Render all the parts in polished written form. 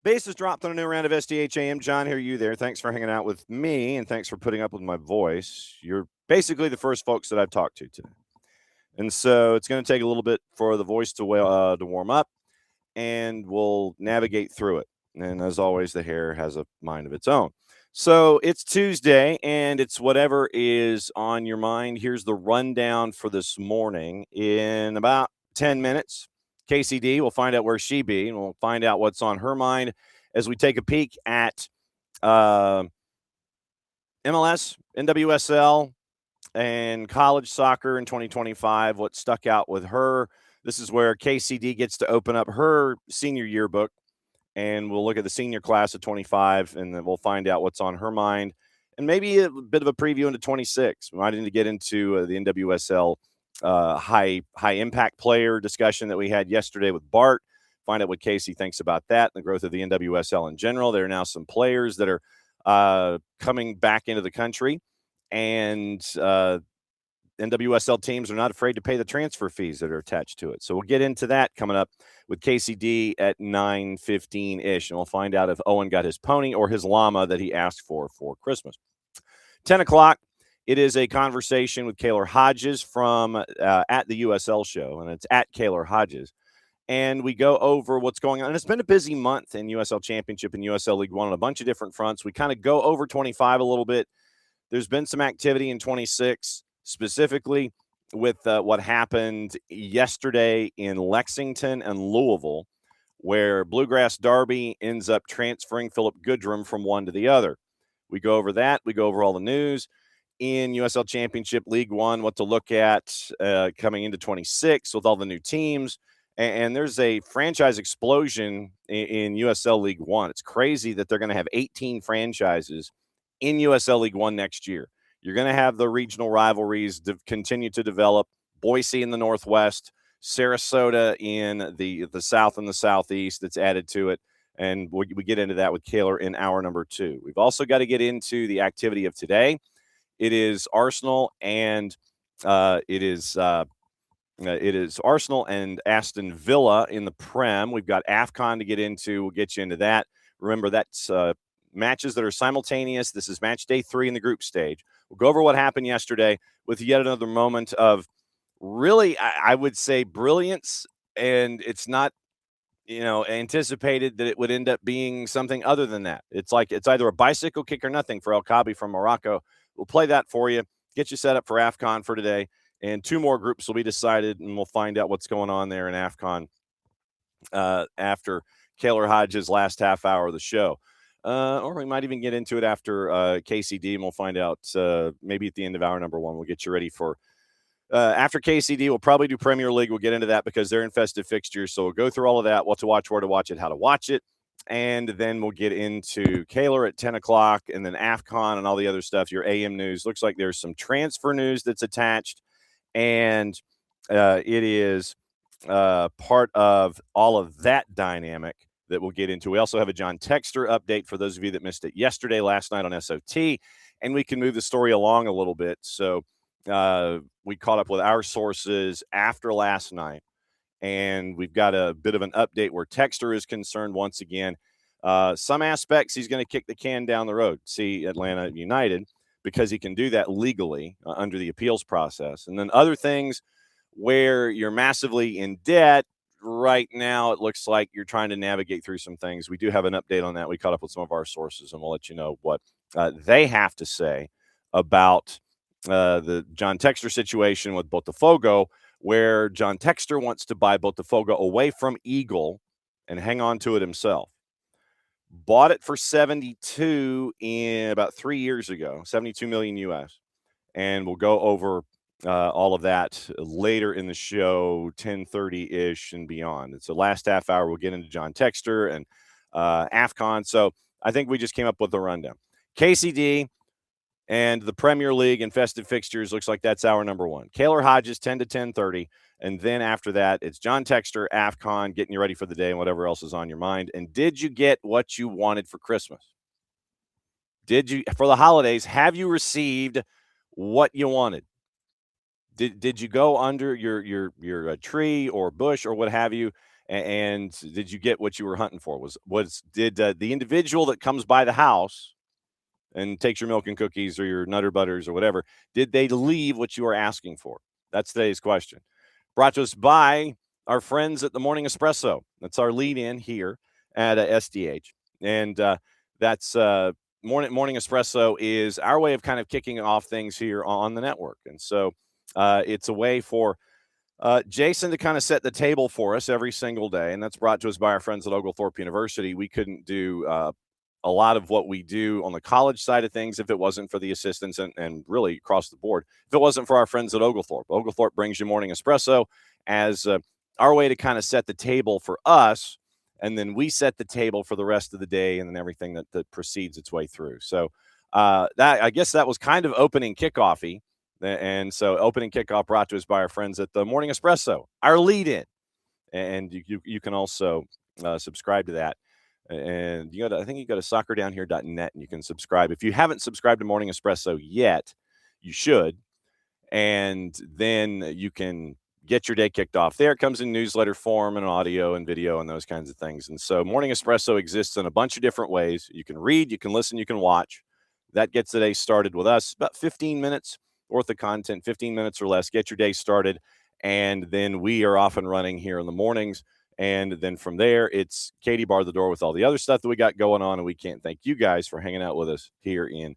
Bases dropped on a new round of SDH AM. John, here, you there. Thanks for hanging out with me, and thanks for putting up with my voice. You're basically the first folks that I've talked to today. And so it's going to take a little bit for the voice to warm up, and we'll navigate through it. And as always, the hair has a mind of its own. So it's Tuesday, and it's whatever is on your mind. Here's the rundown for this morning. In about 10 minutes, KCD will find out where she be, and we'll find out what's on her mind as we take a peek at MLS, NWSL, and college soccer in 2025, what stuck out with her. This is where KCD gets to open up her senior yearbook, and we'll look at the senior class of 25, and then we'll find out what's on her mind, and maybe a bit of a preview into 26. We might need to get into the NWSL high impact player discussion that we had yesterday with Bart. Find out what Kacey thinks about that and the growth of the NWSL in general. There are now some players that are coming back into the country, and NWSL teams are not afraid to pay the transfer fees that are attached to it. So we'll get into that coming up with KCD at 9:15-ish, and we'll find out if Owen got his pony or his llama that he asked for Christmas. 10 o'clock, it is a conversation with Kaylor Hodges from at the USL show, and it's at Kaylor Hodges. And we go over what's going on. And it's been a busy month in USL Championship and USL League One on a bunch of different fronts. We kind of go over 25 a little bit. There's been some activity in 26, specifically with what happened yesterday in Lexington and Louisville, where Bluegrass Derby ends up transferring Philip Goodrum from one to the other. We go over that. We go over all the news in USL Championship, League One, what to look at coming into 26 with all the new teams. And there's a franchise explosion in USL League One. It's crazy that they're going to have 18 franchises in USL League One next year. You're going to have the regional rivalries continue to develop. Boise in the Northwest, Sarasota in the South and the Southeast that's added to it. And we get into that with Kaylor in hour number 2. We've also got to get into the activity of today. It is Arsenal and it is Arsenal and Aston Villa in the Prem. We've got AFCON to get into. We'll get you into that. Remember, that's matches that are simultaneous. This is match day 3 in the group stage. We'll go over what happened yesterday with yet another moment of really, I would say, brilliance. And it's not, anticipated that it would end up being something other than that. It's like it's either a bicycle kick or nothing for El Kaabi from Morocco. We'll play that for you, get you set up for AFCON for today. And 2 more groups will be decided, and we'll find out what's going on there in AFCON after Kaylor Hodges' last half hour of the show. Or we might even get into it after KCD, and we'll find out maybe at the end of hour number 1. We'll get you ready for after KCD. We'll probably do Premier League. We'll get into that because they're in festive fixtures. So we'll go through all of that, what to watch, where to watch it, how to watch it. And then we'll get into Kaylor at 10 o'clock and then AFCON and all the other stuff, your AM news. Looks like there's some transfer news that's attached. And it is part of all of that dynamic that we'll get into. We also have a John Textor update for those of you that missed it yesterday, last night on SOT. And we can move the story along a little bit. So we caught up with our sources after last night. And we've got a bit of an update where Textor is concerned once again. Some aspects, he's going to kick the can down the road, see Atlanta United, because he can do that legally under the appeals process. And then other things where you're massively in debt right now, it looks like you're trying to navigate through some things. We do have an update on that. We caught up with some of our sources, and we'll let you know what they have to say about the John Textor situation with Botafogo, where John Textor wants to buy Botafogo away from Eagle and hang on to it himself. Bought it for 72 in about 3 years ago, 72 million US. And we'll go over all of that later in the show, 10:30-ish and beyond. It's the last half hour. We'll get into John Textor and AFCON. So I think we just came up with a rundown. KCD and the Premier League and festive fixtures looks like that's our number one. Kaylor Hodges, 10 to 10:30. And then after that, it's John Textor, AFCON, getting you ready for the day and whatever else is on your mind. And did you get what you wanted for Christmas? Did you, for the holidays, have you received what you wanted? Did you go under your tree or bush or what have you, and did you get what you were hunting for? Did the individual that comes by the house and takes your milk and cookies or your Nutter Butters or whatever, did they leave what you were asking for? That's today's question. Brought to us by our friends at the Morning Espresso. That's our lead-in here at SDH, and that's Morning Espresso is our way of kind of kicking off things here on the network, and so it's a way for Jason to kind of set the table for us every single day, and that's brought to us by our friends at Oglethorpe University. We couldn't do a lot of what we do on the college side of things if it wasn't for the assistants and really across the board, if it wasn't for our friends at Oglethorpe. Oglethorpe brings you Morning Espresso as our way to kind of set the table for us, and then we set the table for the rest of the day and then everything that proceeds its way through. So I guess that was kind of opening kickoff-y. And so opening kickoff brought to us by our friends at the Morning Espresso, our lead-in. And you can also subscribe to that. And I think you go to soccerdownhere.net and you can subscribe. If you haven't subscribed to Morning Espresso yet, you should. And then you can get your day kicked off there. It comes in newsletter form and audio and video and those kinds of things. And so Morning Espresso exists in a bunch of different ways. You can read, you can listen, you can watch. That gets the day started with us. About 15 minutes worth of content, 15 minutes or less. Get your day started. And then we are off and running here in the mornings. And then from there, it's Katie bar the door with all the other stuff that we got going on. And we can't thank you guys for hanging out with us here in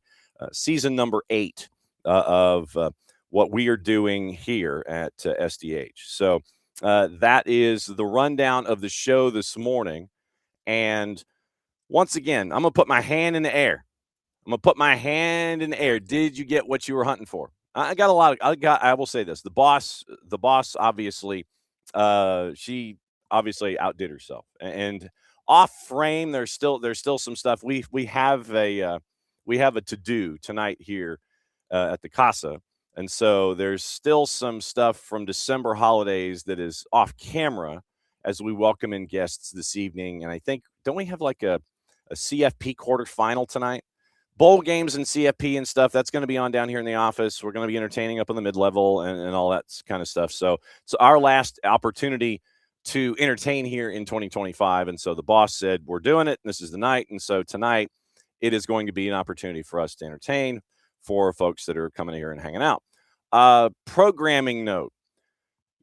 season number 8 of what we are doing here at SDH. So that is the rundown of the show this morning. And once again, I'm going to put my hand in the air. Did you get what you were hunting for? I will say this. The boss obviously, she obviously outdid herself, and off frame there's still some stuff. We have a to-do tonight here at the Casa, and so there's still some stuff from December holidays that is off camera as we welcome in guests this evening. And I think, don't we have like a CFP quarterfinal tonight? Bowl games and CFP and stuff, that's going to be on down here in the office. We're going to be entertaining up in the mid-level and all that kind of stuff. So it's our last opportunity to entertain here in 2025. And so the boss said, we're doing it. And this is the night. And so tonight it is going to be an opportunity for us to entertain for folks that are coming here and hanging out. Programming note.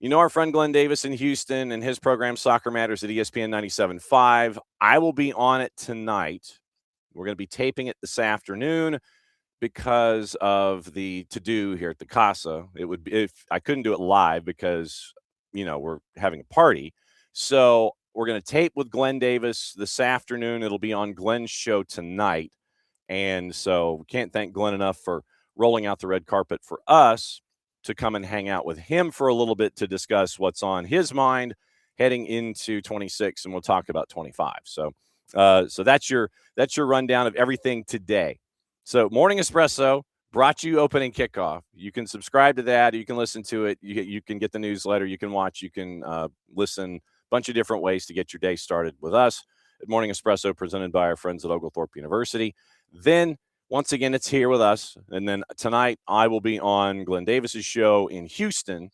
You know our friend Glenn Davis in Houston and his program Soccer Matters at ESPN 97.5. I will be on it tonight. We're going to be taping it this afternoon because of the to-do here at the Casa. It would be, if I couldn't do it live because, we're having a party. So we're going to tape with Glenn Davis this afternoon. It'll be on Glenn's show tonight. And so we can't thank Glenn enough for rolling out the red carpet for us to come and hang out with him for a little bit to discuss what's on his mind heading into 26, and we'll talk about 25. So that's your rundown of everything today. So Morning Espresso brought you opening kickoff. You can subscribe to that. You can listen to it. You can get the newsletter. You can watch. You can listen. A bunch of different ways to get your day started with us at Morning Espresso, presented by our friends at Oglethorpe University. Then once again, it's here with us. And then tonight I will be on Glenn Davis's show in Houston.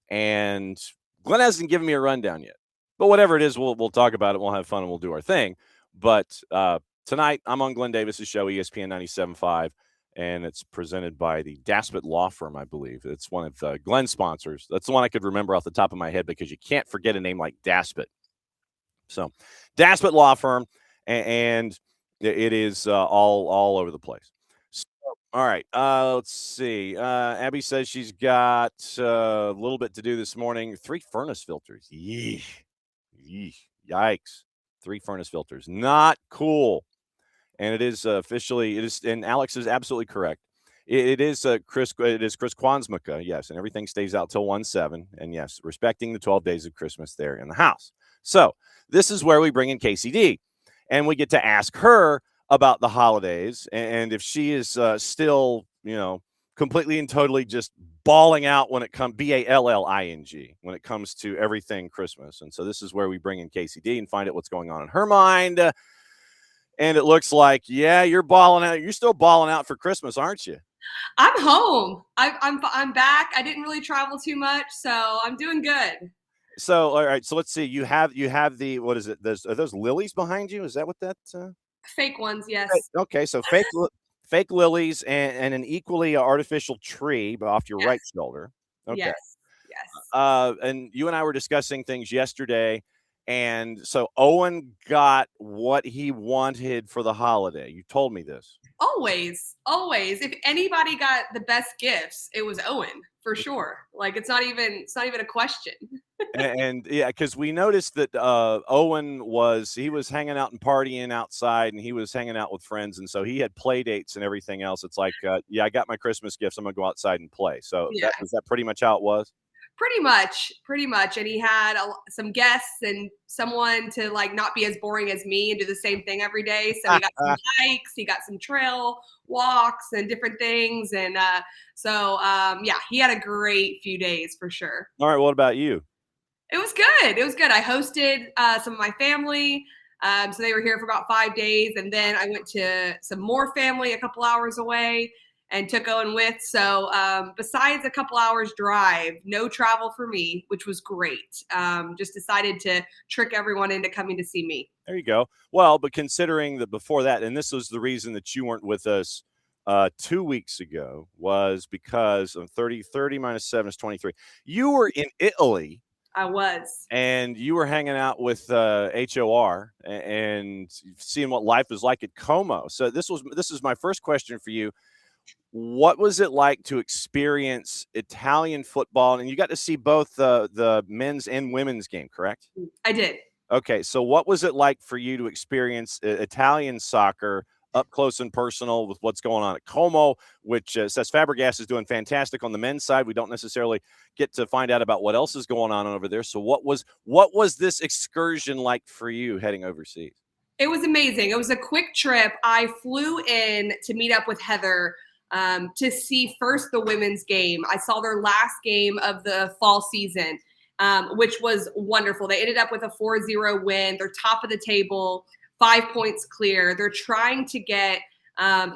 And Glenn hasn't given me a rundown yet. But whatever it is, we'll talk about it. We'll have fun and we'll do our thing. But tonight I'm on Glenn Davis's show, ESPN 97.5. And it's presented by the Daspit Law Firm, I believe. It's one of Glenn's sponsors. That's the one I could remember off the top of my head because you can't forget a name like Daspit. So Daspit Law Firm, and it is all over the place. So, all right, let's see. Abby says she's got a little bit to do this morning. 3 furnace filters. Yikes. 3 furnace filters. Not cool. And it is officially, and Alex is absolutely correct. It is Chris Kwanzaa, yes, and everything stays out till 1/7. And yes, respecting the 12 days of Christmas there in the house. So this is where we bring in KCD, and we get to ask her about the holidays, and if she is still, completely and totally just bawling out when it comes BALLING when it comes to everything Christmas. And so this is where we bring in Kacey D and find out what's going on in her mind. And it looks like, yeah, you're balling out. You're still balling out for Christmas, aren't you? I'm home. I'm back. I didn't really travel too much, so I'm doing good. So, all right. So let's see. You have the, what is it? Are those lilies behind you? Is that what that? Fake ones, yes. Okay. So fake lilies and an equally artificial tree off your right shoulder. Okay. Yes. And you and I were discussing things yesterday. And so Owen got what he wanted for the holiday. You told me this. Always. If anybody got the best gifts, it was Owen for sure. Like it's not even a question. and yeah, because we noticed that Owen was hanging out and partying outside, and he was hanging out with friends, and so he had play dates and everything else. It's like, yeah, I got my Christmas gifts. I'm gonna go outside and play. So Yeah. was that pretty much how it was? Pretty much. And he had some guests and someone to like not be as boring as me and do the same thing every day. So he got some hikes, he got some trail walks and different things. And yeah, he had a great few days for sure. All right. What about you? It was good. I hosted some of my family. So they were here for about 5 days. And then I went to some more family a couple hours away and took Owen with. So besides a couple hours drive, no travel for me, which was great. Just decided to trick everyone into coming to see me. There you go. Well, but considering that before that, and this was the reason that you weren't with us 2 weeks ago, was because of 30 minus 7 is 23. You were in Italy. I was. And you were hanging out with HOR and seeing what life is like at Como. So this is my first question for you. What was it like to experience Italian football? And you got to see both the men's and women's game, correct? I did. Okay, so what was it like for you to experience Italian soccer up close and personal with what's going on at Como, which says Fabregas is doing fantastic on the men's side. We don't necessarily get to find out about what else is going on over there. So what was this excursion like for you heading overseas? It was amazing. It was a quick trip. I flew in to meet up with Heather to see first the women's game. I saw their last game of the fall season, which was wonderful. They ended up with a 4-0 win. They're top of the table, 5 points clear. They're trying to get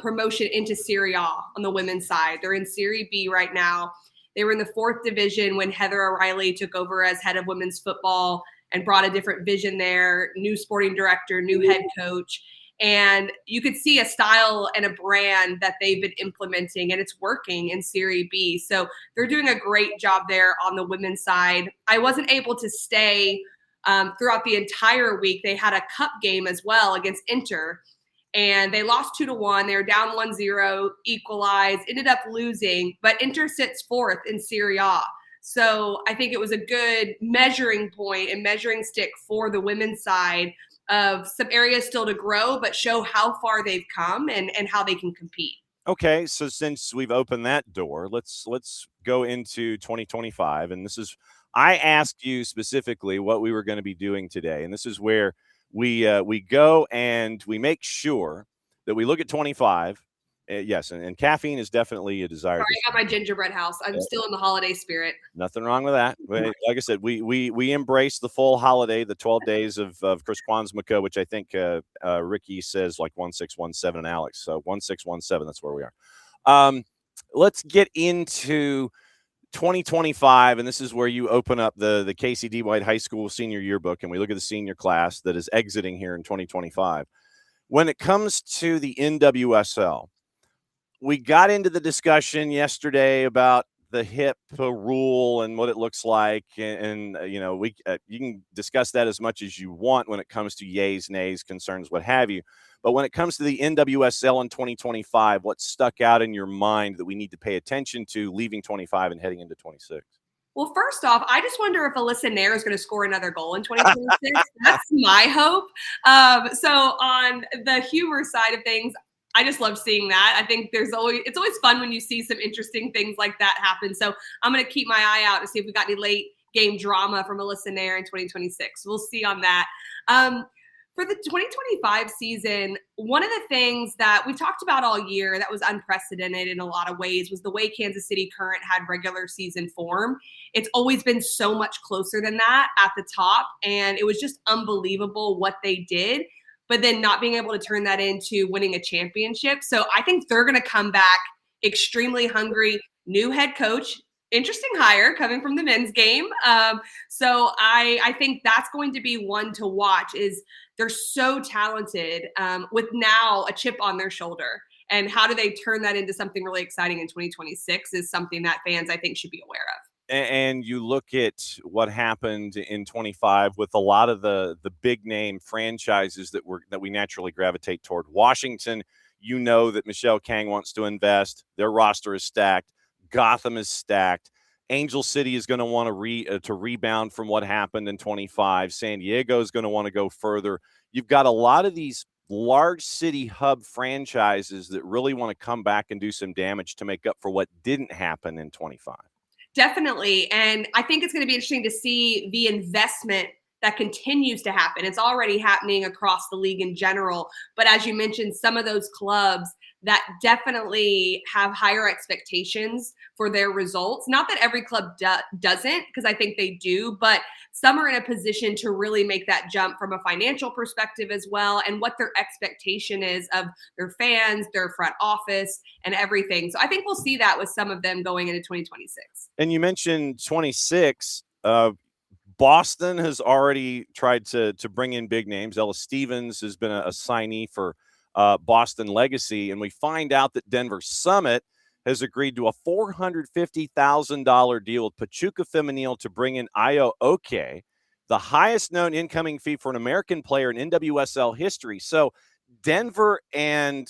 promotion into Serie A on the women's side. They're in Serie B right now. They were in the 4th division when Heather O'Reilly took over as head of women's football and brought a different vision there, new sporting director, new head coach. And you could see a style and a brand that they've been implementing, and it's working in Serie B. So they're doing a great job there on the women's side. I wasn't able to stay throughout the entire week. They had a cup game as well against Inter, and they lost 2-1. They were down 1-0, equalized, ended up losing, but Inter sits 4th in Serie A. So I think it was a good measuring point and measuring stick for the women's side of some areas still to grow, but show how far they've come and how they can compete. Okay, so since we've opened that door, let's go into 2025. And I asked you specifically what we were going to be doing today, and this is where we go and we make sure that we look at 25. Yes, and caffeine is definitely a desire. Sorry, I got my gingerbread house. I'm still in the holiday spirit. Nothing wrong with that. Like I said, we embrace the full holiday, the 12 days of Chris Kwanzaa, which I think Ricky says like 1617 and Alex. So 1617, that's where we are. Let's get into 2025, and this is where you open up the Kacey D. White High School senior yearbook, and we look at the senior class that is exiting here in 2025. When it comes to the NWSL, we got into the discussion yesterday about the HIP rule and what it looks like, and you can discuss that as much as you want when it comes to yays, nays, concerns, what have you. But when it comes to the NWSL in 2025, what stuck out in your mind that we need to pay attention to leaving 25 and heading into 26? Well, first off, I just wonder if Alyssa Nair is going to score another goal in 2026. That's my hope. So on the humor side of things, I just love seeing that. I think it's always fun when you see some interesting things like that happen. So I'm going to keep my eye out to see if we got any late game drama from Alyssa Nair in 2026. We'll see on that. For the 2025 season, one of the things that we talked about all year that was unprecedented in a lot of ways was the way Kansas City Current had regular season form. It's always been so much closer than that at the top, and it was just unbelievable what they did, but then not being able to turn that into winning a championship. So I think they're going to come back extremely hungry. New head coach, interesting hire coming from the men's game. So I think that's going to be one to watch. Is they're so talented with now a chip on their shoulder. And how do they turn that into something really exciting in 2026 is something that fans, I think, should be aware of. And you look at what happened in 25 with a lot of the big name franchises that we naturally gravitate toward. Washington, you know that Michelle Kang wants to invest. Their roster is stacked. Gotham is stacked. Angel City is going to want to rebound from what happened in 25. San Diego is going to want to go further. You've got a lot of these large city hub franchises that really want to come back and do some damage to make up for what didn't happen in 25. Definitely. And I think it's going to be interesting to see the investment that continues to happen. It's already happening across the league in general. But as you mentioned, some of those clubs that definitely have higher expectations for their results. Not that every club doesn't, because I think they do, but some are in a position to really make that jump from a financial perspective as well, and what their expectation is of their fans, their front office, and everything. So I think we'll see that with some of them going into 2026. And you mentioned 26. Boston has already tried to bring in big names. Ella Stevens has been a signee for Boston Legacy, and we find out that Denver Summit has agreed to a $450,000 deal with Pachuca Femenil to bring in Ayo Oke, the highest known incoming fee for an American player in NWSL history. So Denver and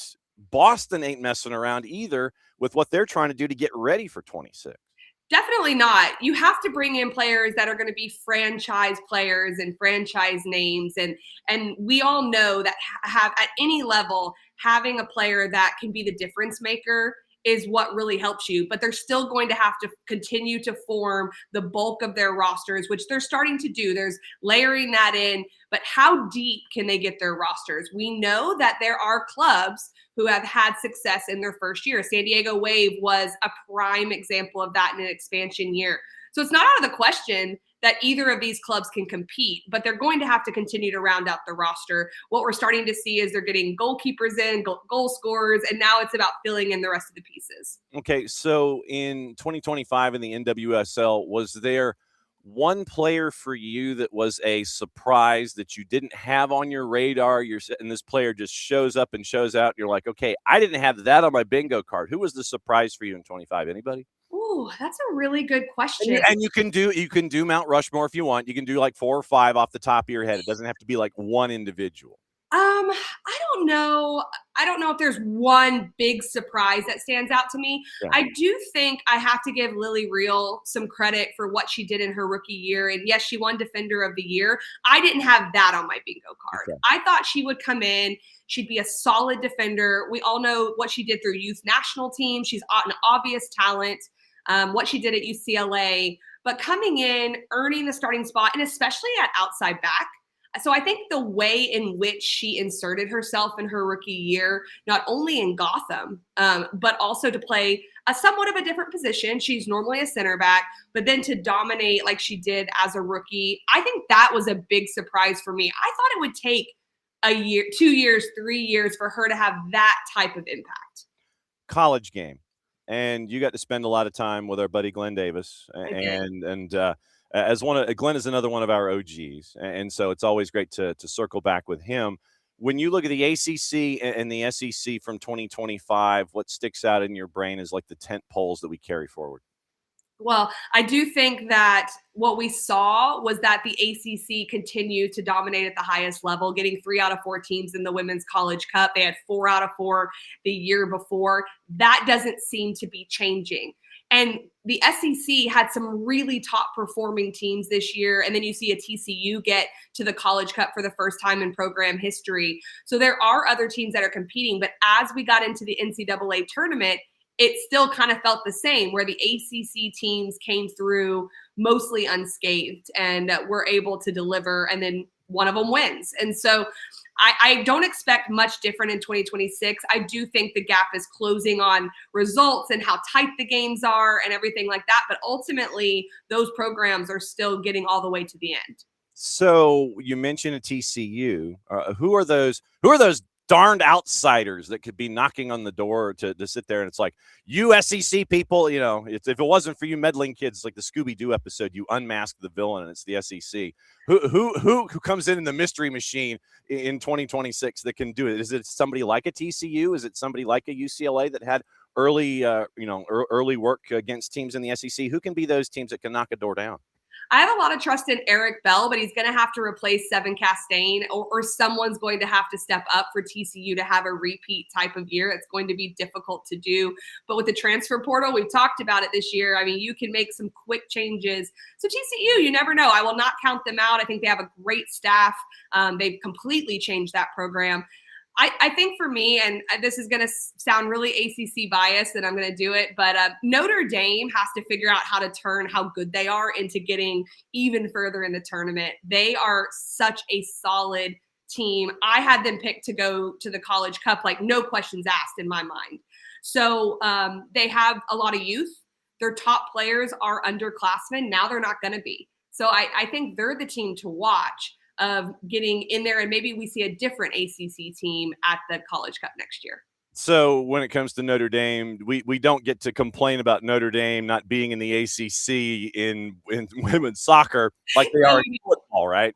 Boston ain't messing around either with what they're trying to do to get ready for 26. Definitely not. You have to bring in players that are going to be franchise players and franchise names. And we all know that have at any level, having a player that can be the difference maker is what really helps you. But they're still going to have to continue to form the bulk of their rosters, which they're starting to do. There's layering that in. But how deep can they get their rosters? We know that there are clubs who have had success in their first year. San Diego Wave was a prime example of that in an expansion year. So it's not out of the question that either of these clubs can compete, but they're going to have to continue to round out the roster. What we're starting to see is they're getting goalkeepers in, goal scorers, and now it's about filling in the rest of the pieces. Okay, so in 2025 in the NWSL, was there one player for you that was a surprise that you didn't have on your radar? And this player just shows up and shows out. And you're like, okay, I didn't have that on my bingo card. Who was the surprise for you in 25? Anybody? Ooh, that's a really good question. And you can do Mount Rushmore if you want. You can do like 4 or 5 off the top of your head. It doesn't have to be like one individual. I don't know. I don't know if there's one big surprise that stands out to me. Yeah. I do think I have to give Lily Reel some credit for what she did in her rookie year. And yes, she won Defender of the Year. I didn't have that on my bingo card. Okay. I thought she would come in. She'd be a solid defender. We all know what she did through youth national team. She's an obvious talent. What she did at UCLA. But coming in, earning the starting spot, and especially at outside back. So I think the way in which she inserted herself in her rookie year, not only in Gotham, but also to play a somewhat of a different position. She's normally a center back, but then to dominate like she did as a rookie, I think that was a big surprise for me. I thought it would take a year, 2 years, 3 years for her to have that type of impact. College game. And you got to spend a lot of time with our buddy Glenn Davis. As Glenn is another one of our OGs, and so it's always great to circle back with him. When you look at the ACC and the SEC from 2025, what sticks out in your brain is like the tent poles that we carry forward? Well, I do think that what we saw was that the ACC continued to dominate at the highest level, getting 3 out of 4 teams in the Women's College Cup. They had 4 out of 4 the year before. That doesn't seem to be changing. And the SEC had some really top performing teams this year. And then you see a TCU get to the College Cup for the first time in program history. So there are other teams that are competing. But as we got into the NCAA tournament, it still kind of felt the same, where the ACC teams came through mostly unscathed and were able to deliver. And then one of them wins. And so I don't expect much different in 2026. I do think the gap is closing on results and how tight the games are and everything like that. But ultimately, those programs are still getting all the way to the end. So you mentioned a TCU. Who are those darned outsiders that could be knocking on the door to sit there? And it's like, you SEC people, if it wasn't for you meddling kids, like the Scooby-Doo episode, you unmask the villain, and it's the SEC. Who comes in the mystery machine in 2026 that can do it? Is it somebody like a TCU? Is it somebody like a UCLA that had early work against teams in the SEC? Who can be those teams that can knock a door down? I have a lot of trust in Eric Bell, but he's going to have to replace Seven Castaigne, or someone's going to have to step up for TCU to have a repeat type of year. It's going to be difficult to do. But with the transfer portal, we've talked about it this year. I mean, you can make some quick changes. So TCU, you never know. I will not count them out. I think they have a great staff. They've completely changed that program. I think for me, and this is going to sound really ACC biased, and I'm going to do it, but Notre Dame has to figure out how to turn how good they are into getting even further in the tournament. They are such a solid team. I had them picked to go to the College Cup, like no questions asked in my mind. So they have a lot of youth. Their top players are underclassmen. Now they're not going to be. So I think they're the team to watch of getting in there, and maybe we see a different ACC team at the College Cup next year. So when it comes to Notre Dame, we don't get to complain about Notre Dame not being in the ACC in women's soccer like they are in football, right?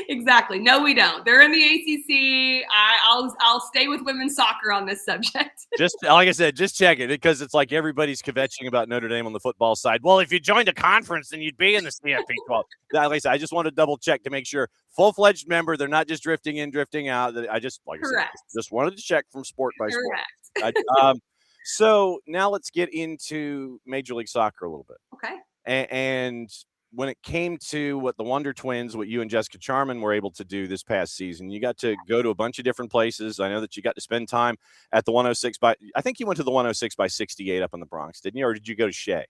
Exactly. No, we don't. They're in the ACC. I'll stay with women's soccer on this subject. Just like I said, just check it, because it's like everybody's kvetching about Notre Dame on the football side. Well, if you joined a conference, then you'd be in the CFP 12. Like I said, I just want to double check to make sure full-fledged member. They're not just drifting in, drifting out. I just just wanted to check from sport by sport. So now let's get into Major League Soccer a little bit. Okay. And when it came to what the Wonder Twins, what you and Jessica Charman were able to do this past season, you got to go to a bunch of different places. I know that you got to spend time at the 106 I think you went to the 106 by 68 up in the Bronx, didn't you? Or did you go to Shea?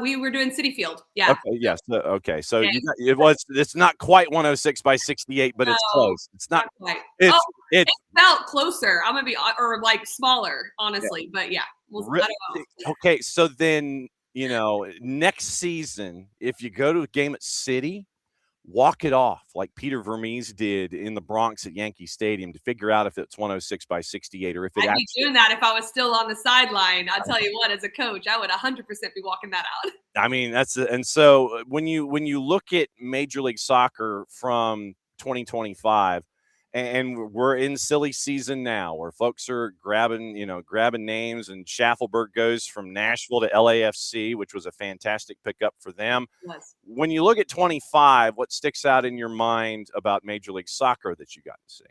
We were doing Citi Field. Yeah. Okay, yes. Okay. So it's not quite 106 by 68, but it's close. It's not quite. It felt closer. I'm going to be, or like smaller, honestly. Yeah. But yeah. Okay. So then, next season, if you go to a game at City, walk it off like Peter Vermees did in the Bronx at Yankee Stadium to figure out if it's 106 by 68 or if it I'd be doing that if I was still on the sideline. I'll tell you what, as a coach, I would 100% be walking that out. I mean, and so when you look at Major League Soccer from 2025, and we're in silly season now where folks are grabbing names, and Schaffelberg goes from Nashville to LAFC, which was a fantastic pickup for them. Yes. When you look at 25, what sticks out in your mind about Major League Soccer that you got to see?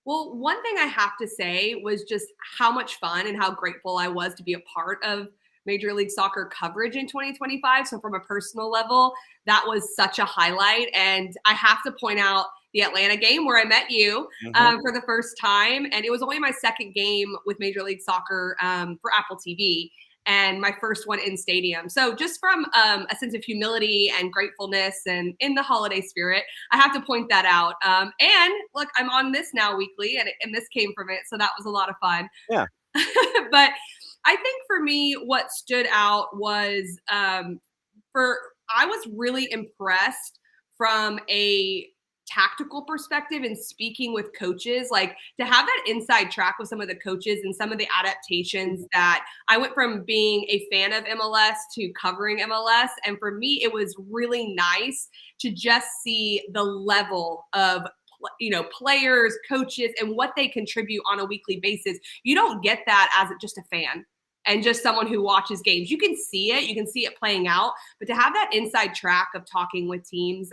Well, one thing I have to say was just how much fun and how grateful I was to be a part of Major League Soccer coverage in 2025. So from a personal level, that was such a highlight. And I have to point out the Atlanta game where I met you for the first time. And it was only my second game with Major League Soccer for Apple TV, and my first one in stadium. So just from a sense of humility and gratefulness and in the holiday spirit, I have to point that out. And look, I'm on this now weekly, and this came from it. So that was a lot of fun. Yeah. But I think for me, what stood out was I was really impressed from a tactical perspective and speaking with coaches, like to have that inside track with some of the coaches and some of the adaptations that I went from being a fan of MLS to covering MLS. And for me, it was really nice to just see the level of players, coaches, and what they contribute on a weekly basis. You don't get that as just a fan and just someone who watches games. You can see it playing out, but to have that inside track of talking with teams,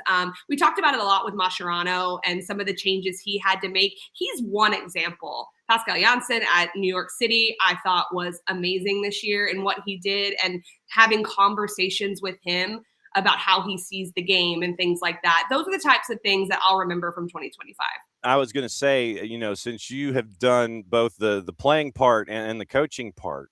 we talked about it a lot with Mascherano and some of the changes he had to make. He's one example. Pascal Janssen at New York City, I thought was amazing this year in what he did, and having conversations with him about how he sees the game and things like that. Those are the types of things that I'll remember from 2025. I was going to say, since you have done both the playing part and the coaching part,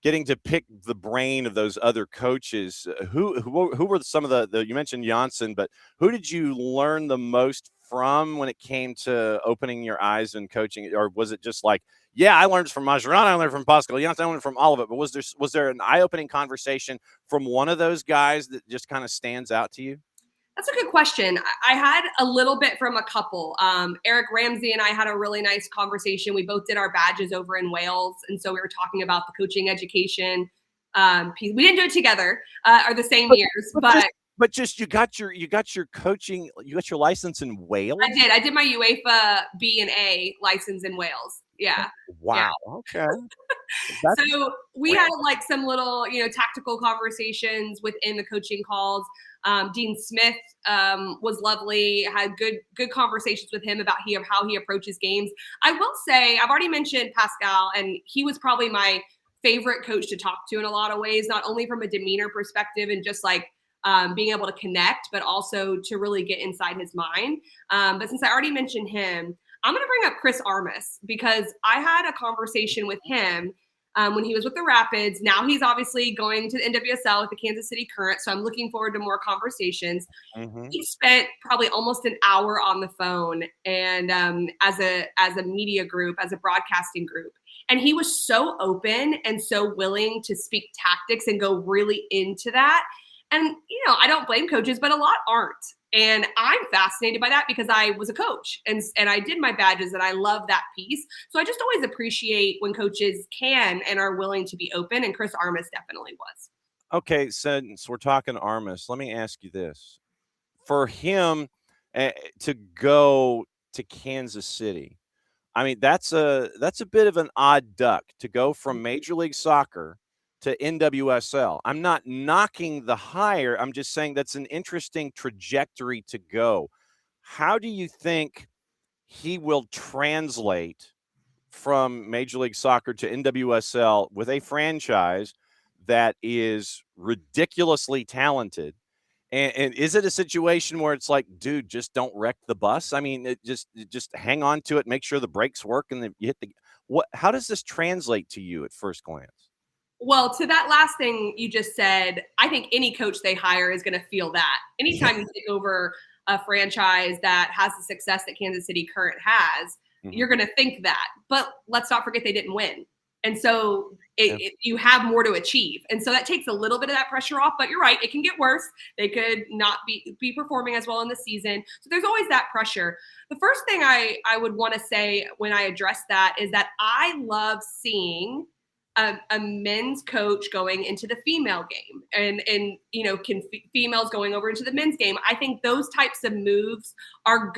getting to pick the brain of those other coaches, who were some of the you mentioned Janssen, but who did you learn the most from when it came to opening your eyes and coaching? Or was it just like, yeah, I learned from Mascherano, I learned from Pascal, I learned from all of it. But was there an eye-opening conversation from one of those guys that just kind of stands out to you? That's a good question. I had a little bit from a couple. Eric Ramsey and I had a really nice conversation. We both did our badges over in Wales. And so we were talking about the coaching education piece. We didn't do it together or the same years, but just you got your coaching, you got your license in Wales? I did my UEFA B and A license in Wales. Yeah. Wow. Yeah. Okay. So we had like some little, tactical conversations within the coaching calls. Dean Smith was lovely, had good conversations with him about how he approaches games. I will say, I've already mentioned Pascal, and he was probably my favorite coach to talk to in a lot of ways, not only from a demeanor perspective and just like being able to connect, but also to really get inside his mind. But since I already mentioned him, I'm going to bring up Chris Armas because I had a conversation with him when he was with the Rapids. Now he's obviously going to the NWSL with the Kansas City Current, so I'm looking forward to more conversations. Mm-hmm. He spent probably almost an hour on the phone and as a media group, as a broadcasting group. And he was so open and so willing to speak tactics and go really into that. And, I don't blame coaches, but a lot aren't. And I'm fascinated by that because I was a coach and I did my badges and I love that piece. So I just always appreciate when coaches can and are willing to be open. And Chris Armas definitely was. Okay, since we're talking Armas, let me ask you this. For him to go to Kansas City, I mean, that's a bit of an odd duck to go from Major League Soccer to NWSL. I'm not knocking the hire. I'm just saying that's an interesting trajectory to go. How do you think he will translate from Major League Soccer to NWSL with a franchise that is ridiculously talented? And is it a situation where it's like, dude, just don't wreck the bus? I mean, just hang on to it, make sure the brakes work, and then you hit the what? How does this translate to you at first glance? Well, to that last thing you just said, I think any coach they hire is going to feel that. Anytime you take over a franchise that has the success that Kansas City Current has, you're going to think that. But let's not forget they didn't win. And so you have more to achieve. And so that takes a little bit of that pressure off. But you're right, it can get worse. They could not be performing as well in the season. So there's always that pressure. The first thing I would want to say when I address that is that I love seeing a men's coach going into the female game and females going over into the men's game. I think those types of moves are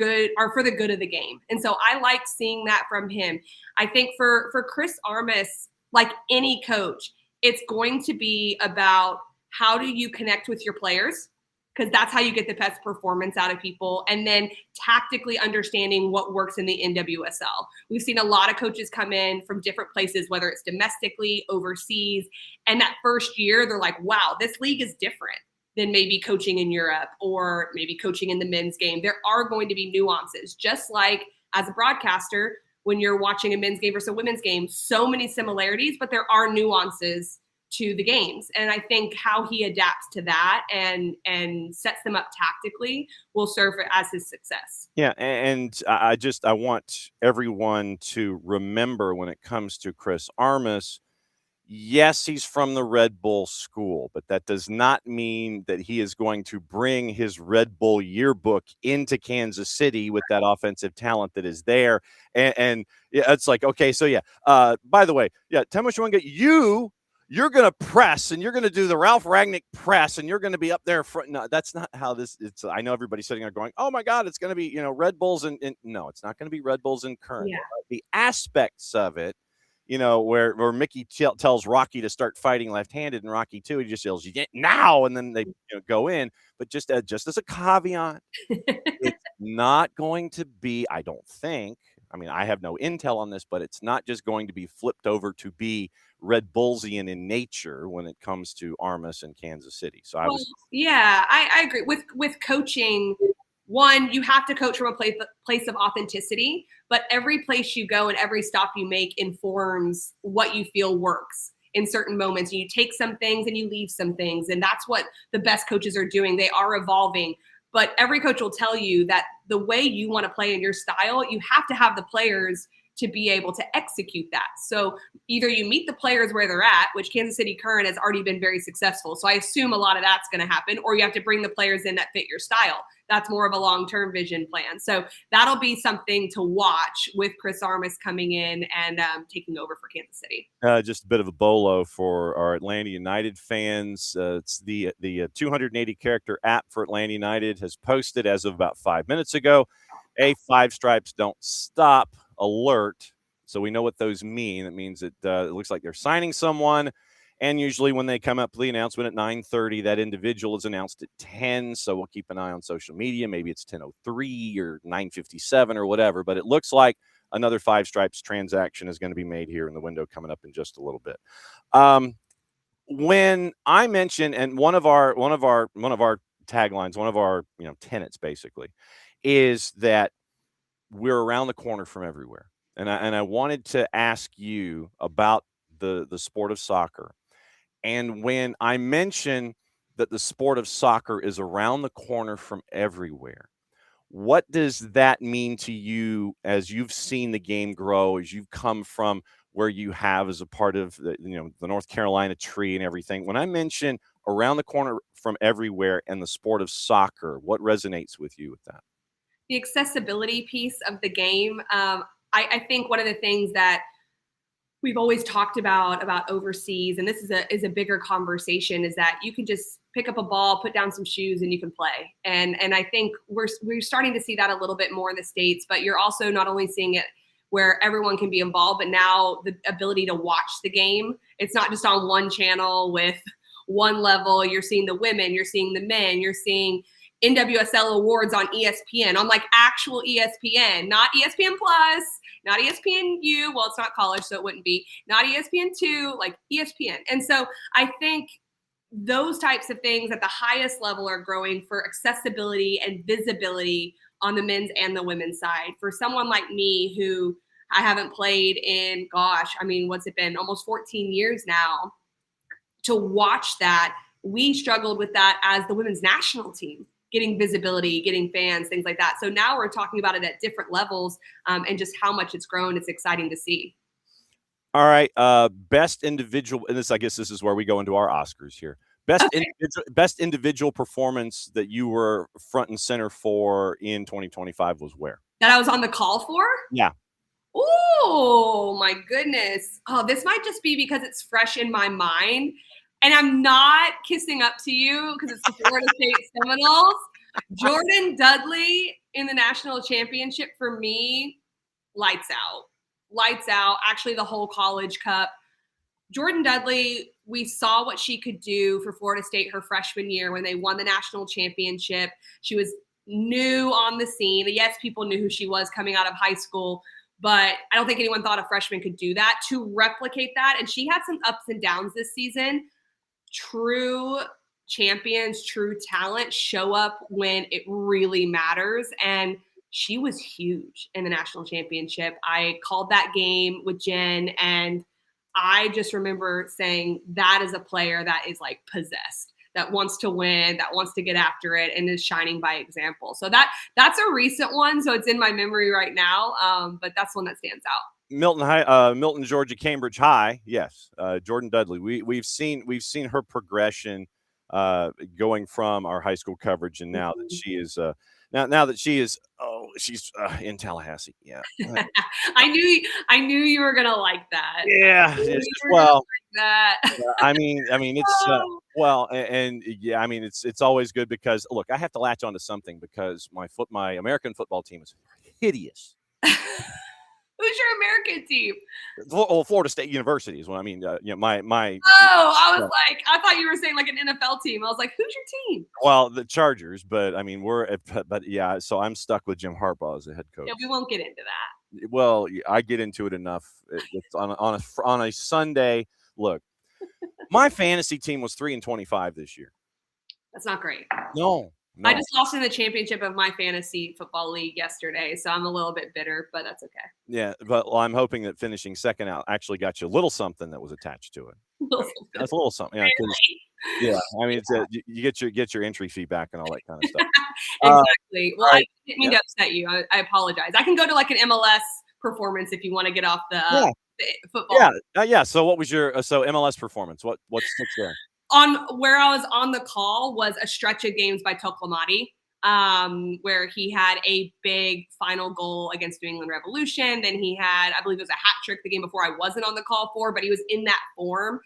for the good of the game. And so I like seeing that from him. I think for Chris Armas, like any coach, it's going to be about how do you connect with your players? Because that's how you get the best performance out of people. And then tactically understanding what works in the NWSL. We've seen a lot of coaches come in from different places, whether it's domestically, overseas. And that first year, they're like, wow, this league is different than maybe coaching in Europe or maybe coaching in the men's game. There are going to be nuances, just like as a broadcaster, when you're watching a men's game versus a women's game, so many similarities, but there are nuances to the games. And I think how he adapts to that and sets them up tactically will serve as his success. Yeah, and I want everyone to remember when it comes to Chris Armas, yes, he's from the Red Bull school, but that does not mean that he is going to bring his Red Bull yearbook into Kansas City with that offensive talent that is there. And yeah, it's like, okay, so yeah. By the way, yeah, Tomas Jacob, you're going to press and you're going to do the Ralph Rangnick press and you're going to be up there. No, that's not how it's. I know everybody's sitting there going, oh my God, it's going to be, Red Bulls. And no, it's not going to be Red Bulls and Current. Yeah. The aspects of it, where Mickey tells Rocky to start fighting left-handed and Rocky too, he just yells, "You get now." And then they go in. But just as a caveat, it's not going to be, I don't think, I mean, I have no intel on this, but it's not just going to be flipped over to be Red Bullsian in nature when it comes to Armas and Kansas City. So I agree with coaching. One, you have to coach from a place of authenticity, but every place you go and every stop you make informs what you feel works in certain moments. You take some things and you leave some things. And that's what the best coaches are doing. They are evolving. But every coach will tell you that the way you want to play in your style, you have to have the players to be able to execute that. So either you meet the players where they're at, which Kansas City Current has already been very successful. So I assume a lot of that's going to happen, or you have to bring the players in that fit your style. That's more of a long-term vision plan. So that'll be something to watch with Chris Armas coming in and taking over for Kansas City. Just a bit of a bolo for our Atlanta United fans. It's the 280-character app for Atlanta United has posted as of about 5 minutes ago a 5 stripes don't stop alert. So we know what those mean. It means it looks like they're signing someone. And usually when they come up with the announcement at 9:30, that individual is announced at 10. So we'll keep an eye on social media. Maybe it's 10:03 or 9:57 or whatever. But it looks like another 5 stripes transaction is going to be made here in the window coming up in just a little bit. When I mention, and one of our taglines, one of our tenets basically, is that we're around the corner from everywhere. And I wanted to ask you about the sport of soccer. And when I mention that the sport of soccer is around the corner from everywhere, what does that mean to you as you've seen the game grow, as you've come from where you have as a part of the North Carolina tree and everything? When I mention around the corner from everywhere and the sport of soccer, what resonates with you with that? The accessibility piece of the game. I think one of the things that we've always talked about overseas, and this is a bigger conversation, is that you can just pick up a ball, put down some shoes, and you can play. And I think we're starting to see that a little bit more in the States, but you're also not only seeing it where everyone can be involved, but now the ability to watch the game. It's not just on one channel with one level. You're seeing the women, you're seeing the men, you're seeing NWSL awards on ESPN, on like actual ESPN, not ESPN Plus, not ESPNU. Well, it's not college, so it wouldn't be. Not ESPN2, like ESPN. And so I think those types of things at the highest level are growing for accessibility and visibility on the men's and the women's side. For someone like me who I haven't played in, what's it been? Almost 14 years now. To watch that, we struggled with that as the women's national team, getting visibility, getting fans, things like that. So now we're talking about it at different levels, and just how much it's grown. It's exciting to see. All right. Best individual, and I guess this is where we go into our Oscars here. Best individual performance that you were front and center for in 2025 was where? That I was on the call for? Yeah. Oh, my goodness. Oh, this might just be because it's fresh in my mind. And I'm not kissing up to you because it's the Florida State Seminoles. Jordan Dudley in the national championship for me, lights out. Lights out. Actually, the whole College Cup. Jordan Dudley, we saw what she could do for Florida State her freshman year when they won the national championship. She was new on the scene. Yes, people knew who she was coming out of high school, but I don't think anyone thought a freshman could do that. To replicate that, and she had some ups and downs this season. True champions, true talent show up when it really matters. And she was huge in the national championship. I called that game with Jen, and I just remember saying that is a player that is like possessed, that wants to win, that wants to get after it, and is shining by example. So that's a recent one. So it's in my memory right now. But that's one that stands out. Milton, Georgia, Cambridge High. Yes, Jordan Dudley. We've seen her progression going from our high school coverage, and now that she is she's in Tallahassee. Yeah, I knew you were gonna like that. Yeah, I mean it's it's always good because look, I have to latch onto something because my American football team is hideous. Who's your American team? Well, Florida State University is what I mean. My. Oh, I was like, I thought you were saying like an NFL team. I was like, who's your team? Well, the Chargers, but I mean, yeah. So I'm stuck with Jim Harbaugh as the head coach. Yeah, we won't get into that. Well, I get into it enough. It's on a Sunday. Look, my fantasy team was 3-25 this year. That's not great. No. I just lost in the championship of my fantasy football league yesterday, so I'm a little bit bitter, but that's okay. Yeah, but I'm hoping that finishing second out actually got you a little something that was attached to it. That's a little something. Yeah, Yeah, I mean, you get your entry fee back and all that kind of stuff. Exactly. Well, All I right. didn't mean to upset you. I apologize. I can go to like an MLS performance if you want to get off Yeah. the football. Yeah. So what was your so MLS performance? What sticks there? On where I was on the call was a stretch of games by Toklamati, where he had a big final goal against New England Revolution. Then he had, I believe it was a hat trick the game before I wasn't on the call for, but he was in that form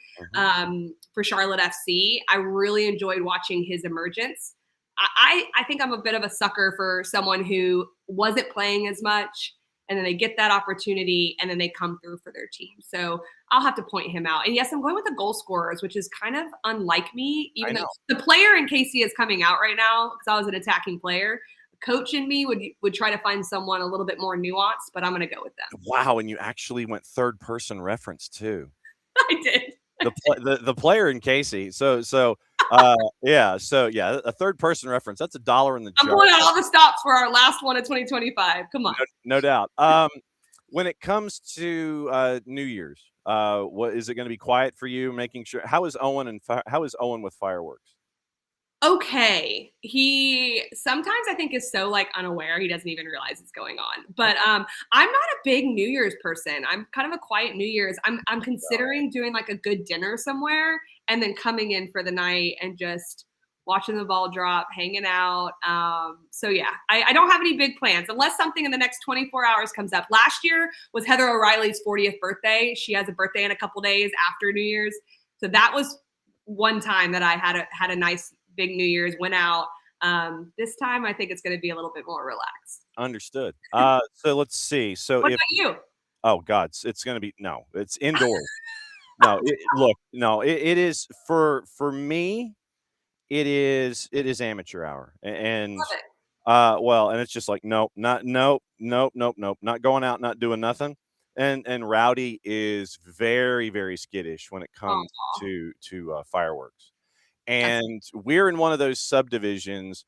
for Charlotte FC. I really enjoyed watching his emergence. I think I'm a bit of a sucker for someone who wasn't playing as much, and then they get that opportunity and then they come through for their team. So I'll have to point him out. And yes, I'm going with the goal scorers, which is kind of unlike me, even though the player in Kacey is coming out right now because I was an attacking player. Coach in me would try to find someone a little bit more nuanced, but I'm going to go with them. Wow, and you actually went third person reference too. I did. The player in Kacey. So a third person reference. That's $1 in the jar. I'm pulling out all the stops for our last one of 2025. Come on. No doubt. When it comes to New Year's, what is it going to be quiet for you? Making sure how is Owen with fireworks? Okay. He sometimes I think is so like unaware he doesn't even realize it's going on. But I'm not a big New Year's person. I'm kind of a quiet New Year's. I'm considering doing like a good dinner somewhere and then coming in for the night and just watching the ball drop, hanging out. So yeah, I don't have any big plans unless something in the next 24 hours comes up. Last year was Heather O'Reilly's 40th birthday. She has a birthday in a couple days after New Year's. So that was one time that I had a nice big New Year's, went out. This time I think it's going to be a little bit more relaxed. Understood. So let's see. So what about you? Oh God, it's going to be it's indoors. It is for me. It is amateur hour, and and it's just like nope, not going out, not doing nothing. And Rowdy is very, very skittish when it comes to fireworks. And we're in one of those subdivisions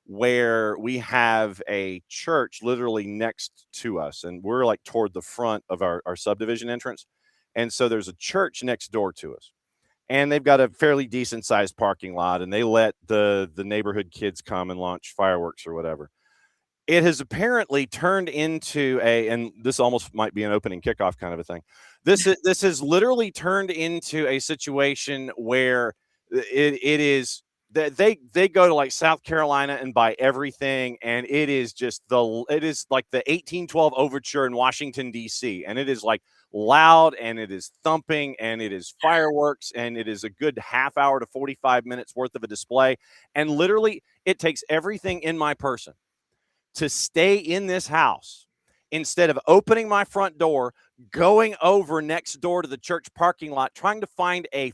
where we have a church literally next to us, and we're like toward the front of our subdivision entrance. And so there's a church next door to us, and they've got a fairly decent sized parking lot, and they let the neighborhood kids come and launch fireworks or whatever. It has apparently turned into and this almost might be an opening kickoff kind of a thing. This has literally turned into a situation where it is that they go to like South Carolina and buy everything, and it is like the 1812 overture in Washington D.C., and it is like loud, and it is thumping, and it is fireworks, and it is a good half hour to 45 minutes worth of a display, and literally it takes everything in my person to stay in this house instead of opening my front door, going over next door to the church parking lot, trying to find a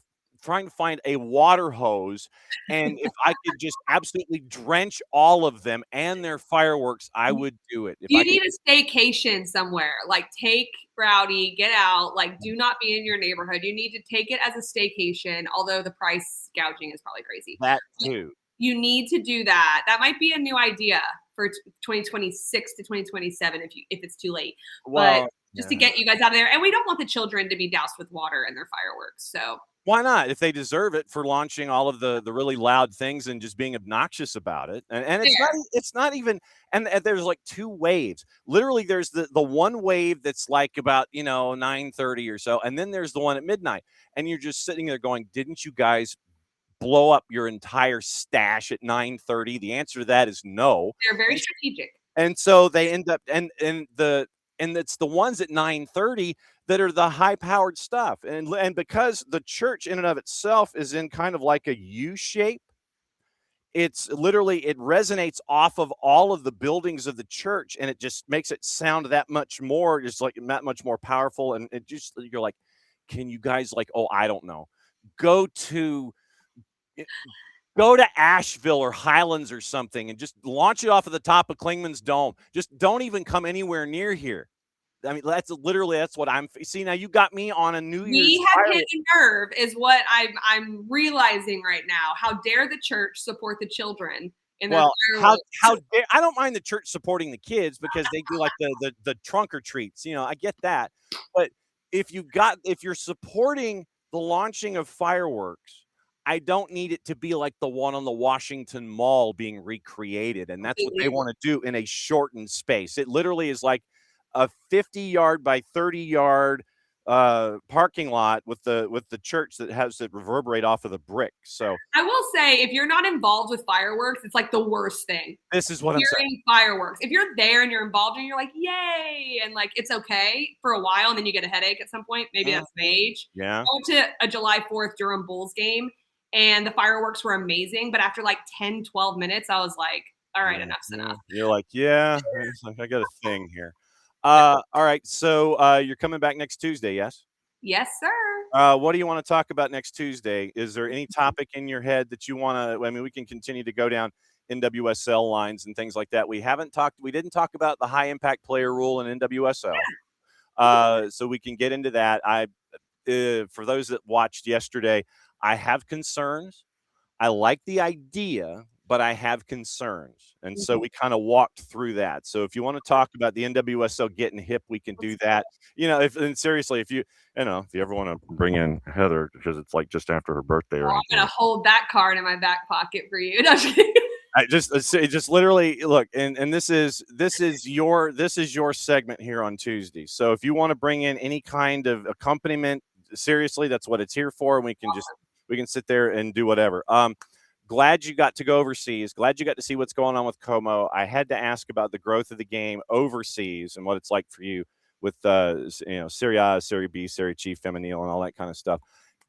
water hose, and if I could just absolutely drench all of them and their fireworks, I would do it. You need a staycation somewhere. Like, take Rowdy, get out. Like, do not be in your neighborhood. You need to take it as a staycation, although the price gouging is probably crazy. That too. You need to do that. That might be a new idea for 2026 to 2027 if it's too late. But just to get you guys out of there. And we don't want the children to be doused with water in their fireworks. So why not? If they deserve it for launching all of the really loud things and just being obnoxious about it. And it's not even, and there's like two waves. Literally, there's the one wave that's like about 9:30 or so, and then there's the one at midnight. And you're just sitting there going, didn't you guys blow up your entire stash at 9:30? The answer to that is no. They're very strategic. And so they end up and it's the ones at 9:30 that are the high-powered stuff. And because the church in and of itself is in kind of like a U shape, it's literally, it resonates off of all of the buildings of the church, and it just makes it sound that much more, just like that much more powerful. And it just, you're like, can you guys I don't know, go to Asheville or Highlands or something and just launch it off of the top of Klingman's Dome. Just don't even come anywhere near here. I mean, that's what I'm see. Now you got me on a New Year's. We have hit a nerve, is what I'm realizing right now. How dare the church support the children in their how dare, I don't mind the church supporting the kids because they do like the trunk or treats. I get that. But if you're supporting the launching of fireworks I don't need it to be like the one on the Washington Mall being recreated, and that's what they want to do in a shortened space. It literally is like a 50-yard by 30-yard parking lot with the church that has it reverberate off of the brick. So I will say, if you're not involved with fireworks, it's like the worst thing. this is what I'm saying. Fireworks. If you're there and you're involved and you're like, yay, and like it's okay for a while, and then you get a headache at some point. Maybe that's the age. Yeah. I went to a July 4th Durham Bulls game, and the fireworks were amazing. But after like 10, 12 minutes, I was like, all right, enough's enough. You're like, yeah, I got a thing here. All right, so you're coming back next Tuesday, yes? Yes, sir. What do you want to talk about next Tuesday? Is there any topic in your head that you want to? I mean, we can continue to go down NWSL lines and things like that. We didn't talk about the high impact player rule in NWSL, so we can get into that. For those that watched yesterday, I have concerns. I like the idea, but I have concerns. And so we kind of walked through that. So if you want to talk about the NWSL getting hip, we can do that. Seriously, if you ever want to bring in Heather, because it's like just after her birthday or I'm going to hold that card in my back pocket for you. I just literally look, and this is your segment here on Tuesday. So if you want to bring in any kind of accompaniment, seriously, that's what it's here for. And we can sit there and do whatever. Glad you got to go overseas. Glad you got to see what's going on with Como. I had to ask about the growth of the game overseas and what it's like for you with Serie A, Serie B, Serie C, Femenil, and all that kind of stuff.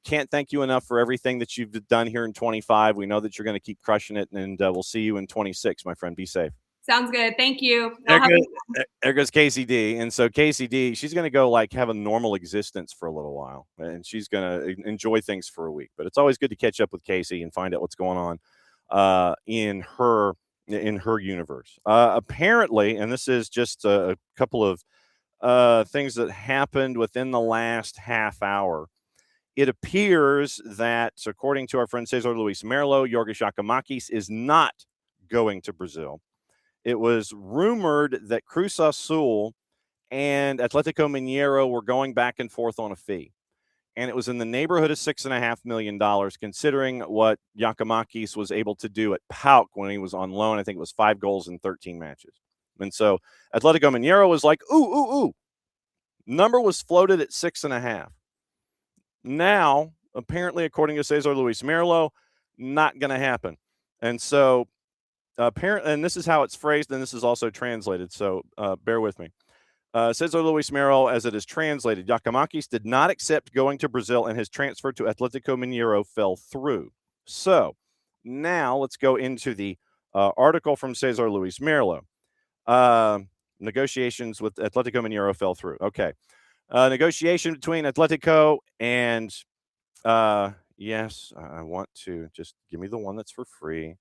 Can't thank you enough for everything that you've done here in 25. We know that you're going to keep crushing it, and we'll see you in 26, my friend. Be safe. Sounds good. Thank you. There goes Kacey D. And so Kacey D, she's going to go like have a normal existence for a little while, and she's going to enjoy things for a week. But it's always good to catch up with Kacey and find out what's going on in her universe. Apparently, and this is just a couple of things that happened within the last half hour. It appears that, according to our friend Cesar Luis Merlo, Yorgos Giacomakis is not going to Brazil. It was rumored that Cruz Azul and Atletico Mineiro were going back and forth on a fee. And it was in the neighborhood of $6.5 million, considering what Giacomakis was able to do at PAOK when he was on loan. I think it was 5 goals in 13 matches. And so Atletico Mineiro was like, ooh. Number was floated at 6.5. Now, apparently, according to Cesar Luis Merlo, not going to happen. And so apparently, and this is how it's phrased, and this is also translated, so bear with me. Cesar Luis Merlo, as it is translated, Giacomakis did not accept going to Brazil, and his transfer to Atletico Mineiro fell through. So now let's go into the article from Cesar Luis Merlo. Negotiations with Atletico Mineiro fell through. Okay. Negotiation between Atletico and yes, I want to just give me the one that's for free.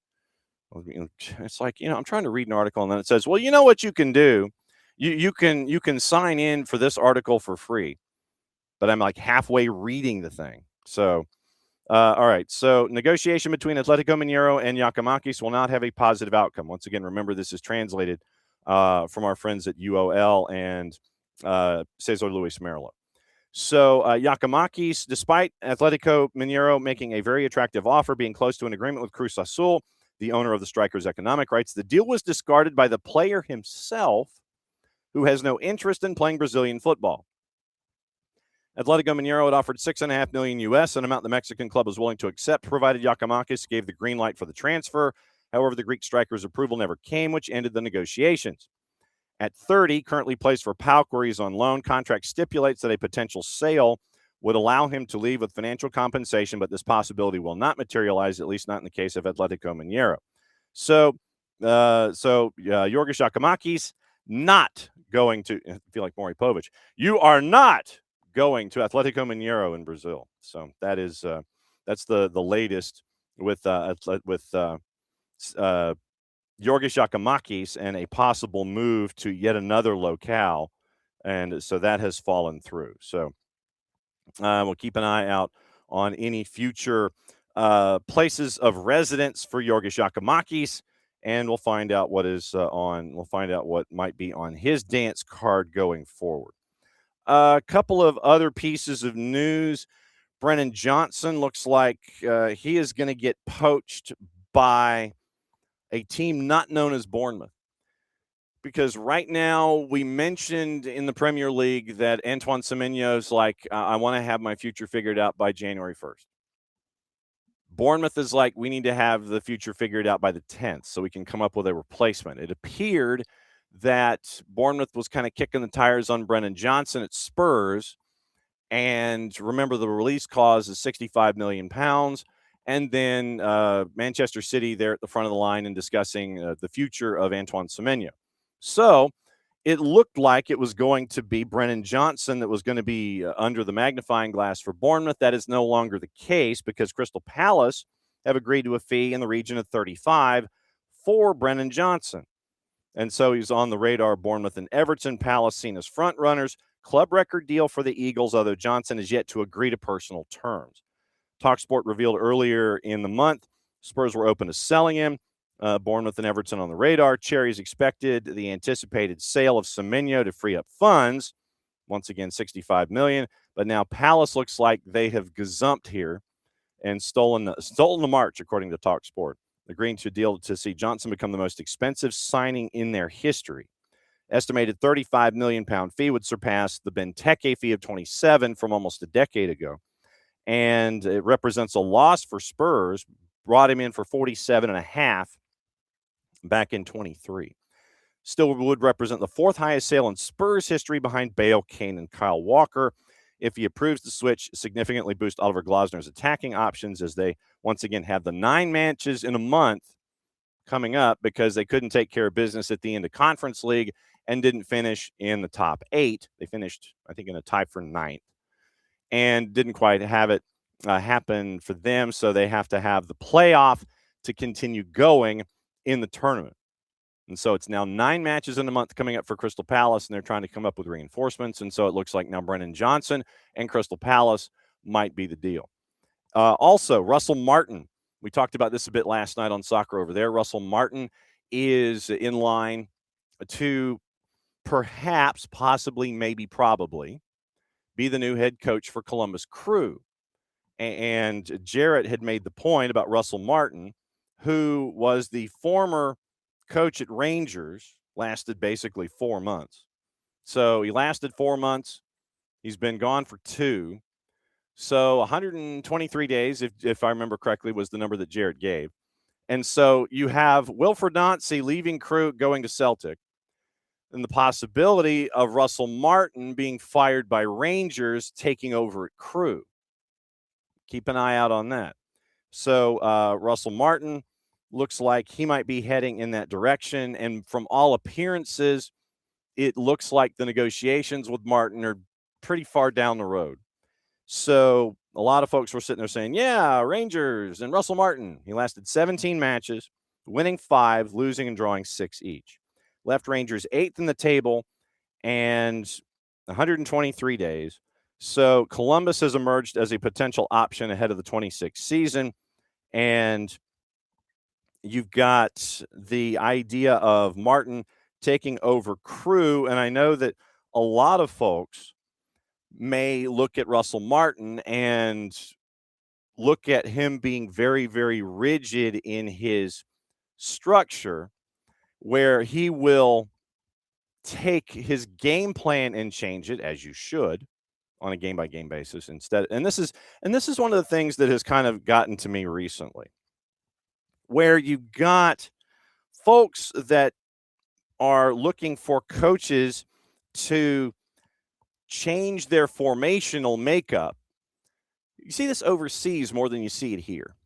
It's like, I'm trying to read an article and then it says, well, you know what you can do? You can sign in for this article for free. But I'm like halfway reading the thing. So, all right. So negotiation between Atletico Mineiro and Giacomakis will not have a positive outcome. Once again, remember, this is translated from our friends at UOL and Cesar Luis Merlo. So Giacomakis, despite Atletico Mineiro making a very attractive offer, being close to an agreement with Cruz Azul, the owner of the striker's economic rights, the deal was discarded by the player himself, who has no interest in playing Brazilian football. Atletico Mineiro had offered $6.5 million US, an amount the Mexican club was willing to accept, provided Giacomakis gave the green light for the transfer. However, the Greek striker's approval never came, which ended the negotiations. At 30, currently plays for PAOK, where he's on loan. Contract stipulates that a potential sale would allow him to leave with financial compensation, but this possibility will not materialize, at least not in the case of Atletico Mineiro. So Yorgos Giacomakis not going to, I feel like Maury Povich, you are not going to Atletico Mineiro in Brazil. So that is that's the latest with Yorgos Giacomakis and a possible move to yet another locale, and so that has fallen through. So we'll keep an eye out on any future places of residence for Yorgos Giacomakis, and we'll find out what is we'll find out what might be on his dance card going forward. A couple of other pieces of news. Brennan Johnson looks like he is going to get poached by a team not known as Bournemouth. Because right now, we mentioned in the Premier League that Antoine Semenyo's like, I want to have my future figured out by January 1st. Bournemouth is like, we need to have the future figured out by the 10th so we can come up with a replacement. It appeared that Bournemouth was kind of kicking the tires on Brennan Johnson at Spurs. And remember, the release clause is £65 million. And then Manchester City there at the front of the line and discussing the future of Antoine Semenyo. So it looked like it was going to be Brennan Johnson that was going to be under the magnifying glass for Bournemouth. That is no longer the case because Crystal Palace have agreed to a fee in the region of 35 for Brennan Johnson. And so he's on the radar. Bournemouth and Everton. Palace seen as front runners. Club record deal for the Eagles, although Johnson is yet to agree to personal terms. TalkSport revealed earlier in the month Spurs were open to selling him. Bournemouth and Everton on the radar. Cherries expected the anticipated sale of Semenyo to free up funds. Once again, $65 million. But now Palace looks like they have gazumped here and stolen the march, according to TalkSport, agreeing to a deal to see Johnson become the most expensive signing in their history. Estimated £35 million fee would surpass the Benteke fee of 27 from almost a decade ago. And it represents a loss for Spurs. Brought him in for 47.5 back in 23. Still would represent the fourth highest sale in Spurs history behind Bale, Kane, and Kyle Walker. If he approves the switch, significantly boost Oliver Glasner's attacking options as they once again have the 9 matches in a month coming up because they couldn't take care of business at the end of Conference League and didn't finish in the top 8. They finished, I think, in a tie for 9th and didn't quite have it happen for them, so they have to have the playoff to continue going in the tournament. And so it's now 9 matches in a month coming up for Crystal Palace, and they're trying to come up with reinforcements. And so it looks like now Brennan Johnson and Crystal Palace might be the deal. Also, Russell Martin. We talked about this a bit last night on Soccer Over There. Russell Martin is in line to perhaps, possibly, maybe, probably be the new head coach for Columbus Crew. And Jarrett had made the point about Russell Martin, who was the former coach at Rangers, lasted basically 4 months. So he lasted 4 months. He's been gone for 2. So 123 days, if I remember correctly, was the number that Jarrett gave. And so you have Wilfred Nancy leaving Crew, going to Celtic, and the possibility of Russell Martin being fired by Rangers, taking over at Crew. Keep an eye out on that. So Russell Martin looks like he might be heading in that direction. And from all appearances, it looks like the negotiations with Martin are pretty far down the road. So a lot of folks were sitting there saying, yeah, Rangers and Russell Martin. He lasted 17 matches, winning 5, losing and drawing 6 each. Left Rangers 8th in the table and 123 days. So Columbus has emerged as a potential option ahead of the 26th season. And you've got the idea of Martin taking over Crew. And I know that a lot of folks may look at Russell Martin and look at him being very, very rigid in his structure, where he will take his game plan and change it, as you should, on a game-by-game basis instead. And this is one of the things that has kind of gotten to me recently, where you got folks that are looking for coaches to change their formational makeup. You see this overseas more than you see it here.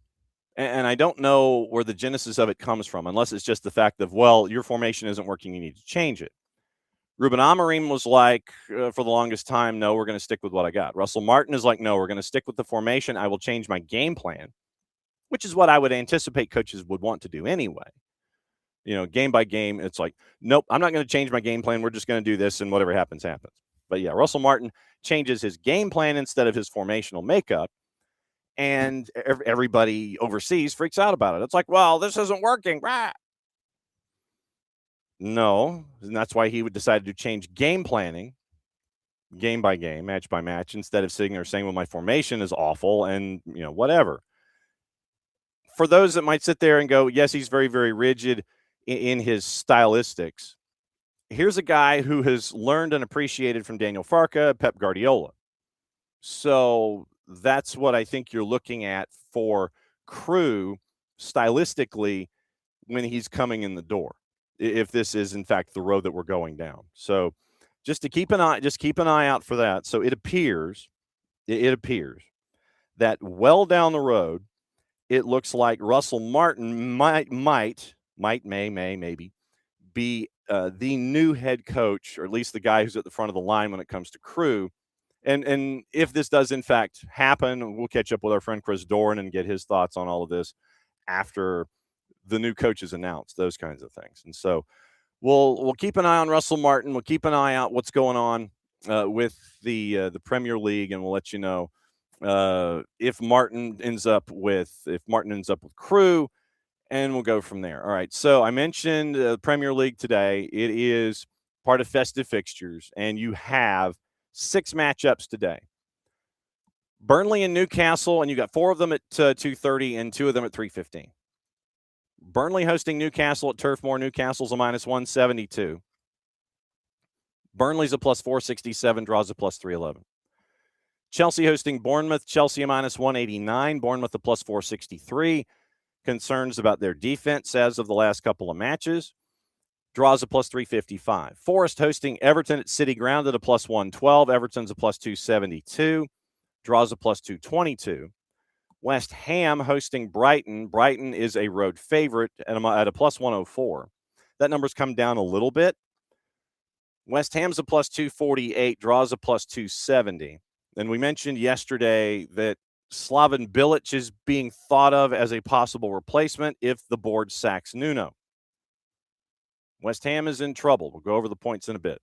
And I don't know where the genesis of it comes from, unless it's just the fact of, well, your formation isn't working, you need to change it. Ruben Amorim was like, for the longest time, no, we're going to stick with what I got. Russell Martin is like, no, we're going to stick with the formation. I will change my game plan, which is what I would anticipate coaches would want to do anyway. You know, game by game, it's like, nope, I'm not going to change my game plan. We're just going to do this, and whatever happens, happens. But yeah, Russell Martin changes his game plan instead of his formational makeup, and everybody overseas freaks out about it. It's like, well, this isn't working. Rah! No, and that's why he would decide to change game planning game by game, match by match, instead of sitting there saying, well, my formation is awful and, whatever. For those that might sit there and go, yes, he's very, very rigid in his stylistics. Here's a guy who has learned and appreciated from Daniel Farka, Pep Guardiola. So that's what I think you're looking at for Crew stylistically when he's coming in the door, if this is in fact the road that we're going down. So just keep an eye out for that. So it appears that well down the road, it looks like Russell Martin maybe be the new head coach, or at least the guy who's at the front of the line when it comes to Crew. And if this does in fact happen, we'll catch up with our friend Chris Doran and get his thoughts on all of this after the new coach is announced, those kinds of things. And so we'll keep an eye on Russell Martin. We'll keep an eye out what's going on with the Premier League, and we'll let you know if Martin ends up with Crew, and we'll go from there. All right. So I mentioned the Premier League today. It is part of festive fixtures, and you have 6 matchups today. Burnley and Newcastle, and you got 4 of them at 2:30 and 2 of them at 3:15. Burnley hosting Newcastle at Turf Moor. Newcastle's a -172. Burnley's a +467, draws a +311. Chelsea hosting Bournemouth. Chelsea a -189. Bournemouth a +463. Concerns about their defense as of the last couple of matches. Draws a +355. Forest hosting Everton at City Ground at a +112. Everton's a +272. Draws a +222. West Ham hosting Brighton. Brighton is a road favorite at a +104. That number's come down a little bit. West Ham's a +248. Draws a +270. And we mentioned yesterday that Slaven Bilic is being thought of as a possible replacement if the board sacks Nuno. West Ham is in trouble. We'll go over the points in a bit.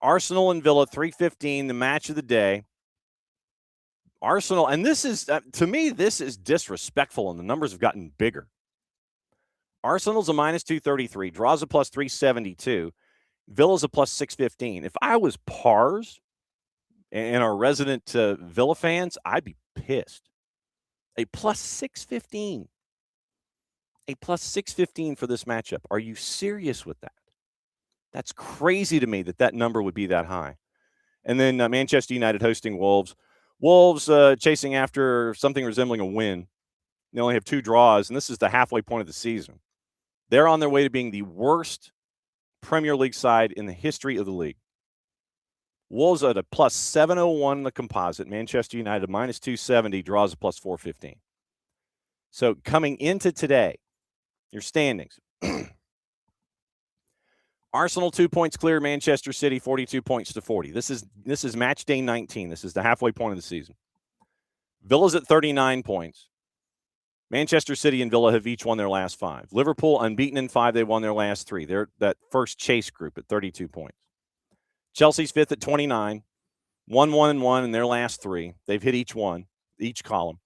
Arsenal and Villa, 3:15, the match of the day. Arsenal, and this is, to me, this is disrespectful, and the numbers have gotten bigger. Arsenal's a -233, draws a +372. Villa's a +615. If I was Pars and our resident Villa fans, I'd be pissed. A +615. A +615 for this matchup. Are you serious with that? That's crazy to me that number would be that high. And then Manchester United hosting Wolves. Wolves chasing after something resembling a win. They only have 2 draws, and this is the halfway point of the season. They're on their way to being the worst Premier League side in the history of the league. Wolves at a +701 in the composite. Manchester United -270, draws a +415. So coming into today, your standings. Arsenal 2 points clear. Manchester City 42 points to 40. This is match day 19. This is the halfway point of the season. Villa's at 39 points. Manchester City and Villa have each won their last 5. Liverpool unbeaten in 5. They won their last 3. They're that first chase group at 32 points. Chelsea's 5th at 29. 1-1-1 in their last 3. They've hit each column.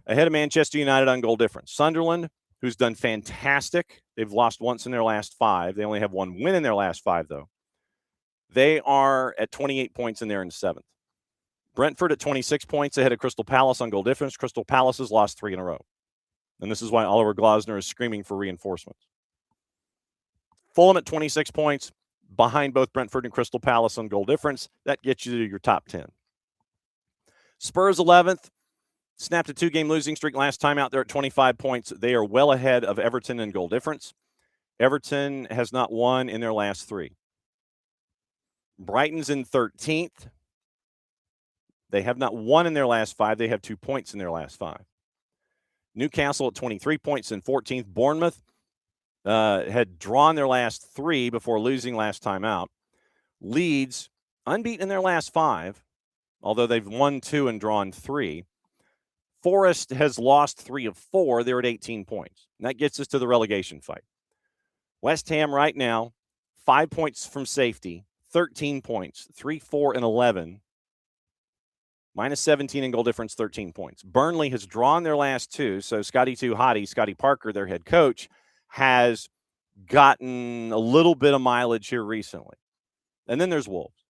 Ahead of Manchester United on goal difference. Sunderland, who's done fantastic. They've lost once in their last 5. They only have 1 win in their last 5, though. They are at 28 points, and they're in 7th. Brentford at 26 points ahead of Crystal Palace on goal difference. Crystal Palace has lost 3 in a row. And this is why Oliver Glasner is screaming for reinforcements. Fulham at 26 points, behind both Brentford and Crystal Palace on goal difference. That gets you to your top 10. Spurs 11th. Snapped a 2-game losing streak last time out there at 25 points. They are well ahead of Everton in goal difference. Everton has not won in their last 3. Brighton's in 13th. They have not won in their last 5. They have 2 points in their last 5. Newcastle at 23 points in 14th. Bournemouth had drawn their last 3 before losing last time out. Leeds, unbeaten in their last 5, although they've won 2 and drawn 3. Forest has lost 3 of 4. They're at 18 points. And that gets us to the relegation fight. West Ham right now, 5 points from safety, 13 points, 3, 4, and 11. -17 in goal difference, 13 points. Burnley has drawn their last 2, so Scotty Parker, their head coach, has gotten a little bit of mileage here recently. And then there's Wolves.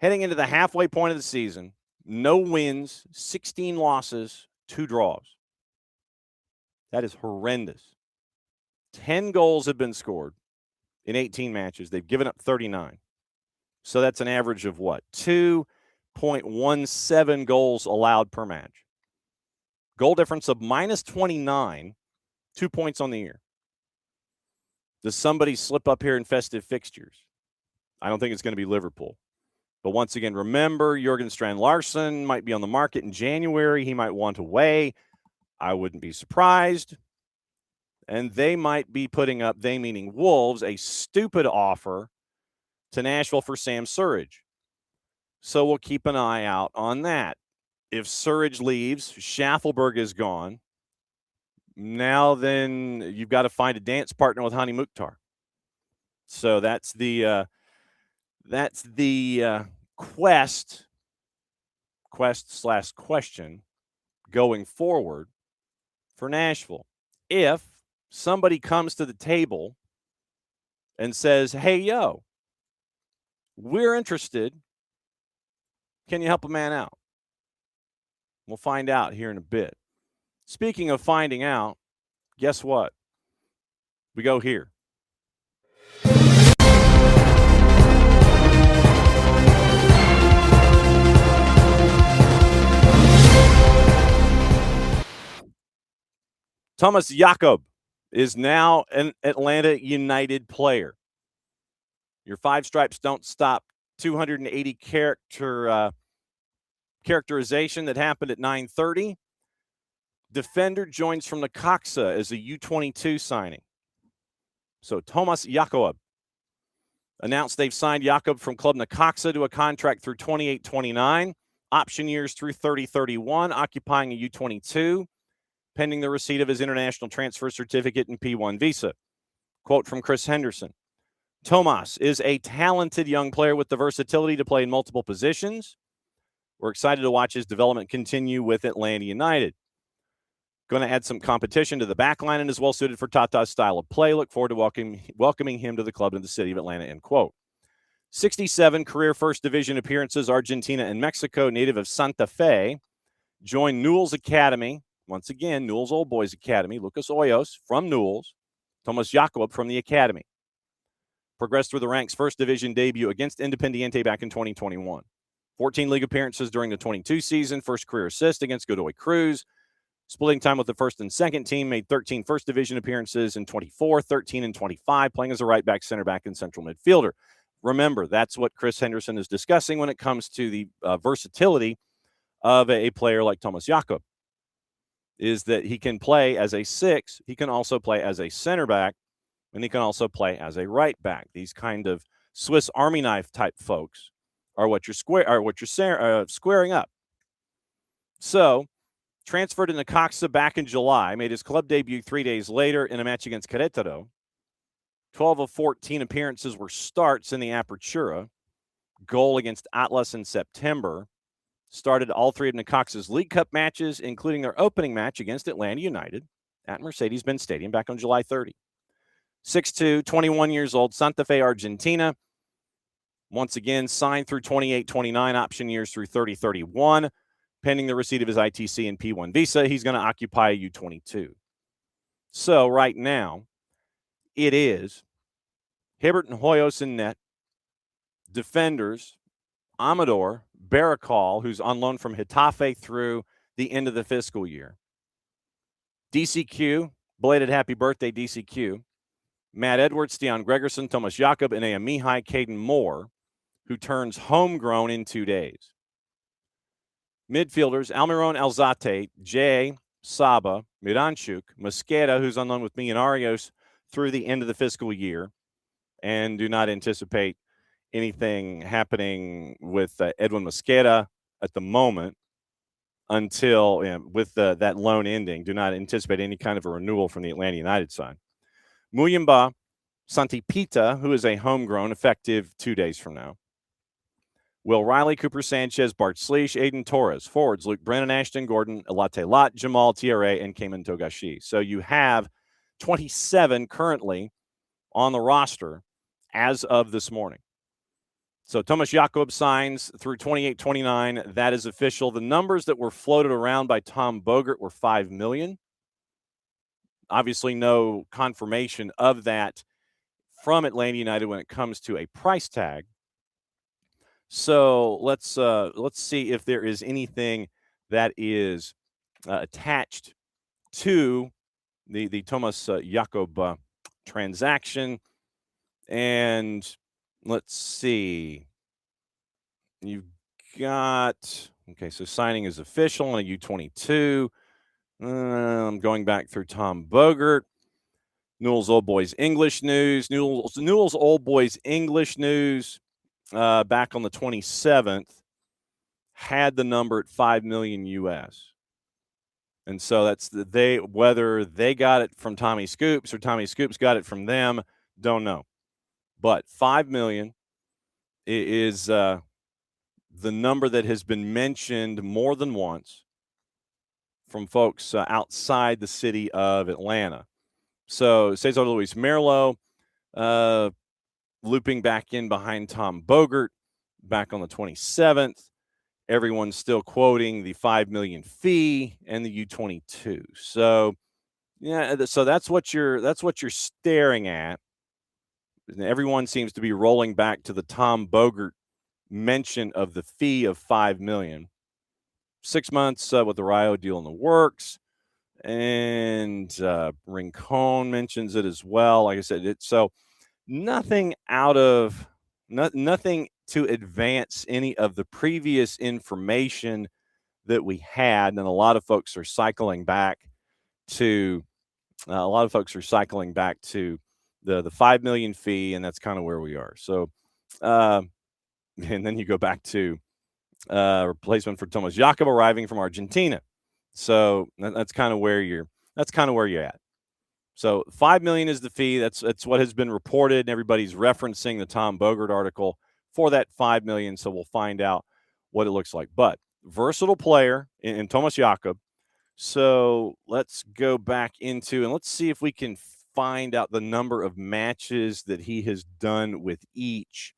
Heading into the halfway point of the season, no wins, 16 losses, 2 draws. That is horrendous. 10 goals have been scored in 18 matches. They've given up 39. So that's an average of what? 2.17 goals allowed per match. Goal difference of minus 29, 2 points on the year. Does somebody slip up here in festive fixtures? I don't think it's going to be Liverpool. But once again, remember, Jurgen Strand-Larsen might be on the market in January. He might want away. I wouldn't be surprised. And they might be putting up, they meaning Wolves, a stupid offer to Nashville for Sam Surridge. So we'll keep an eye out on that. If Surridge leaves, Schaffelberg is gone. Now then you've got to find a dance partner with Hani Mukhtar. So that's the quest/question going forward for Nashville. If somebody comes to the table and says, hey, yo, we're interested, can you help a man out? We'll find out here in a bit. Speaking of finding out, guess what? We go here. Tomas Jacob is now an Atlanta United player. Your five stripes don't stop. 280 characterization that happened at 9:30. Defender joins from Necaxa as a U22 signing. So Tomas Jacob announced they've signed Jacob from Club Necaxa to a contract through 28-29, option years through 30-31, occupying a U22, pending the receipt of his international transfer certificate and P1 visa. Quote from Chris Henderson: Tomas is a talented young player with the versatility to play in multiple positions. We're excited to watch his development continue with Atlanta United. Going to add some competition to the back line and is well suited for Tata's style of play. Look forward to welcoming him to the club in the city of Atlanta, end quote. 67 career first division appearances, Argentina and Mexico, native of Santa Fe. Joined Newell's Academy. Once again, Newell's Old Boys Academy. Lucas Hoyos from Newell's. Tomas Jacob from the Academy. Progressed through the ranks, first division debut against Independiente back in 2021. 14 league appearances during the 22 season. First career assist against Godoy Cruz. Splitting time with the first and second team, made 13 first division appearances in 24, 13 and 25, playing as a right back, center back, and central midfielder. Remember, that's what Chris Henderson is discussing when it comes to the versatility of a player like Tomas Jacob, is that he can play as a 6, he can also play as a center back, and he can also play as a right back. These kind of Swiss Army knife type folks are what you're squaring up. So, transferred to Necaxa back in July, made his club debut 3 days later in a match against Querétaro. 12 of 14 appearances were starts in the Apertura. Goal against Atlas in September. Started all 3 of Necaxa's League Cup matches, including their opening match against Atlanta United at Mercedes-Benz Stadium back on July 30. 6'2", 21 years old, Santa Fe, Argentina. Once again, signed through 28-29, option years through 30-31. Pending the receipt of his ITC and P1 visa, he's going to occupy a U22. So right now, it is Hibbert and Hoyos in net. Defenders, Amador, Baracol, who's on loan from Getafe through the end of the fiscal year. DCQ, belated happy birthday, DCQ. Matt Edwards, Stian Gregerson, Tomas Jacob, and Mihai Caden Moore, who turns homegrown in 2 days. Midfielders, Almiron Alzate, Jay, Saba, Miranchuk, Mosqueda, who's on loan with Millonarios through the end of the fiscal year, and do not anticipate anything happening with Edwin Mosqueda at the moment until, with that loan ending. Do not anticipate any kind of a renewal from the Atlanta United side. Muyumba Santipita, who is a homegrown, effective 2 days from now. Will Riley, Cooper Sanchez, Bart Sleesh, Aiden Torres. Forwards, Luke Brennan, Ashton Gordon, Elate Lot, Jamal TRA, and Cayman Togashi. So you have 27 currently on the roster as of this morning. So Tomas Jacob signs through 28-29. That is official. The numbers that were floated around by Tom Bogert were $5 million. Obviously, no confirmation of that from Atlanta United when it comes to a price tag. So let's see if there is anything that is attached to the Tomas Jacob transaction. And let's see. You've got, okay, so signing is official on a U22. I'm going back through Tom Bogert. Newell's Old Boys English News. Newell's Old Boys English News back on the 27th had the number at $5 million US. And so that's whether they got it from Tommy Scoops or Tommy Scoops got it from them, don't know. But $5 million is the number that has been mentioned more than once from folks outside the city of Atlanta. So Cesar Luis Merlo looping back in behind Tom Bogert back on the 27th. Everyone's still quoting the $5 million fee and the U22. So yeah, so that's what you're staring at. Everyone seems to be rolling back to the Tom Bogert mention of the fee of $5 million. 6 months with the Rio deal in the works. And Rincon mentions it as well. Like I said, so nothing nothing to advance any of the previous information that we had. And a lot of folks are cycling back to the $5 million fee, and that's kind of where we are. So, and then you go back to replacement for Tomas Jacob arriving from Argentina. So that's kind of where you're at. So $5 million is the fee. That's what has been reported, and everybody's referencing the Tom Bogert article for that $5 million. So we'll find out what it looks like. But versatile player in Tomas Jacob. So let's go back into and let's see if we can find out the number of matches that he has done with each.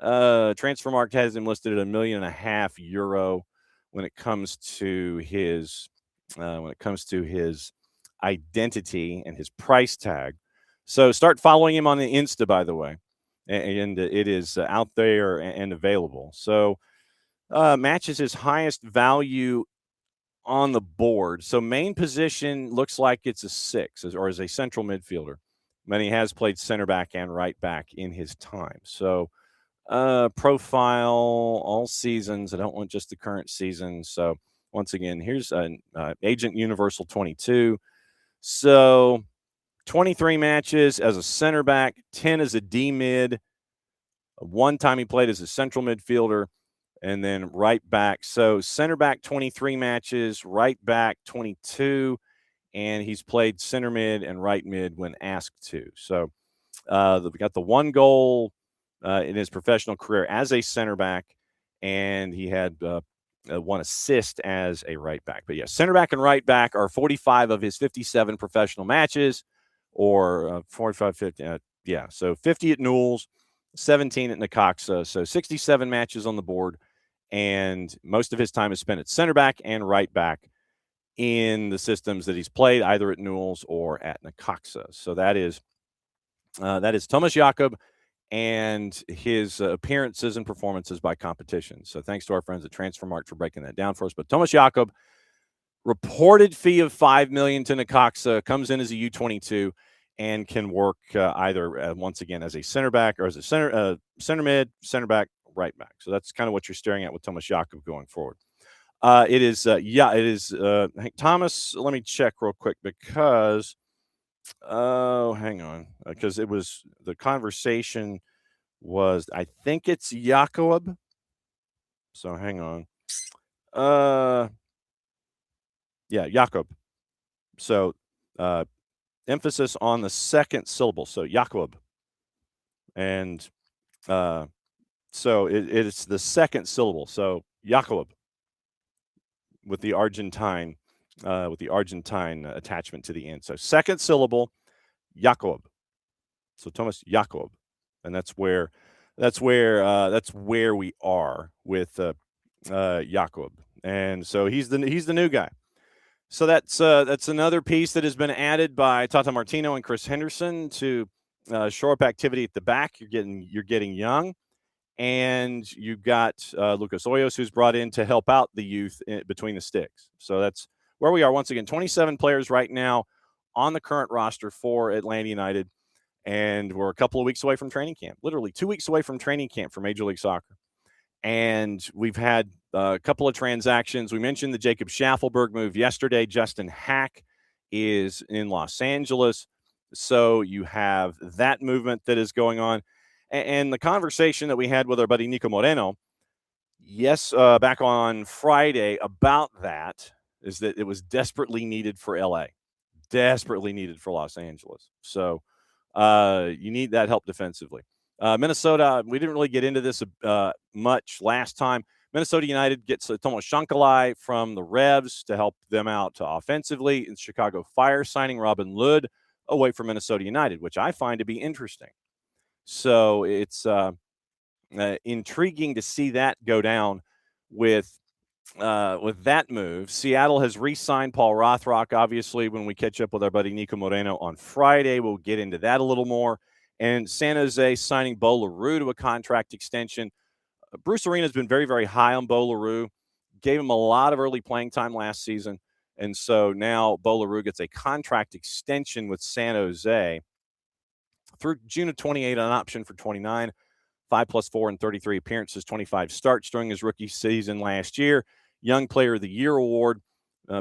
Transfermarkt has him listed at €1.5 million when it comes to his identity and his price tag. So start following him on the Insta, by the way, and it is out there and available. So matches his highest value on the board. So main position looks like it's a 6 or as a central midfielder. But he has played center back and right back in his time. So profile all seasons. I don't want just the current season. So once again, here's an Agent Universal 22. So 23 matches as a center back, 10 as a D mid. One time he played as a central midfielder, and then right back. So center back 23 matches, right back 22, and he's played center mid and right mid when asked to. So we got the 1 goal in his professional career as a center back, and he had 1 assist as a right back. But yeah, center back and right back are 45 of his 57 professional matches, or 45, 50. So 50 at Newell's, 17 at Necaxa. So 67 matches on the board, and most of his time is spent at center back and right back in the systems that he's played, either at Newell's or at Necaxa. So that is Tomas Jacob and his appearances and performances by competition. So thanks to our friends at Transfermarkt for breaking that down for us. But Tomas Jacob, reported fee of $5 million to Necaxa, comes in as a U22 and can work either once again as a center back or as a center mid, center back, right back. So that's kind of what you're staring at with Tomas Jacob going forward. It is Thomas. Let me check real quick because. Hang on, because it was the conversation was, I think it's Jacob. So hang on. Jacob. So emphasis on the second syllable. So Jacob. And so it's the second syllable. So Jacob with the Argentine attachment to the end. So second syllable, Jacob. So Tomas Jacob. And that's where that's where we are with Jacob, and so he's the new guy. So that's another piece that has been added by Tata Martino and Chris Henderson to shore up activity at the back. You're getting young, and you've got Lucas Hoyos, who's brought in to help out the youth between the sticks. So that's where we are. Once again, 27 players right now on the current roster for Atlanta United, and we're a couple of weeks away from training camp. Literally 2 weeks away from training camp for Major League Soccer. And we've had a couple of transactions. We mentioned the Jacob Schaffelberg move yesterday. Justin Hack is in Los Angeles. So you have that movement that is going on. And the conversation that we had with our buddy Nico Moreno, back on Friday about that is that it was desperately needed for LA, desperately needed for Los Angeles. So you need that help defensively. Minnesota, we didn't really get into this much last time. Minnesota United gets Tomas Jacob from the Revs to help them out offensively. And Chicago Fire signing Robin Lod away from Minnesota United, which I find to be interesting. So it's intriguing to see that go down with that move. Seattle has re-signed Paul Rothrock. Obviously, when we catch up with our buddy Nico Moreno on Friday, we'll get into that a little more. And San Jose signing Bo LaRue to a contract extension. Bruce Arena has been very, very high on Bo LaRue. Gave him a lot of early playing time last season. And so now Bo LaRue gets a contract extension with San Jose through June of 28, an option for 29, 5 + 4 and 33 appearances, 25 starts during his rookie season last year. Young Player of the Year award,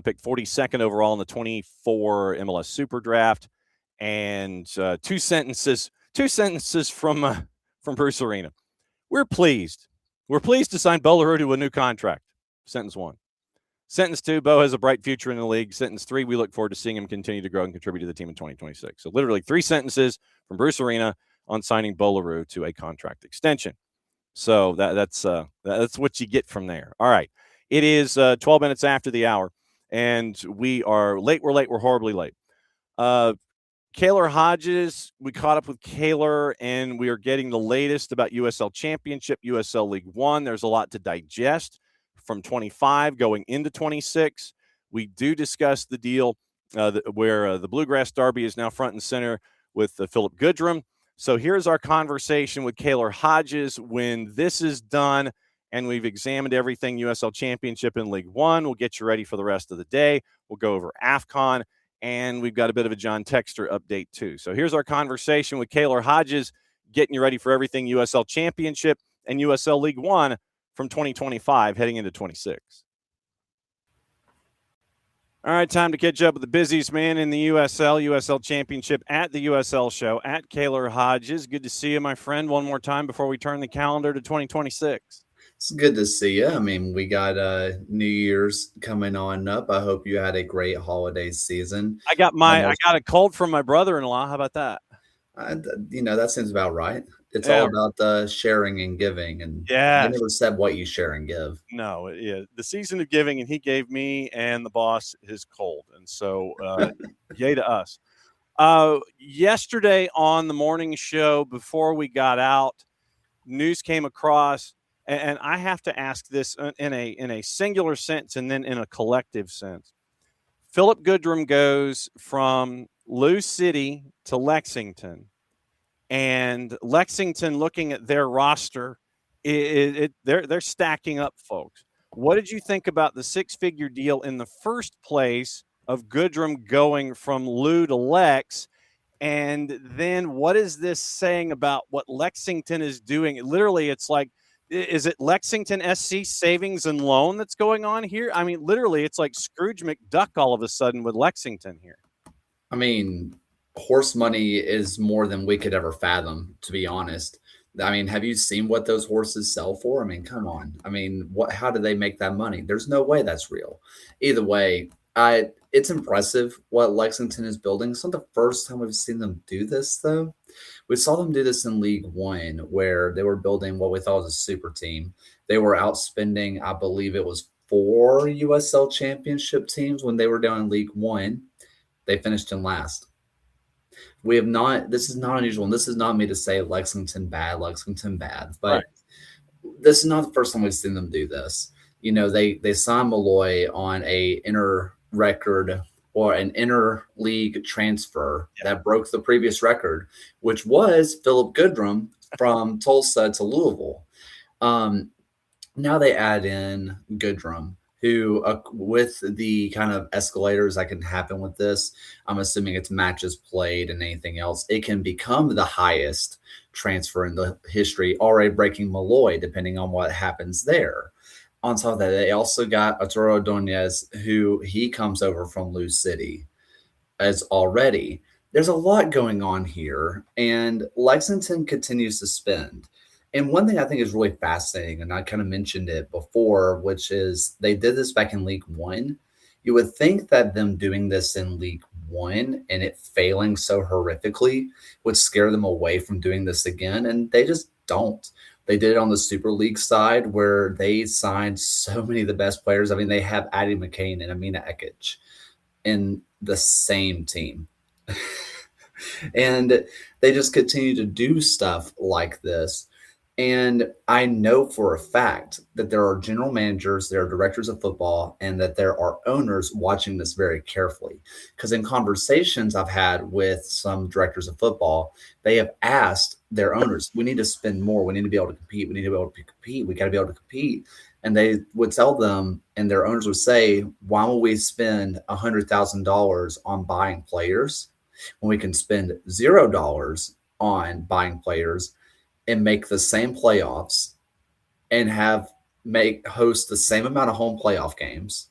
picked 42nd overall in the 24 MLS Super Draft. And two sentences from Bruce Arena. We're pleased. We're pleased to sign Bo LaRue to a new contract. Sentence 1. Sentence 2, Bo has a bright future in the league. Sentence 3, we look forward to seeing him continue to grow and contribute to the team in 2026. So literally 3 sentences from Bruce Arena on signing Bo LaRue to a contract extension. So that's what you get from there. All right. It is 12 minutes after the hour, and we are late. We're late. We're horribly late. Kaylor Hodges, we caught up with Kaylor, and we are getting the latest about USL Championship, USL League One. There's a lot to digest from 25 going into 26. We do discuss the deal where the Bluegrass Derby is now front and center with Philip Goodrum. So here's our conversation with Kaylor Hodges when this is done and we've examined everything USL Championship and League One. We'll get you ready for the rest of the day. We'll go over AFCON. And we've got a bit of a John Textor update, too. So here's our conversation with Kaylor Hodges, getting you ready for everything USL Championship and USL League One from 2025 heading into 26. All right, time to catch up with the busiest man in the USL Championship at the USL show, at Kaylor Hodges. Good to see you, my friend, one more time before we turn the calendar to 2026. It's good to see you. I mean, we got New Year's coming on up. I hope you had a great holiday season. I got a cold from my brother-in-law. How about that? That seems about right. It's all about sharing and giving, and I never said what you share and give. No, the season of giving, and he gave me and the boss his cold, and so yay to us. Yesterday on the morning show, before we got out, news came across. And I have to ask this in a singular sense and then in a collective sense. Philip Goodrum goes from Lou City to Lexington, and Lexington, looking at their roster, they're stacking up, folks. What did you think about the 6-figure deal in the first place of Goodrum going from Lou to Lex? And then what is this saying about what Lexington is doing? Literally, it's like, is it Lexington SC Savings and Loan that's going on here? I mean, literally, it's like Scrooge McDuck all of a sudden with Lexington here. I mean, horse money is more than we could ever fathom, to be honest. I mean, have you seen what those horses sell for? I mean, come on. I mean, how do they make that money? There's no way that's real. Either way, it's impressive what Lexington is building. It's not the first time we've seen them do this, though. We saw them do this in League One, where they were building what we thought was a super team. They were outspending, I believe it was 4 USL championship teams when they were down in League One. They finished in last. We have not. This is not unusual, and this is not me to say Lexington bad, but Right. this is not the first time we've seen them do this. They signed Malloy on a inner record or an inner league transfer that broke the previous record, which was Philip Goodrum from Tulsa to Louisville. Now they add in Goodrum, who, with the kind of escalators that can happen with this, I'm assuming it's matches played and anything else, it can become the highest transfer in the history, already breaking Malloy, depending on what happens there. On top of that, they also got Arturo Ordonez, who he comes over from Lou City as already. There's a lot going on here, and Lexington continues to spend. And one thing I think is really fascinating, and I kind of mentioned it before, which is they did this back in League One. You would think that them doing this in League One and it failing so horrifically would scare them away from doing this again, and they just don't. They did it on the Super League side where they signed so many of the best players. I mean, they have Addie McCain and Amina Ekic in the same team. And they just continue to do stuff like this. And I know for a fact that there are general managers, there are directors of football, and that there are owners watching this very carefully. Because in conversations I've had with some directors of football, they have asked their owners, we need to spend more. We need to be able to compete. We need to be able to compete. We got to be able to compete. And they would tell them, and their owners would say, why will we spend $100,000 on buying players when we can spend $0 on buying players and make the same playoffs and host the same amount of home playoff games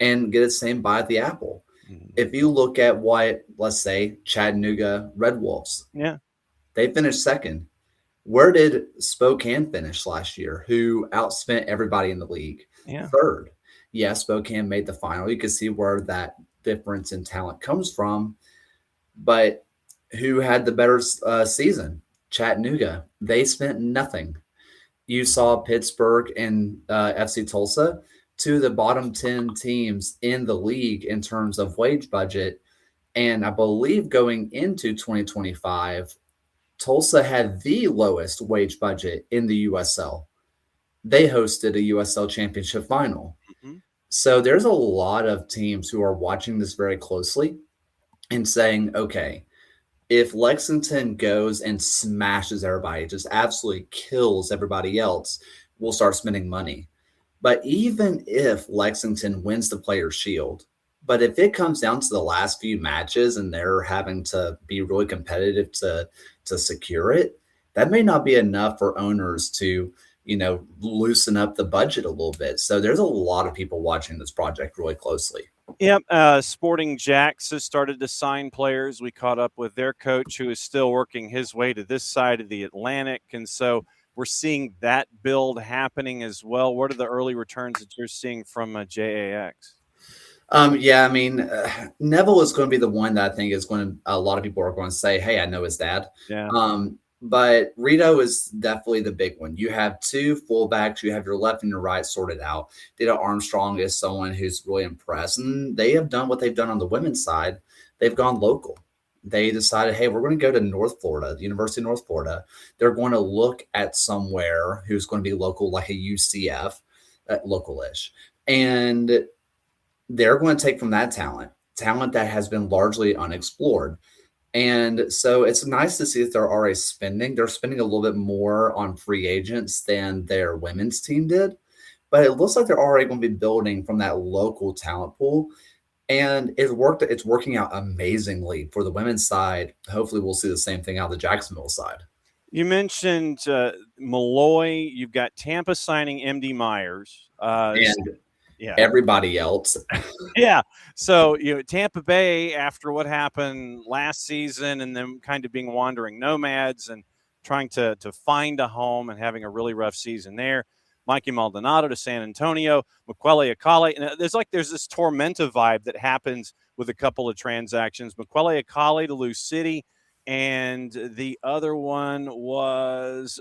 and get the same buy at the Apple. If you look at what, let's say, Chattanooga Red Wolves, they finished second. Where did Spokane finish last year, who outspent everybody in the league? Third. Yeah, Spokane made the final. You can see where that difference in talent comes from. But who had the better season? Chattanooga. They spent nothing. You saw Pittsburgh and FC Tulsa, two of the bottom 10 teams in the league in terms of wage budget. And I believe going into 2025, Tulsa had the lowest wage budget in the USL. They hosted a USL championship final. So there's a lot of teams who are watching this very closely and saying, okay, if Lexington goes and smashes everybody, just absolutely kills everybody else, we'll start spending money. But even if Lexington wins the Players' Shield, but if it comes down to the last few matches and they're having to be really competitive to secure it, that may not be enough for owners to, loosen up the budget a little bit. So there's a lot of people watching this project really closely. Yep. Sporting Jacks has started to sign players. We caught up with their coach, who is still working his way to this side of the Atlantic. And so we're seeing that build happening as well. What are the early returns that you're seeing from JAX? Neville is going to be the one that I think is going to, a lot of people are going to say, hey, I know his dad. Yeah. But Rito is definitely the big one. You have two fullbacks. You have your left and your right sorted out. Dita Armstrong is someone who's really impressed. And they have done what they've done on the women's side. They've gone local. They decided, hey, we're going to go to North Florida, the University of North Florida. They're going to look at somewhere who's going to be local, like a UCF, local-ish. And they're going to take from that talent that has been largely unexplored. And so it's nice to see that they're already spending. They're spending a little bit more on free agents than their women's team did. But it looks like they're already going to be building from that local talent pool. And it's working out amazingly for the women's side. Hopefully we'll see the same thing out of the Jacksonville side. You mentioned Malloy. You've got Tampa signing MD Myers. Everybody else. Yeah. So, Tampa Bay, after what happened last season and them kind of being wandering nomads and trying to find a home and having a really rough season there. Mikey Maldonado to San Antonio, Mukwele Akale. And there's this Tormenta vibe that happens with a couple of transactions. Mukwele Akale to Lou City. And the other one was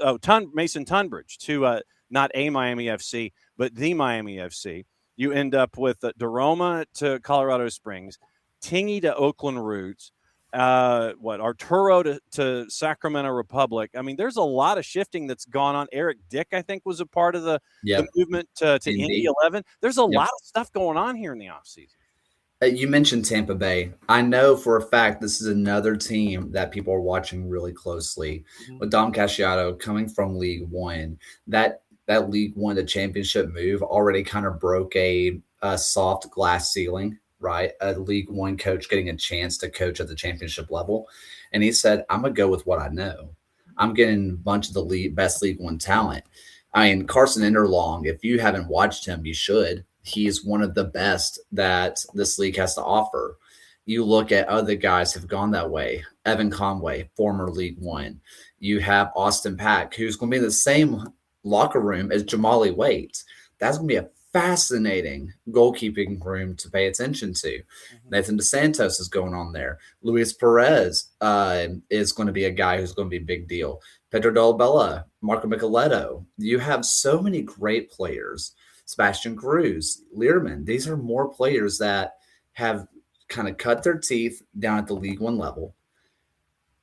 Mason Tunbridge to not a Miami FC, but the Miami FC. You end up with Daroma to Colorado Springs, Tingy to Oakland Roots, Arturo to Sacramento Republic. I mean, there's a lot of shifting that's gone on. Eric Dick, I think, was a part of the movement to Indy 11. There's a lot of stuff going on here in the offseason. You mentioned Tampa Bay. I know for a fact this is another team that people are watching really closely. With Dom Casciato coming from League One, that League One, the championship move, already kind of broke a soft glass ceiling, right? A League One coach getting a chance to coach at the championship level. And he said, I'm going to go with what I know. I'm getting a bunch of the best League One talent. I mean, Carson Interlong, if you haven't watched him, you should. He's one of the best that this league has to offer. You look at other guys who've gone that way. Evan Conway, former League One. You have Austin Pack, who's going to be in the same locker room as Jamali Waite. That's going to be a fascinating goalkeeping room to pay attention to. Nathan DeSantos is going on there. Luis Perez is going to be a guy who's going to be a big deal. Pedro Dolabella, Marco Micheletto. You have so many great players. Sebastian Cruz, Learman. These are more players that have kind of cut their teeth down at the League One level.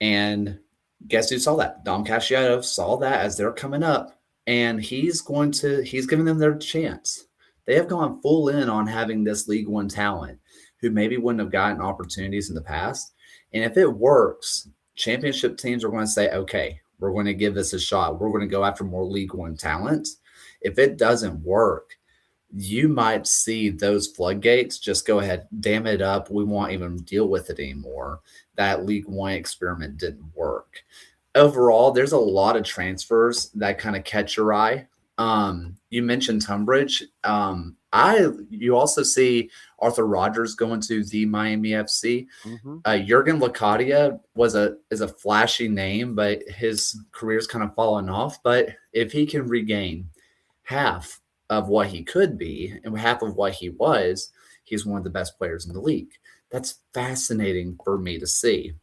And guess who saw that? Dom Casciato saw that as they're coming up, and he's giving them their chance. They have gone full in on having this League One talent who maybe wouldn't have gotten opportunities in the past. And if it works, championship teams are going to say, okay, we're going to give this a shot. We're going to go after more League One talent. If it doesn't work, you might see those floodgates just go ahead, dam it up. We won't even deal with it anymore. That League One experiment didn't work. Overall, there's a lot of transfers that kind of catch your eye. You mentioned Tunbridge. You also see Arthur Rogers going to the Miami FC. Jurgen Locadia is a flashy name, but his career's kind of fallen off. But if he can regain half of what he could be and half of what he was, he's one of the best players in the league. That's fascinating for me to see.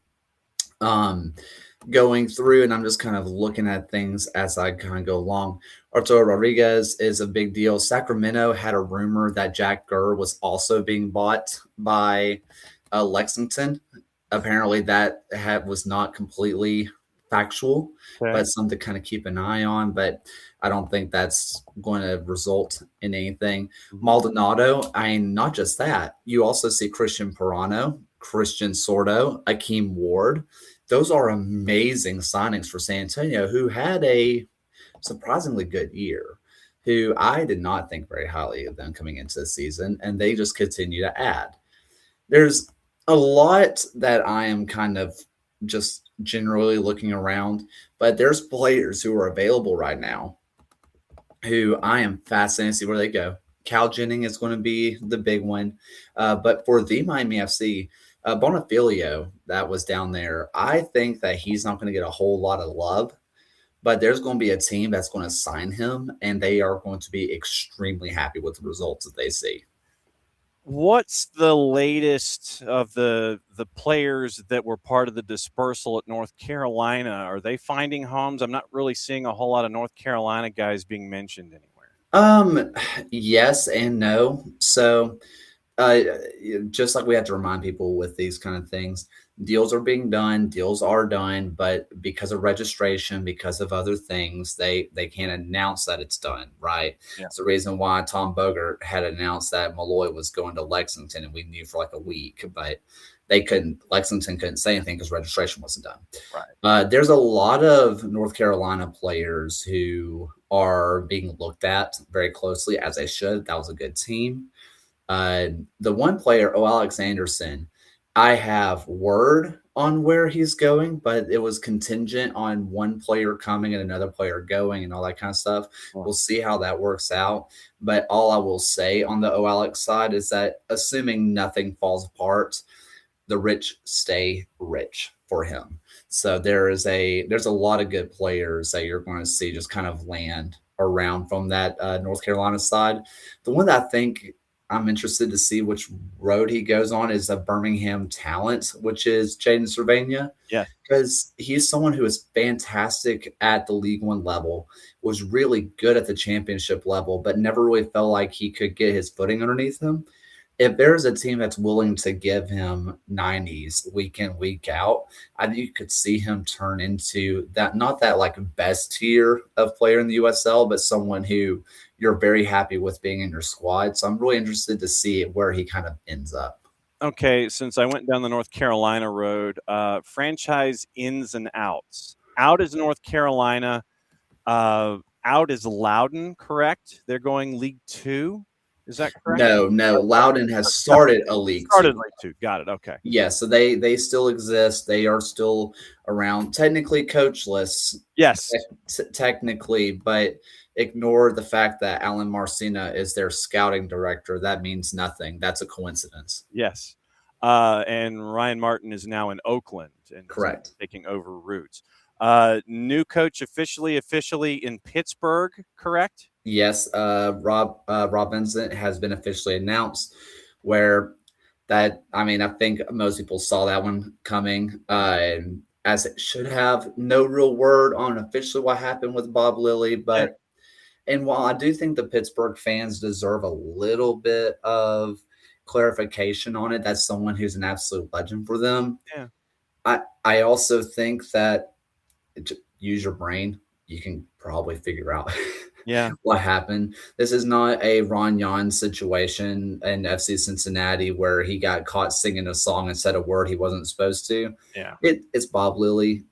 Going through, and I'm just kind of looking at things as I kind of go along. Arturo Rodriguez is a big deal. Sacramento had a rumor that Jack Gurr was also being bought by Lexington. Apparently that was not completely factual, but something to kind of keep an eye on. But I don't think that's going to result in anything. Maldonado, I mean, not just that. You also see Christian Pirano, Christian Sordo, Akeem Ward. Those are amazing signings for San Antonio, who had a surprisingly good year, who I did not think very highly of them coming into the season, and they just continue to add. There's a lot that I am kind of just generally looking around, but there's players who are available right now who I am fascinated to see where they go. Cal Jennings is going to be the big one. But for the Miami FC, Bonifilio that was down there, I think that he's not going to get a whole lot of love, but there's going to be a team that's going to sign him, and they are going to be extremely happy with the results that they see. What's the latest of the players that were part of the dispersal at North Carolina? Are they finding homes? I'm not really seeing a whole lot of North Carolina guys being mentioned anywhere. Yes and no. So just like we have to remind people with these kind of things, deals are being done, deals are done, but because of registration, because of other things, they can't announce that it's done, right? Yeah. It's the reason why Tom Bogert had announced that Malloy was going to Lexington, and we knew for like a week, but Lexington couldn't say anything because registration wasn't done. Right. There's a lot of North Carolina players who are being looked at very closely, as they should. That was a good team. The one player, Alex Anderson, I have word on where he's going, but it was contingent on one player coming and another player going and all that kind of stuff. We'll see how that works out. But all I will say on the Alex side is that assuming nothing falls apart, the rich stay rich for him. So there's a lot of good players that you're going to see just kind of land around from that North Carolina side. The one that I think I'm interested to see which road he goes on is a Birmingham talent, which is Jaden Cervania. Yeah. Because he's someone who is fantastic at the League One level, was really good at the championship level, but never really felt like he could get his footing underneath him. if there's a team that's willing to give him 90s week in, week out, I think you could see him turn into that, not that like best tier of player in the USL, but someone who you're very happy with being in your squad. So I'm really interested to see where he kind of ends up. Okay, since I went down the North Carolina road, franchise ins and outs. Out is North Carolina. Out is Loudoun, correct? They're going League Two. Is that correct? No. Loudoun has started a League Started Two. League Two. Got it. Okay. Yeah, so they still exist. They are still around, technically coachless. Yes. Technically, but ignore the fact that Alan Marcina is their scouting director. That means nothing. That's a coincidence. Yes. And Ryan Martin is now in Oakland and correct, taking over Roots. New coach officially in Pittsburgh, correct? Yes. Rob Vincent has been officially announced, where that, I mean, I think most people saw that one coming, as it should have. No real word on officially what happened with Bob Lilly, but and while I do think the Pittsburgh fans deserve a little bit of clarification on it, that's someone who's an absolute legend for them. Yeah. I also think that, use your brain, you can probably figure out what happened. This is not a Ron Yan situation in FC Cincinnati where he got caught singing a song and said a word he wasn't supposed to. Yeah. It's Bob Lilly.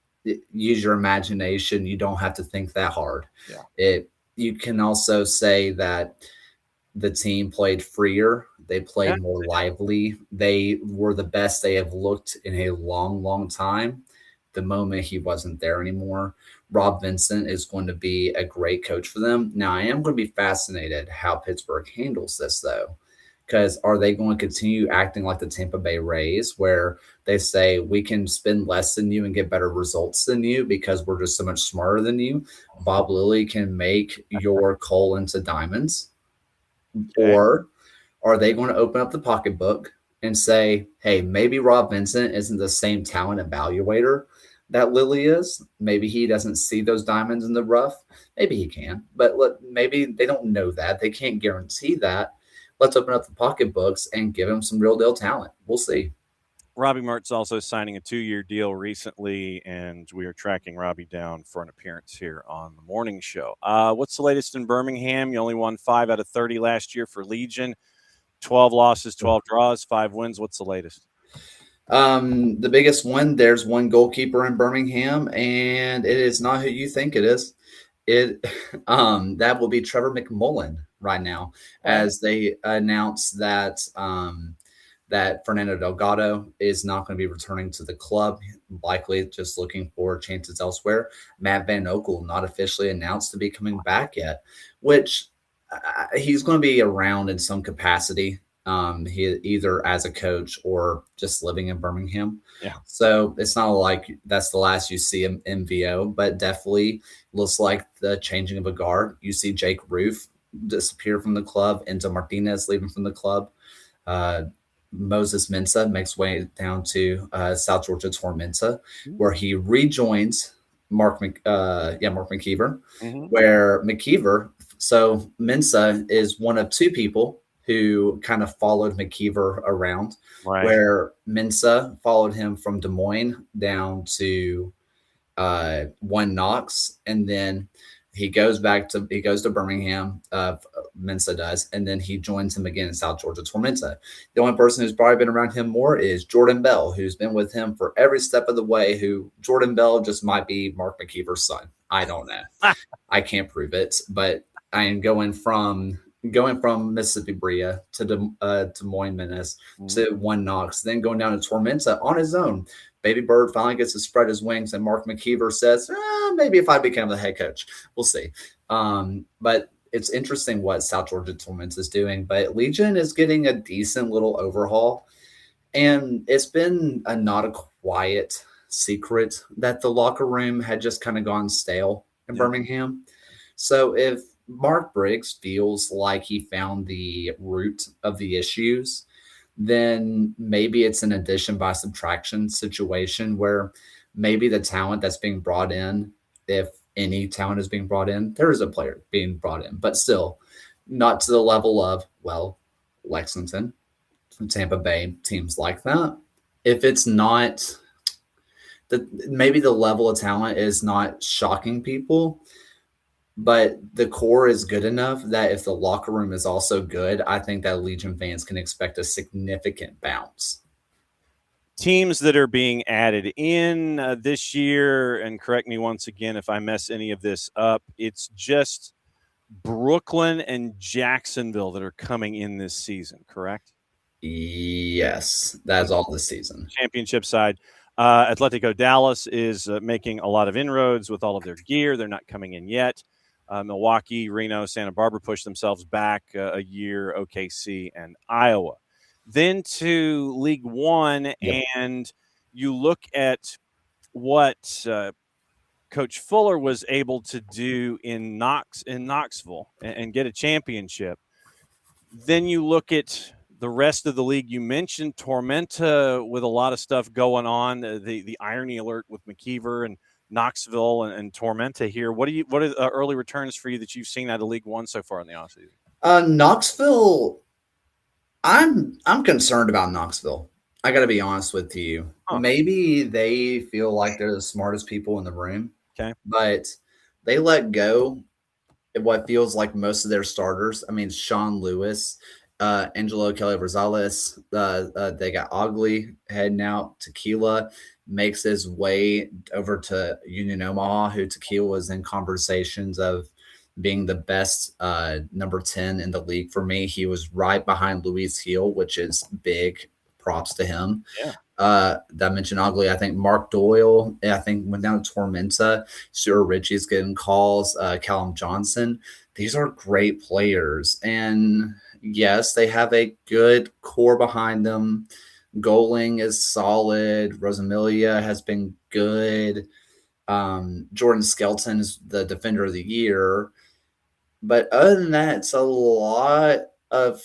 Use your imagination. You don't have to think that hard. Yeah. You can also say that the team played freer. They played more lively. They were the best they have looked in a long, long time. The moment he wasn't there anymore, Rob Vincent is going to be a great coach for them. Now, I am going to be fascinated how Pittsburgh handles this, though, because are they going to continue acting like the Tampa Bay Rays, where they say we can spend less than you and get better results than you because we're just so much smarter than you? Bob Lilly can make your coal into diamonds. Or are they going to open up the pocketbook and say, hey, maybe Rob Vincent isn't the same talent evaluator that Lilly is? Maybe he doesn't see those diamonds in the rough. Maybe he can, but maybe they don't know that. They can't guarantee that. Let's open up the pocketbooks and give him some real deal talent. We'll see. Robbie Mertz also signing a 2-year deal recently, and we are tracking Robbie down for an appearance here on the morning show. What's the latest in Birmingham? You only won 5 out of 30 last year for Legion. 12 losses, 12 draws, 5 wins. What's the latest? The biggest one, there's one goalkeeper in Birmingham, and it is not who you think it is. That will be Trevor McMullen right now, as they announce that that Fernando Delgado is not going to be returning to the club, likely just looking for chances elsewhere. Matt Van Oekel not officially announced to be coming back yet, which he's going to be around in some capacity, he either as a coach or just living in Birmingham. Yeah. So it's not like that's the last you see him in VO, but definitely looks like the changing of a guard. You see Jake Roof disappear from the club, Enzo Martinez leaving from the club. Moses Mensah makes way down to South Georgia Tormenta, where he rejoins Mark McKeever, where McKeever, so Mensah is one of 2 people who kind of followed McKeever around, where Mensah followed him from Des Moines down to One Knox, and then he goes to Birmingham, Mensah does, and then he joins him again in South Georgia Tormenta. The only person who's probably been around him more is Jordan Bell, who's been with him for every step of the way, Jordan Bell just might be Mark McKeever's son. I don't know. I can't prove it, but I am going from Mississippi Bria to Des Moines Menace to One Knox, then going down to Tormenta on his own. Baby Bird finally gets to spread his wings, and Mark McKeever says, maybe if I become the head coach, we'll see. But it's interesting what South Georgia Tormenta is doing. But Legion is getting a decent little overhaul, and it's been not a quiet secret that the locker room had just kind of gone stale in Birmingham. So if Mark Briggs feels like he found the root of the issues, then maybe it's an addition by subtraction situation where maybe the talent that's being brought in, if any talent is being brought in, there is a player being brought in, but still not to the level of, Lexington, Tampa Bay, teams like that. If it's not maybe the level of talent is not shocking people, but the core is good enough that if the locker room is also good, I think that Legion fans can expect a significant bounce. Teams that are being added in this year, and correct me once again if I mess any of this up, it's just Brooklyn and Jacksonville that are coming in this season, correct? Yes, that's all this season. Championship side. Atletico Dallas is making a lot of inroads with all of their gear. They're not coming in yet. Milwaukee, Reno, Santa Barbara pushed themselves back a year, OKC, and Iowa. Then to League One, Yep. and you look at what Coach Fuller was able to do in Knoxville and get a championship. Then you look at the rest of the league. You mentioned Tormenta with a lot of stuff going on. The irony alert with McKeever and Knoxville and Tormenta here. What are the early returns for you that you've seen out of League One so far in the offseason? Knoxville, I'm concerned about Knoxville. I got to be honest with you. Maybe they feel like they're the smartest people in the room. Okay, but they let go what feels like most of their starters. I mean, Sean Lewis, Angelo Kelly Rosales, they got Ogley heading out. Tequila makes his way over to Union Omaha, who Tequila was in conversations of being the best number 10 in the league for me. He was right behind Luis Heel, which is big props to him. Yeah. That mentioned Ogley. I think Mark Doyle, I think went down to Tormenta. Stuart Ritchie's getting calls. Callum Johnson. These are great players. And yes, they have a good core behind them. Goaling is solid. Rosamilia has been good. Jordan Skelton is the defender of the year. But other than that, it's a lot of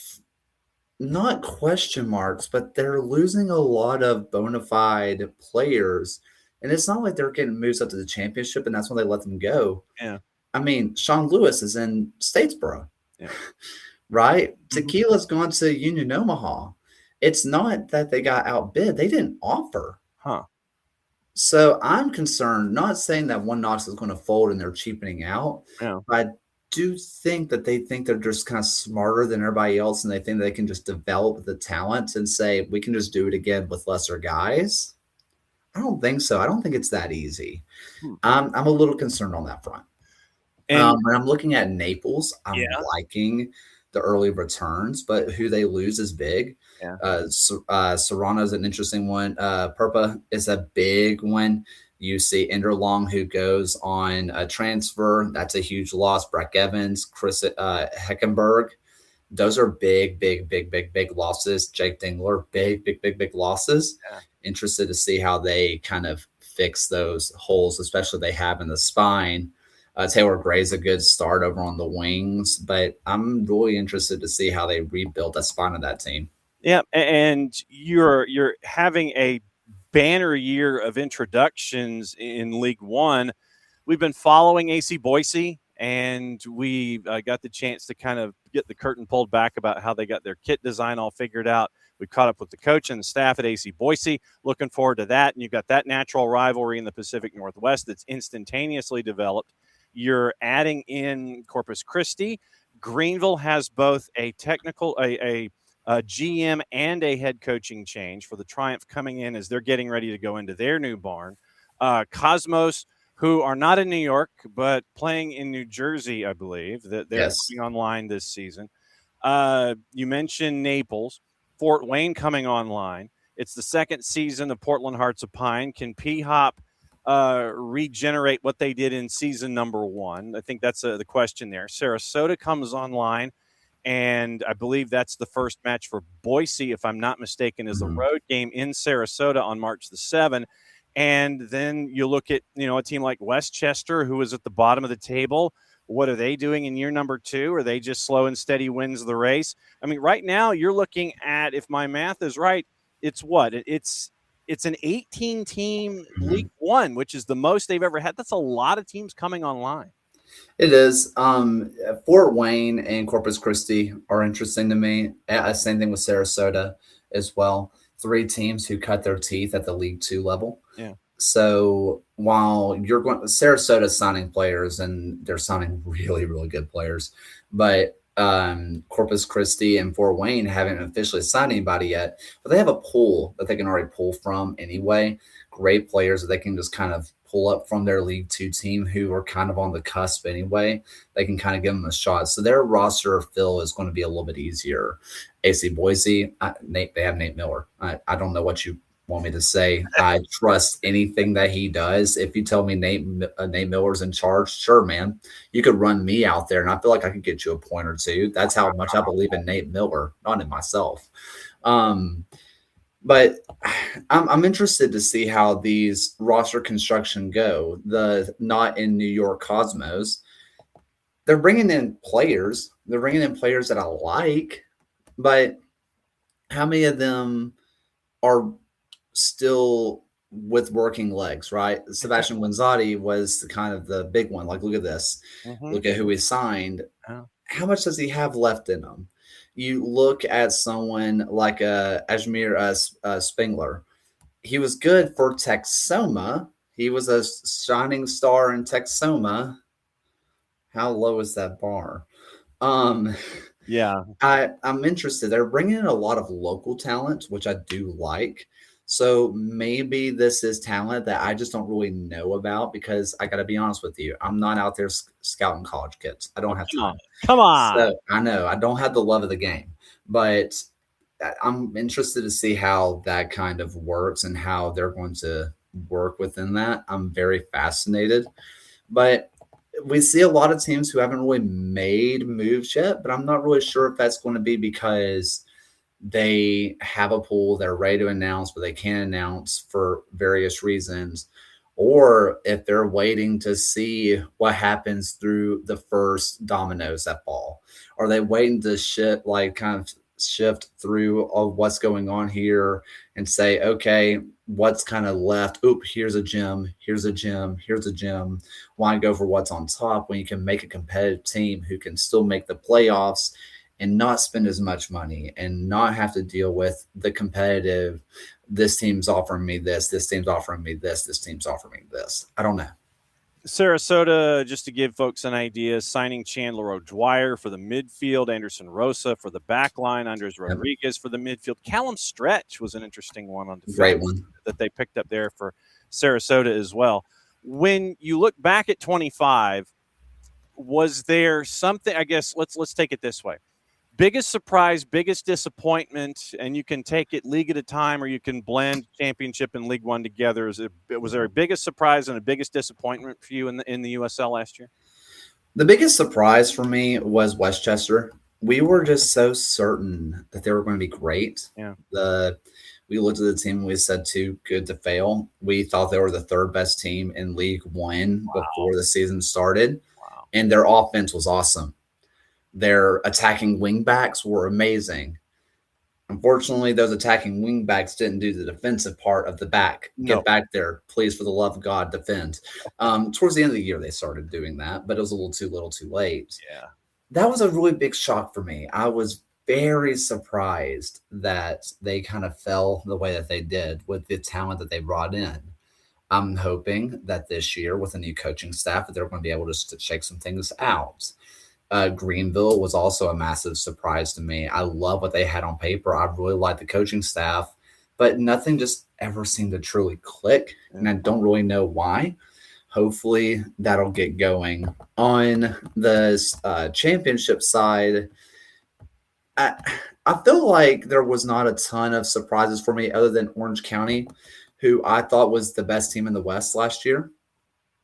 not question marks, but they're losing a lot of bona fide players. And it's not like they're getting moves up to the championship, and that's when they let them go. Yeah. I mean, Sean Lewis is in Statesboro, right? Mm-hmm. Tequila's gone to Union Omaha. It's not that they got outbid. They didn't offer. So I'm concerned, not saying that One Knox is going to fold and they're cheapening out, but I do think that they think they're just kind of smarter than everybody else, and they think they can just develop the talent and say, we can just do it again with lesser guys. I don't think so. I don't think it's that easy. I'm a little concerned on that front. And when I'm looking at Naples, I'm liking the early returns, but who they lose is big. Serrano is an interesting one. Perpa is a big one. You see Enderlong, who goes on a transfer. That's a huge loss. Breck Evans, Chris Heckenberg. Those are big losses. Jake Dingler, big losses. Interested to see how they kind of fix those holes, especially they have in the spine. Taylor Gray's a good start over on the wings, but I'm really interested to see how they rebuild the spine of that team. Yeah, and you're having a banner year of introductions in League One. We've been following AC Boise, and we got the chance to kind of get the curtain pulled back about how they got their kit design all figured out. We caught up with the coach and the staff at AC Boise. Looking forward to that. And you've got that natural rivalry in the Pacific Northwest that's instantaneously developed. You're adding in Corpus Christi. Greenville has both a technical, a GM and a head coaching change for the Triumph coming in as they're getting ready to go into their new barn. Cosmos, who are not in New York, but playing in New Jersey, I believe, that they're coming online this season. You mentioned Naples. Fort Wayne coming online. It's the second season of Portland Hearts of Pine. Can P-Hop regenerate what they did in season number 1? I think that's the question there. Sarasota comes online, and I believe that's the first match for Boise, if I'm not mistaken, is the road game in Sarasota on March the 7th. And then you look at, a team like Westchester, who is at the bottom of the table. What are they doing in year number 2? Are they just slow and steady wins the race? I mean, right now you're looking at, if my math is right, it's what? It's an 18-team League One, which is the most they've ever had. That's a lot of teams coming online. It is. Fort Wayne and Corpus Christi are interesting to me. Same thing with Sarasota. as well. 3 teams who cut their teeth at the League Two level. Yeah. So while you're going, Sarasota's signing players, and they're signing really, really good players, but Corpus Christi and Fort Wayne haven't officially signed anybody yet, but they have a pool that they can already pull from anyway. Great players that they can just kind of pull up from their League Two team who are kind of on the cusp anyway. They can kind of give them a shot. So their roster fill is going to be a little bit easier. AC Boise, they have Nate Miller. I don't know what you want me to say. I trust anything that he does. If you tell me Nate Miller's in charge, sure, man, you could run me out there, and I feel like I could get you a point or two. That's how much I believe in Nate Miller, not in myself. But I'm interested to see how these roster construction go. The not in New York Cosmos, they're bringing in players. They're bringing in players that I like, but how many of them are still with working legs, right? Sebastian Wanzati was kind of the big one. Like, look at this. Look at who he signed. How much does he have left in him? You look at someone like Ajmir Spengler. He was good for Texoma. He was a shining star in Texoma. How low is that bar? Yeah. I'm interested. They're bringing in a lot of local talent, which I do like. So maybe this is talent that I just don't really know about, because I got to be honest with you. I'm not out there scouting college kids. I don't have time. Come on. So I know I don't have the love of the game, but I'm interested to see how that kind of works and how they're going to work within that. I'm very fascinated, but we see a lot of teams who haven't really made moves yet, but I'm not really sure if that's going to be because they have a pool they're ready to announce, but they can't announce for various reasons, or if they're waiting to see what happens through the first dominoes that fall. Are they waiting to shift through what's going on here and say, okay, what's kind of left? Oop, here's a gym, here's a gym, here's a gym. Why go for what's on top when you can make a competitive team who can still make the playoffs and not spend as much money and not have to deal with the competitive, this team's offering me this team's offering me this team's offering me this. I don't know. Sarasota, just to give folks an idea, signing Chandler O'Dwyer for the midfield, Anderson Rosa for the back line, Andres Rodriguez for the midfield. Callum Stretch was an interesting one on defense. Great one that they picked up there for Sarasota as well. When you look back at 25, was there something, I guess, let's take it this way. Biggest surprise, biggest disappointment, and you can take it league at a time, or you can blend championship and League One together. Was there a biggest surprise and a biggest disappointment for you in the USL last year? The biggest surprise for me was Westchester. We were just so certain that they were going to be great. Yeah. We looked at the team and we said too good to fail. We thought they were the third best team in League One before the season started, and their offense was awesome. Their attacking wingbacks were amazing. Unfortunately, those attacking wingbacks didn't do the defensive part of the back. Get back there, please, for the love of God, defend. Towards the end of the year, they started doing that, but it was a little too late. Yeah, that was a really big shock for me. I was very surprised that they kind of fell the way that they did with the talent that they brought in. I'm hoping that this year, with a new coaching staff, that they're going to be able to shake some things out. Greenville was also a massive surprise to me. I love what they had on paper. I really like the coaching staff, but nothing just ever seemed to truly click, and I don't really know why. Hopefully that'll get going. On the championship side, I feel like there was not a ton of surprises for me other than Orange County, who I thought was the best team in the West last year.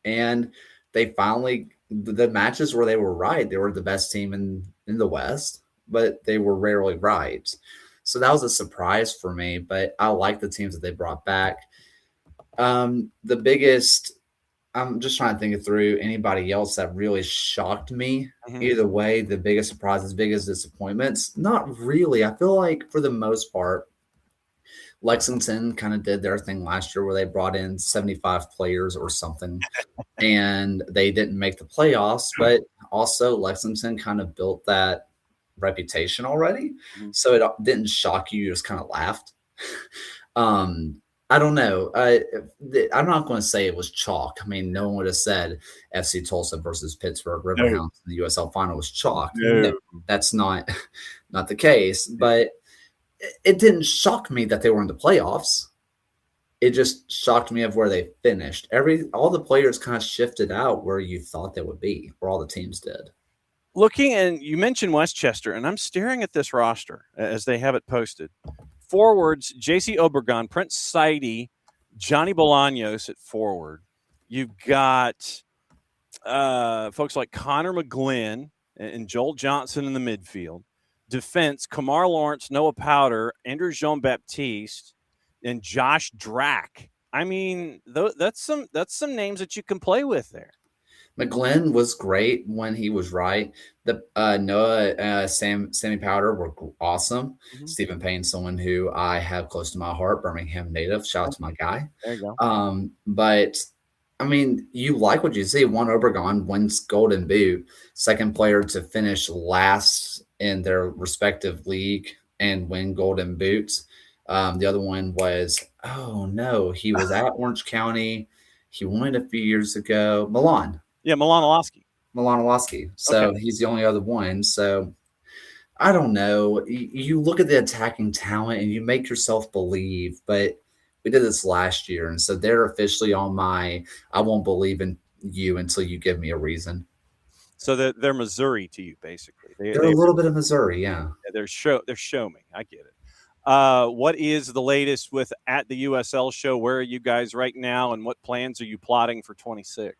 And they finally – the matches where they were right, they were the best team in the West, but they were rarely right. So that was a surprise for me, but I like the teams that they brought back. The biggest, I'm just trying to think it through, anybody else that really shocked me. Either way, the biggest surprises, biggest disappointments, not really. I feel like for the most part, Lexington kind of did their thing last year where they brought in 75 players or something, and they didn't make the playoffs. But also Lexington kind of built that reputation already. Mhm. So it didn't shock you. You just kind of laughed. I don't know. I'm not going to say it was chalk. I mean, no one would have said FC Tulsa versus Pittsburgh Riverhounds in the USL final was chalk. No, that's not the case. But it didn't shock me that they were in the playoffs. It just shocked me of where they finished. All the players kind of shifted out where you thought they would be, where all the teams did. Looking, and you mentioned Westchester, and I'm staring at this roster as they have it posted. Forwards, J.C. Obregon, Prince Saidi, Johnny Bolaños at forward. You've got folks like Connor McGlynn and Joel Johnson in the midfield. Defense, Kamar Lawrence, Noah Powder, Andrew Jean-Baptiste, and Josh Drack. I mean, that's some names that you can play with there. McGlynn was great when he was right. The Noah, Sammy Powder were awesome. Mm-hmm. Stephen Payne, someone who I have close to my heart, Birmingham native. Shout out to my guy. There you go. But I mean, you like what you see. One Obregon wins Golden Boot, second player to finish last in their respective league and win Golden Boots. The other one was, he was at Orange County. He won it a few years ago. Milan. Yeah, Milan Olowski. So okay. He's the only other one. So I don't know. You look at the attacking talent and you make yourself believe, but we did this last year. And so they're officially on my, I won't believe in you until you give me a reason. So they're Missouri to you, basically. They're a little bit of Missouri, yeah. They're show me. I get it. What is the latest with at the USL show? Where are you guys right now, and what plans are you plotting for 26?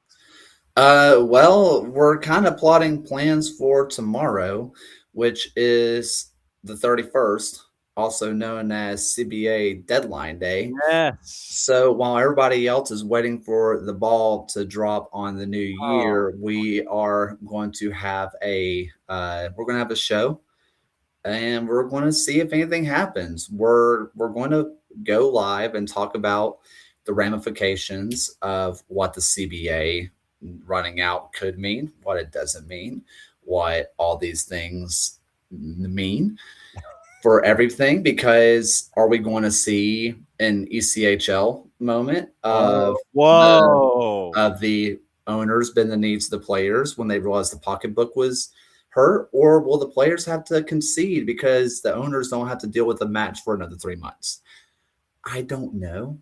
Well, we're kind of plotting plans for tomorrow, which is the 31st, also known as CBA deadline day. Yes. So while everybody else is waiting for the ball to drop on the new year, we are going to have a show, and we're going to see if anything happens. We're going to go live and talk about the ramifications of what the CBA running out could mean, what it doesn't mean, what all these things mean for everything, because are we going to see an ECHL moment of the owners bend the needs of the players when they realized the pocketbook was hurt, or will the players have to concede because the owners don't have to deal with the match for another 3 months? I don't know.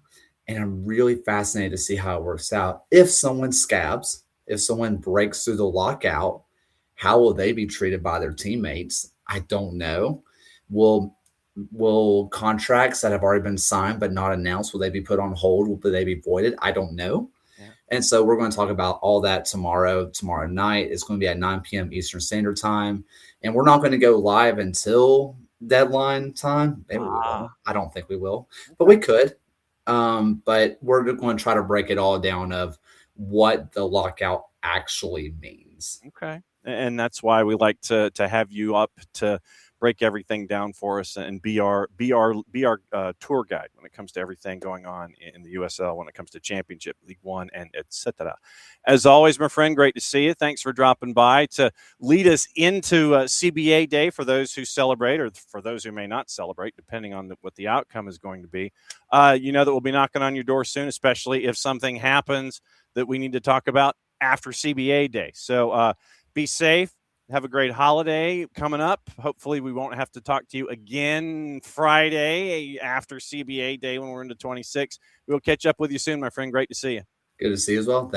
And I'm really fascinated to see how it works out. If someone scabs, if someone breaks through the lockout, how will they be treated by their teammates? I don't know. Will contracts that have already been signed but not announced, will they be put on hold? Will they be voided? I don't know. Yeah. And so we're going to talk about all that tomorrow night. It's going to be at 9 p.m. Eastern Standard Time. And we're not going to go live until deadline time. Maybe we will. I don't think we will, but we could. But we're going to try to break it all down of what the lockout actually means. Okay. And that's why we like to have you up to break everything down for us and be our tour guide when it comes to everything going on in the USL, when it comes to Championship, League One, and etc. As always, my friend, great to see you. Thanks for dropping by to lead us into CBA Day for those who celebrate, or for those who may not celebrate, depending on what the outcome is going to be. You know that we'll be knocking on your door soon, especially if something happens that we need to talk about after CBA Day. So be safe. Have a great holiday coming up. Hopefully we won't have to talk to you again Friday after CBA Day when we're into 26. We'll catch up with you soon, my friend. Great to see you. Good to see you as well.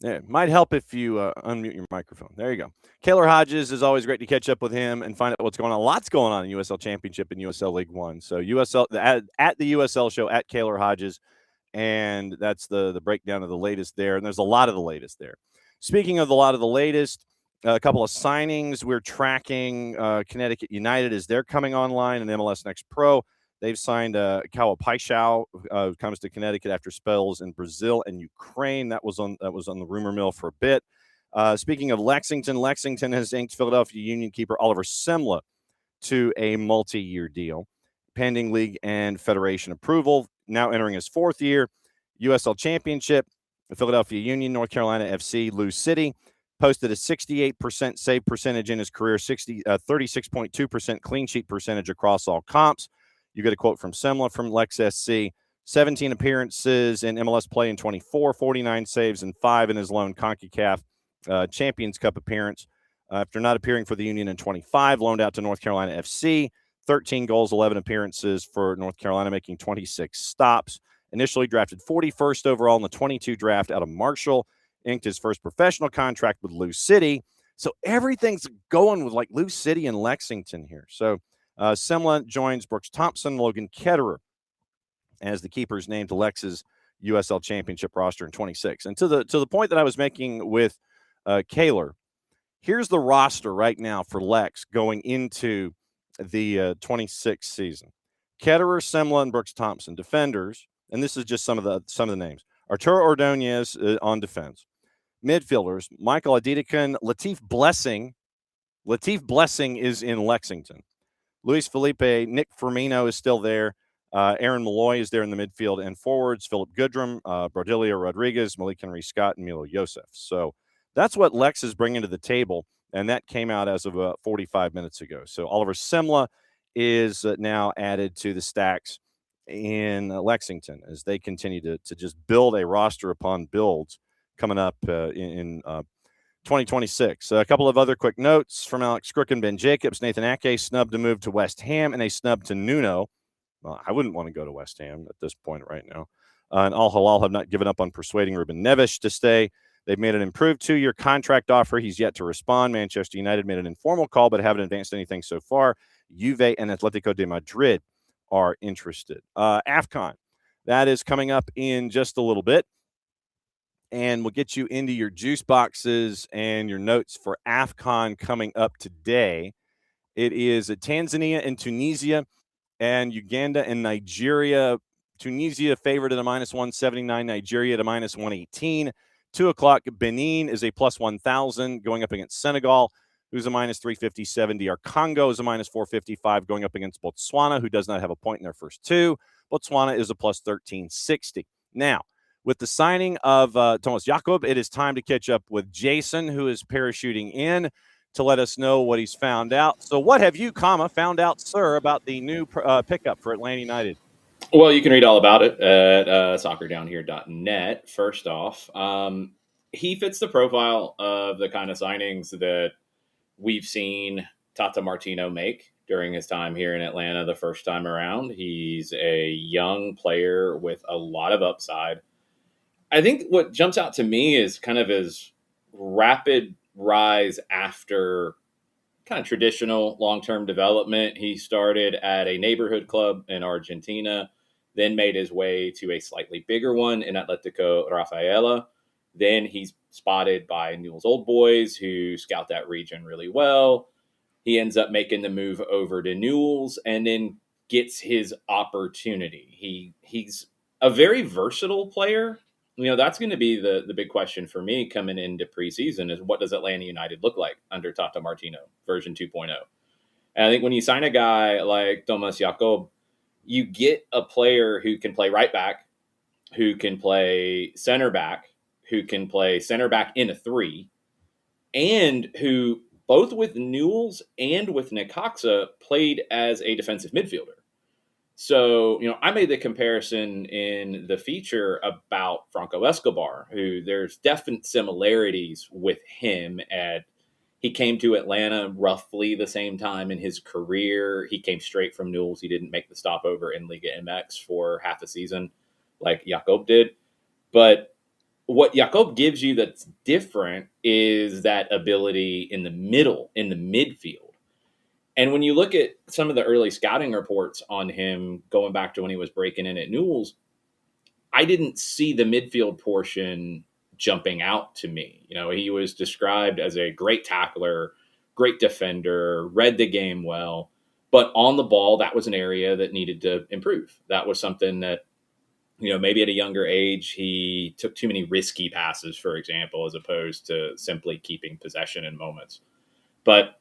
Yeah, it might help if you unmute your microphone. There you go. Kaylor Hodges, is always great to catch up with him and find out what's going on. Lots going on in USL Championship and USL League One. So USL at the USL show at Kaylor Hodges. And that's the breakdown of the latest there. And there's a lot of the latest there. Speaking of a lot of the latest, a couple of signings. We're tracking Connecticut United as they're coming online in MLS Next Pro. They've signed Kawa Paixão, comes to Connecticut after spells in Brazil and Ukraine. That was on the rumor mill for a bit. Speaking of Lexington has inked Philadelphia Union keeper Oliver Semla to a multi-year deal, pending league and federation approval. Now entering his fourth year, USL Championship. Philadelphia Union, North Carolina FC, Lou City. Posted a 68% save percentage in his career, 36.2% clean sheet percentage across all comps. You get a quote from Semla from Lex SC. 17 appearances in MLS play in 24, 49 saves, and 5 in his lone CONCACAF Champions Cup appearance. After not appearing for the Union in 25, loaned out to North Carolina FC. 13 goals, 11 appearances for North Carolina, making 26 stops. Initially drafted 41st overall in the 22 draft out of Marshall. Inked his first professional contract with Lou City. So everything's going with like Lou City and Lexington here. So Semla joins Brooks Thompson, Logan Ketterer as the keepers named to Lex's USL Championship roster in 26. And to the point that I was making with Kaylor, here's the roster right now for Lex going into the 26 season. Ketterer, Semla, and Brooks Thompson, defenders, and this is just some of the names. Arturo Ordonez on defense. Midfielders, Michael Adedikan, Latif Blessing. Latif Blessing is in Lexington. Luis Felipe, Nick Firmino is still there. Aaron Malloy is there in the midfield and forwards. Philip Goodrum, Brodilio Rodriguez, Malik Henry Scott, and Milo Yosef. So that's what Lex is bringing to the table, and that came out as of 45 minutes ago. So Oliver Semla is now added to the stacks in Lexington as they continue to just build a roster upon builds coming up in 2026. A couple of other quick notes from Alex Crook and Ben Jacobs. Nathan Ake snubbed to move to West Ham, and a snub to Nuno. Well, I wouldn't want to go to West Ham at this point right now. And Al Hilal have not given up on persuading Ruben Neves to stay. They've made an improved 2-year contract offer. He's yet to respond. Manchester United made an informal call, but haven't advanced anything so far. Juve and Atletico de Madrid are interested. AFCON, that is coming up in just a little bit. And we'll get you into your juice boxes and your notes for AFCON coming up today. It is Tanzania and Tunisia and Uganda and Nigeria. Tunisia favored at a -179, Nigeria at a -118. 2 o'clock, Benin is a +1,000 going up against Senegal, who's a -357. DR Congo is a -455 going up against Botswana, who does not have a point in their first 2. Botswana is a +1360. Now, with the signing of Tomas Jacob, it is time to catch up with Jason, who is parachuting in to let us know what he's found out. So what have you, found out, sir, about the new pickup for Atlanta United? Well, you can read all about it at soccerdownhere.net. First off, he fits the profile of the kind of signings that we've seen Tata Martino make during his time here in Atlanta the first time around. He's a young player with a lot of upside. I think what jumps out to me is kind of his rapid rise after kind of traditional long-term development. He started at a neighborhood club in Argentina, then made his way to a slightly bigger one in Atletico Rafaela. Then he's spotted by Newell's Old Boys, who scout that region really well. He ends up making the move over to Newell's and then gets his opportunity. He's a very versatile player. You know, that's going to be the big question for me coming into preseason is what does Atlanta United look like under Tata Martino version 2.0? And I think when you sign a guy like Tomas Jacob, you get a player who can play right back, who can play center back, who can play center back in a 3, and who both with Newell's and with Necaxa played as a defensive midfielder. So, you know, I made the comparison in the feature about Franco Escobar, who there's definite similarities with him. He came to Atlanta roughly the same time in his career. He came straight from Newell's. He didn't make the stopover in Liga MX for half a season like Jacob did. But what Jacob gives you that's different is that ability in the middle, in the midfield. And when you look at some of the early scouting reports on him going back to when he was breaking in at Newell's, I didn't see the midfield portion jumping out to me. You know, he was described as a great tackler, great defender, read the game well, but on the ball, that was an area that needed to improve. That was something that, you know, maybe at a younger age, he took too many risky passes, for example, as opposed to simply keeping possession in moments. But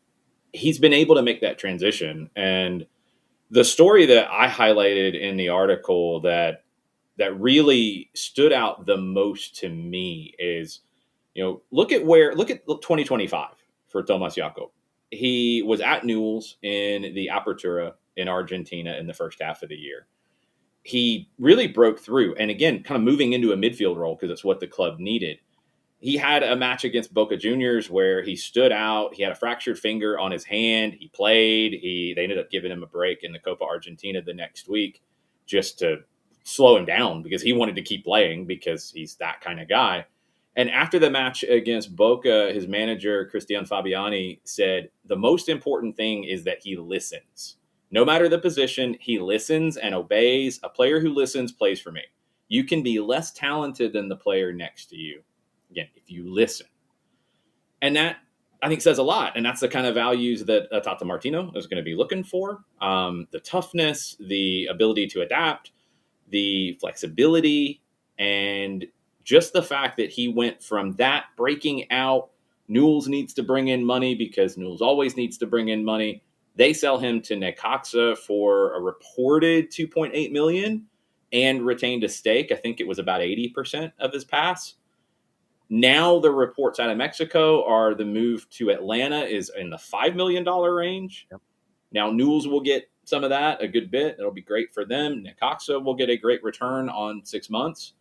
he's been able to make that transition. And the story that I highlighted in the article that that really stood out the most to me is, look at 2025 for Tomas Jacob. He was at Newell's in the Apertura in Argentina in the first half of the year. He really broke through, and again, kind of moving into a midfield role because it's what the club needed. He had a match against Boca Juniors where he stood out. He had a fractured finger on his hand. He played. They ended up giving him a break in the Copa Argentina the next week just to slow him down because he wanted to keep playing because he's that kind of guy. And after the match against Boca, his manager, Cristian Fabiani, said, the most important thing is that he listens. No matter the position, he listens and obeys. A player who listens plays for me. You can be less talented than the player next to you. Again, if you listen. And that, I think, says a lot. And that's the kind of values that Tata Martino is going to be looking for. The toughness, the ability to adapt, the flexibility, and just the fact that he went from that breaking out. Newell's needs to bring in money because Newell's always needs to bring in money. They sell him to Necaxa for a reported $2.8 million and retained a stake. I think it was about 80% of his pass. Now the reports out of Mexico are the move to Atlanta is in the $5 million range. Yep. Now Newell's will get some of that, a good bit. It'll be great for them. Necaxa will get a great return on 6 months.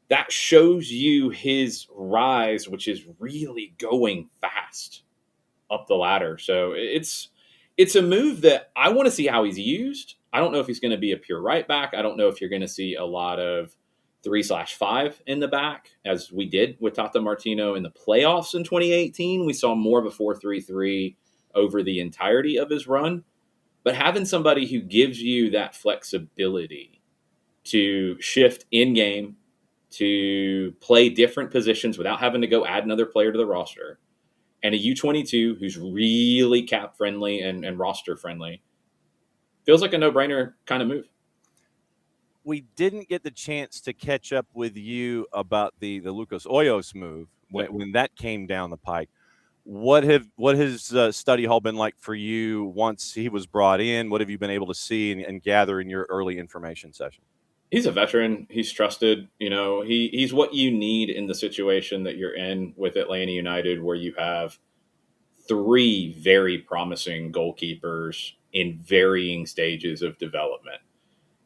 That shows you his rise, which is really going fast up the ladder. So it's a move that I want to see how he's used. I don't know if he's going to be a pure right back. I don't know if you're going to see a lot of 3/5 in the back, as we did with Tata Martino in the playoffs in 2018. We saw more of a 4-3-3 over the entirety of his run. But having somebody who gives you that flexibility to shift in-game, to play different positions without having to go add another player to the roster, and a U22 who's really cap-friendly and roster-friendly, feels like a no-brainer kind of move. We didn't get the chance to catch up with you about the Lucas Hoyos move when that came down the pike. What has study hall been like for you once he was brought in? What have you been able to see and gather in your early information session? He's a veteran. He's trusted. He's what you need in the situation that you're in with Atlanta United, where you have 3 very promising goalkeepers in varying stages of development.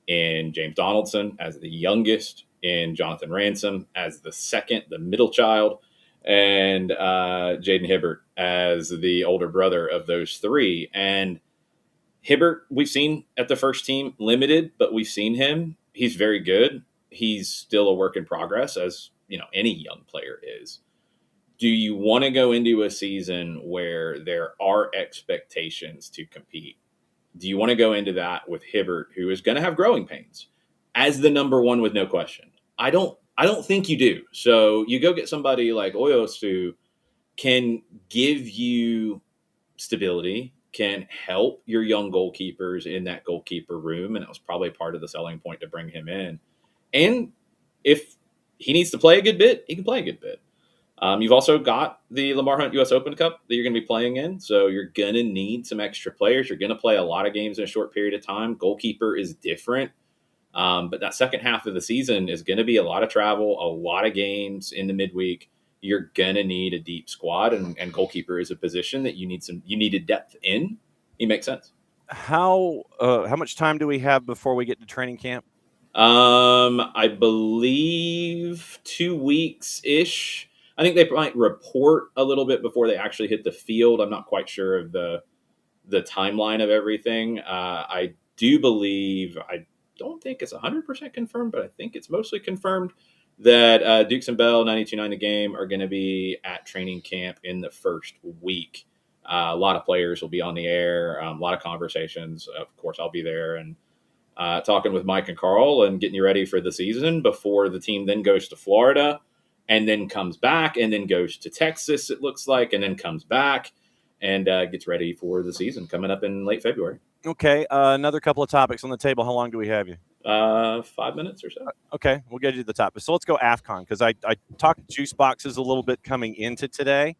In James Donaldson as the youngest, in Jonathan Ransom as the second, the middle child, and Jaden Hibbert as the older brother of those 3. And Hibbert, we've seen at the first team, limited, but we've seen him. He's very good. He's still a work in progress, as any young player is. Do you want to go into a season where there are expectations to compete? Do you want to go into that with Hibbert, who is going to have growing pains, as the number 1 with no question? I don't think you do. So you go get somebody like Hoyos who can give you stability, can help your young goalkeepers in that goalkeeper room, and that was probably part of the selling point to bring him in. And if he needs to play a good bit, he can play a good bit. You've also got the Lamar Hunt U.S. Open Cup that you're going to be playing in, so you're going to need some extra players. You're going to play a lot of games in a short period of time. Goalkeeper is different, but that second half of the season is going to be a lot of travel, a lot of games in the midweek. You're going to need a deep squad, and goalkeeper is a position that you needed depth in. It makes sense. How much time do we have before we get to training camp? I believe 2 weeks-ish. I think they might report a little bit before they actually hit the field. I'm not quite sure of the timeline of everything. I do believe, I don't think it's 100% confirmed, but I think it's mostly confirmed that Dukes and Bell, 92.9 The Game, are going to be at training camp in the first week. A lot of players will be on the air, a lot of conversations. Of course, I'll be there and talking with Mike and Carl and getting you ready for the season before the team then goes to Florida. And then comes back and then goes to Texas, it looks like, and then comes back and gets ready for the season coming up in late February. Okay. Another couple of topics on the table. How long do we have you? 5 minutes or so. Okay. We'll get you to the topic. So let's go AFCON, because I talked juice boxes a little bit coming into today.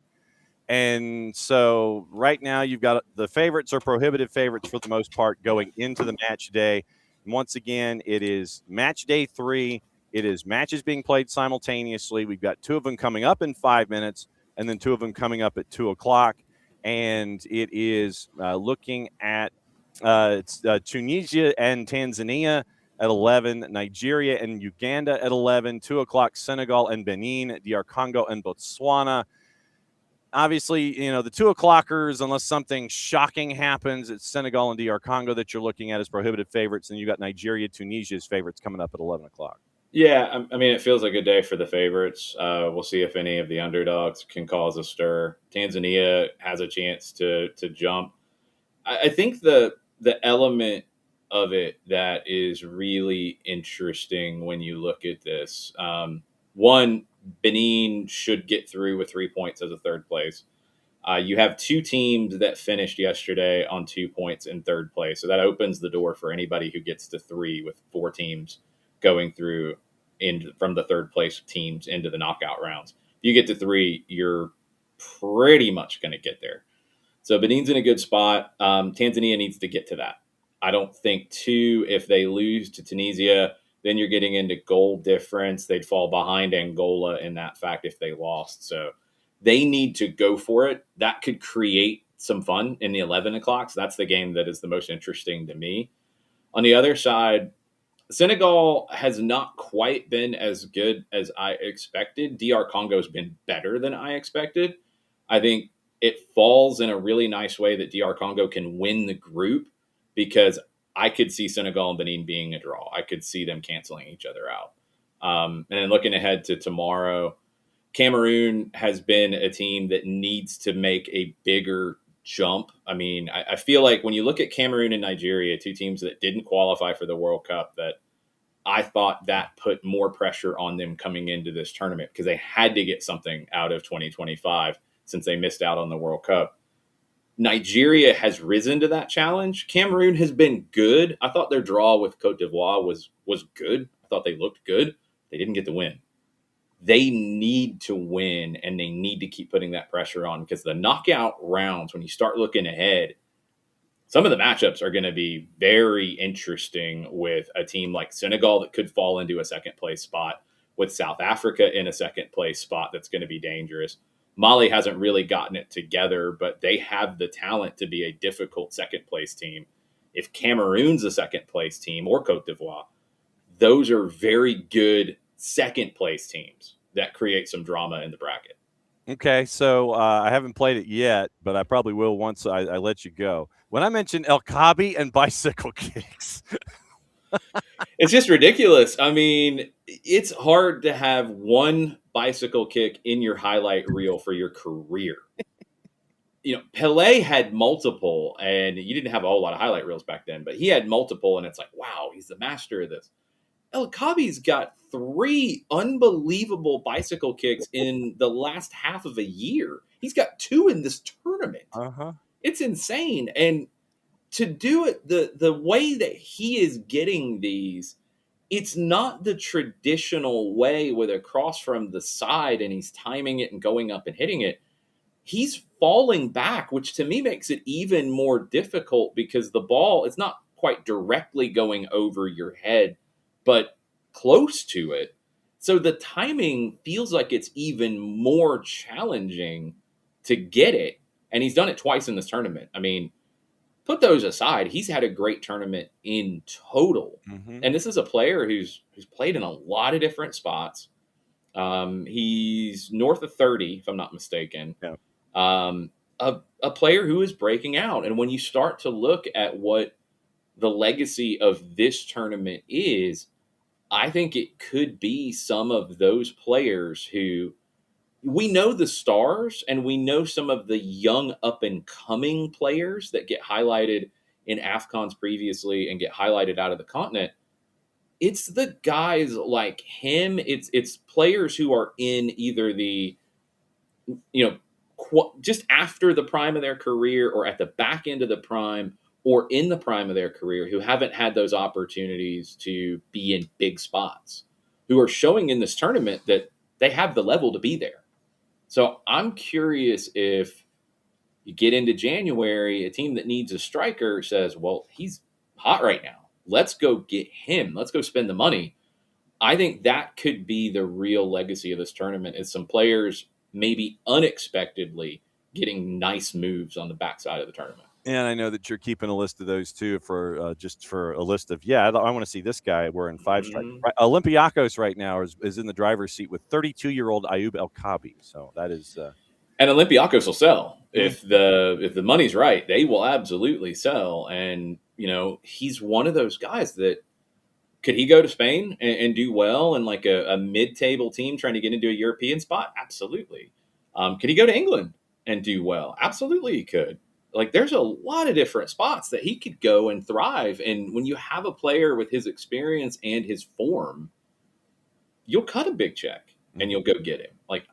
And so right now you've got the favorites are prohibitive favorites for the most part going into the match day. Once again, it is match day 3. It is matches being played simultaneously. We've got 2 of them coming up in 5 minutes, and then 2 of them coming up at 2 o'clock. And it is looking at Tunisia and Tanzania at 11, Nigeria and Uganda at 11, 2 o'clock Senegal and Benin, DR Congo and Botswana. Obviously, the 2 o'clockers, unless something shocking happens, it's Senegal and DR Congo that you're looking at as prohibitive favorites, and you got Nigeria, Tunisia as favorites coming up at 11 o'clock. Yeah, I mean, it feels like a day for the favorites. We'll see if any of the underdogs can cause a stir. Tanzania has a chance to jump. I think the element of it that is really interesting when you look at this, one, Benin should get through with 3 points as a third place. You have 2 teams that finished yesterday on 2 points in third place. So that opens the door for anybody who gets to 3, with 4 teams going through from the third place teams into the knockout rounds. If you get to 3, you're pretty much going to get there. So Benin's in a good spot. Tanzania needs to get to that. I don't think 2, if they lose to Tunisia, then you're getting into goal difference. They'd fall behind Angola in that fact if they lost. So they need to go for it. That could create some fun in the 11 o'clock. So that's the game that is the most interesting to me. On the other side, Senegal has not quite been as good as I expected. DR Congo has been better than I expected. I think it falls in a really nice way that DR Congo can win the group, because I could see Senegal and Benin being a draw. I could see them canceling each other out. And then looking ahead to tomorrow, Cameroon has been a team that needs to make a bigger jump. I mean, I feel like when you look at Cameroon and Nigeria, 2 teams that didn't qualify for the World Cup, that I thought that put more pressure on them coming into this tournament, because they had to get something out of 2025 since they missed out on the World Cup. Nigeria has risen to that challenge. Cameroon has been good. I thought their draw with Cote d'Ivoire was good. I thought they looked good. They didn't get the win. They need to win, and they need to keep putting that pressure on, because the knockout rounds, when you start looking ahead, some of the matchups are going to be very interesting, with a team like Senegal that could fall into a second place spot, with South Africa in a second place spot that's going to be dangerous. Mali hasn't really gotten it together, but they have the talent to be a difficult second place team. If Cameroon's a second place team, or Cote d'Ivoire, those are very good second place teams that create some drama in the bracket. Okay, so I haven't played it yet, but I probably will once I let you go. When I mentioned El Kabi and bicycle kicks, it's just ridiculous. I mean, it's hard to have one bicycle kick in your highlight reel for your career. Pelé had multiple, and you didn't have a whole lot of highlight reels back then, but he had multiple, and it's like, wow, he's the master of this. El Kabi's got 3 unbelievable bicycle kicks in the last half of a year. He's got 2 in this tournament. It's insane. And to do it the way that he is getting these, it's not the traditional way with a cross from the side and he's timing it and going up and hitting it. He's falling back, which to me makes it even more difficult, because the ball is not quite directly going over your head, but close to it. So the timing feels like it's even more challenging to get it. And he's done it twice in this tournament. I mean, put those aside, he's had a great tournament in total. And this is a player who's played in a lot of different spots. He's north of 30, if I'm not mistaken. Yeah. A player who is breaking out. And when you start to look at what the legacy of this tournament is, I think it could be some of those players who, we know the stars and we know some of the young up and coming players that get highlighted in AFCONs previously and get highlighted out of the continent. It's the guys like him. It's players who are in either the, just after the prime of their career, or at the back end of the prime, or in the prime of their career, who haven't had those opportunities to be in big spots, who are showing in this tournament that they have the level to be there. So I'm curious if you get into January, a team that needs a striker says, well, he's hot right now. let's go get him. Let's go spend the money. I think that could be the real legacy of this tournament, is some players maybe unexpectedly getting nice moves on the backside of the tournament. And I know that you're keeping a list of those too, for just for a list of, I want to see this guy wearing 5 stripes. Right, Olympiacos right now is in the driver's seat with 32-year-old Ayoub El Kaabi. So that is and Olympiacos will sell if the money's right. They will absolutely sell. And he's one of those guys that, could he go to Spain and do well in like a mid-table team trying to get into a European spot? Absolutely. Could he go to England and do well? Absolutely, he could. Like, there's a lot of different spots that he could go and thrive. And when you have a player with his experience and his form, you'll cut a big check and you'll go get him. Like,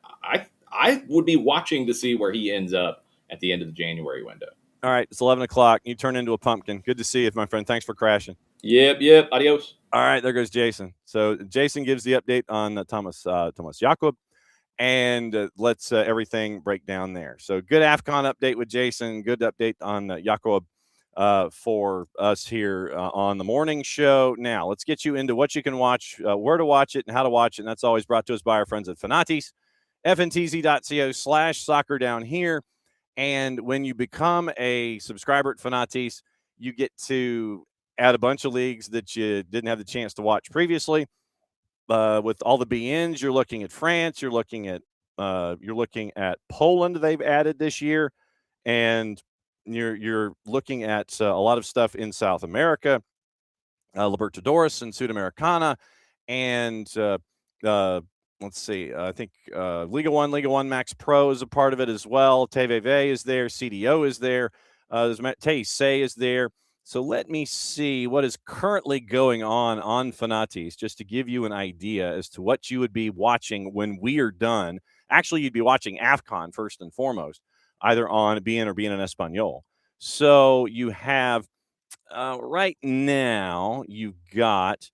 I would be watching to see where he ends up at the end of the January window. All right, it's 11 o'clock. You turn into a pumpkin. Good to see you, my friend. Thanks for crashing. Yep. Adios. All right, there goes Jason. So Jason gives the update on Tomas Jacob, and let's everything break down there. So good AFCON update with Jason. Good update on Jacob for us here on the morning show. Now let's get you into what you can watch, where to watch it, and how to watch it. And that's always brought to us by our friends at Fanatis, fntz.co/soccer down here. And when you become a subscriber at Fanatis, you get to add a bunch of leagues that you didn't have the chance to watch previously. With all the BNs, you're looking at France, you're looking at Poland. They've added this year, and you're looking at a lot of stuff in South America, Libertadores and Sudamericana, and let's see. I think Leagu One Max Pro is a part of it as well. TVV is there. CDO is there. There's Kacey is there. So let me see what is currently going on Fanatis, just to give you an idea as to what you would be watching when we are done. Actually, you'd be watching AFCON first and foremost, either on BN or BN Espanol. So you have right now, you've got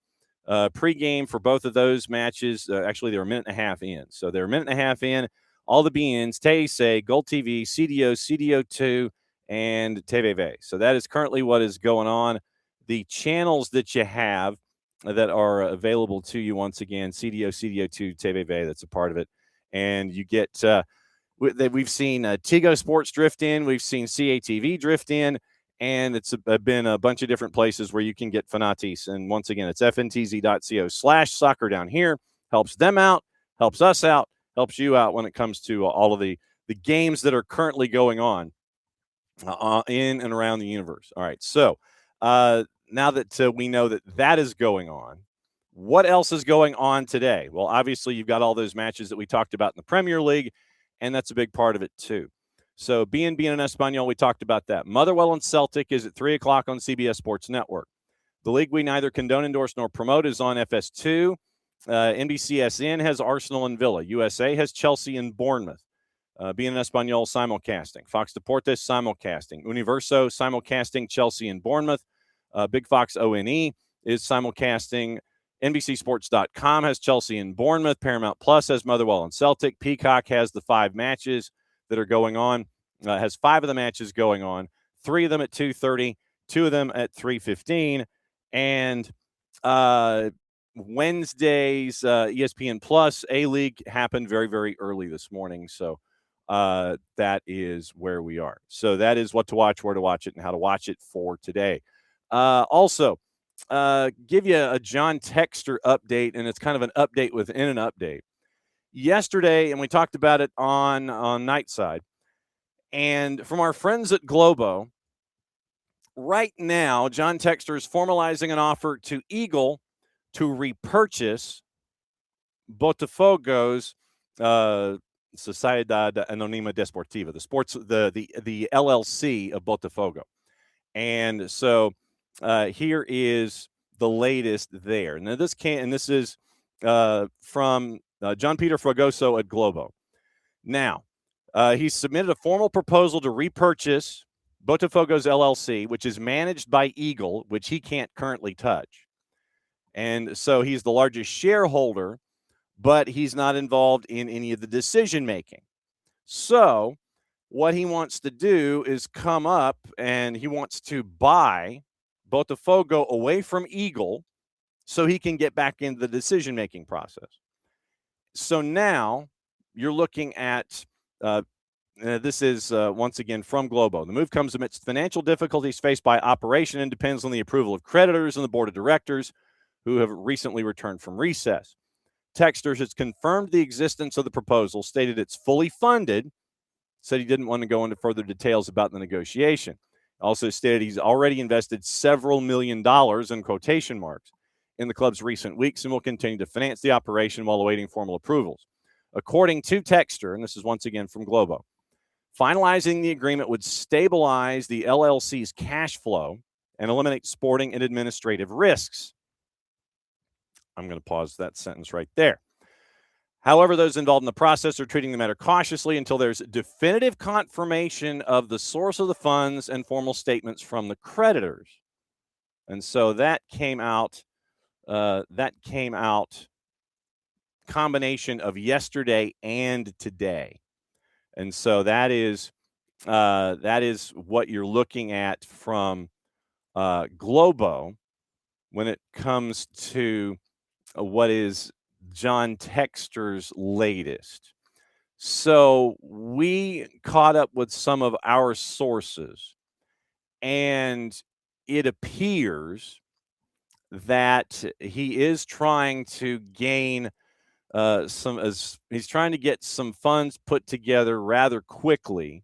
pregame for both of those matches. Actually, they're a minute and a half in. So they're a minute and a half in. All the BNs, Kacey, Gold TV, CDO, CDO2, and TVV. So that is currently what is going on. The channels that you have that are available to you, once again, CDO, CDO2, TVV, that's a part of it. And you get we've seen Tigo Sports drift in. We've seen CATV drift in. And it's been a bunch of different places where you can get Fanatis. And once again, it's fntz.co/soccer down here. Helps them out, helps us out, helps you out when it comes to all of the games that are currently going on in and around the universe. All right, so now that we know that is going on, what else is going on today? Well, obviously, you've got all those matches that we talked about in the Premier League, and that's a big part of it too. So BN and Espanol, we talked about that. Motherwell and Celtic is at 3 o'clock on CBS Sports Network. The league we neither condone, endorse, nor promote is on FS2. NBCSN has Arsenal and Villa. USA has Chelsea and Bournemouth. BN Espanol simulcasting. Fox Deportes simulcasting. Universo simulcasting Chelsea and Bournemouth. Big Fox ONE is simulcasting. NBCSports.com has Chelsea and Bournemouth. Paramount Plus has Motherwell and Celtic. Peacock has the 5 matches that are going on. Has 5 of the matches going on. 3 of them at 2:30. 2 of them at 3:15. And Wednesday's ESPN Plus A-League happened very, very early this morning. So that is where we are. So that is what to watch, where to watch it, and how to watch it for today. Also, give you a John Textor update, and it's kind of an update within an update. Yesterday, and we talked about it on Nightside, and from our friends at Globo, right now, John Textor is formalizing an offer to Eagle to repurchase Botafogo's Sociedad Anónima Deportiva, the LLC of Botafogo. And so here is the latest there. Now this is from John Peter Fragoso at Globo. Now, he submitted a formal proposal to repurchase Botafogo's LLC, which is managed by Eagle, which he can't currently touch. And so he's the largest shareholder, but he's not involved in any of the decision-making. So what he wants to do is come up and he wants to buy Botafogo away from Eagle so he can get back into the decision-making process. So now you're looking at this is once again from Globo. The move comes amidst financial difficulties faced by operation and depends on the approval of creditors and the board of directors who have recently returned from recess. Textor has confirmed the existence of the proposal, stated it's fully funded, said he didn't want to go into further details about the negotiation. Also stated he's already invested several $1 million in quotation marks in the club's recent weeks and will continue to finance the operation while awaiting formal approvals. According to Textor, and this is once again from Globo, finalizing the agreement would stabilize the LLC's cash flow and eliminate sporting and administrative risks. I'm going to pause that sentence right there. However, those involved in the process are treating the matter cautiously until there's definitive confirmation of the source of the funds and formal statements from the creditors. And so that came out combination of yesterday and today. And so that is what you're looking at from Globo when it comes to what is John Textor's latest. So we caught up with some of our sources, and it appears that he is trying to gain he's trying to get some funds put together rather quickly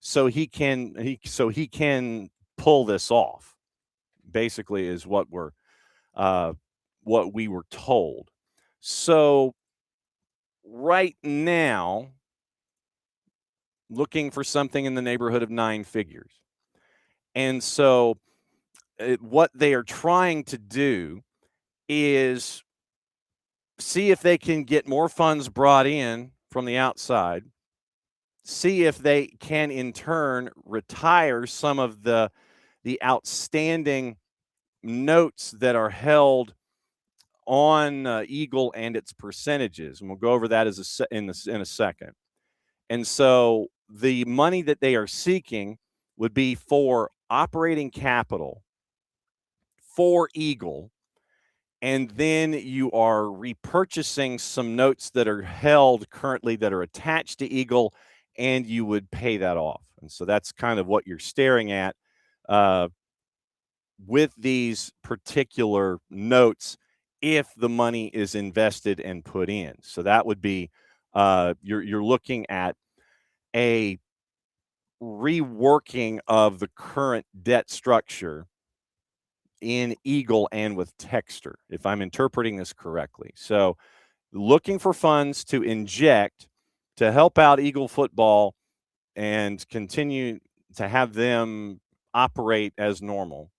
so he can pull this off, basically, is what we were told. So right now, looking for something in the neighborhood of 9 figures. And so what they are trying to do is see if they can get more funds brought in from the outside, see if they can in turn retire some of the outstanding notes that are held on Eagle and its percentages. And we'll go over that in a second. And so the money that they are seeking would be for operating capital for Eagle. And then you are repurchasing some notes that are held currently that are attached to Eagle, and you would pay that off. And so that's kind of what you're staring at with these particular notes if the money is invested and put in. So that would be you're looking at a reworking of the current debt structure in Eagle and with Textor, if I'm interpreting this correctly. So looking for funds to inject to help out Eagle football and continue to have them operate as normal,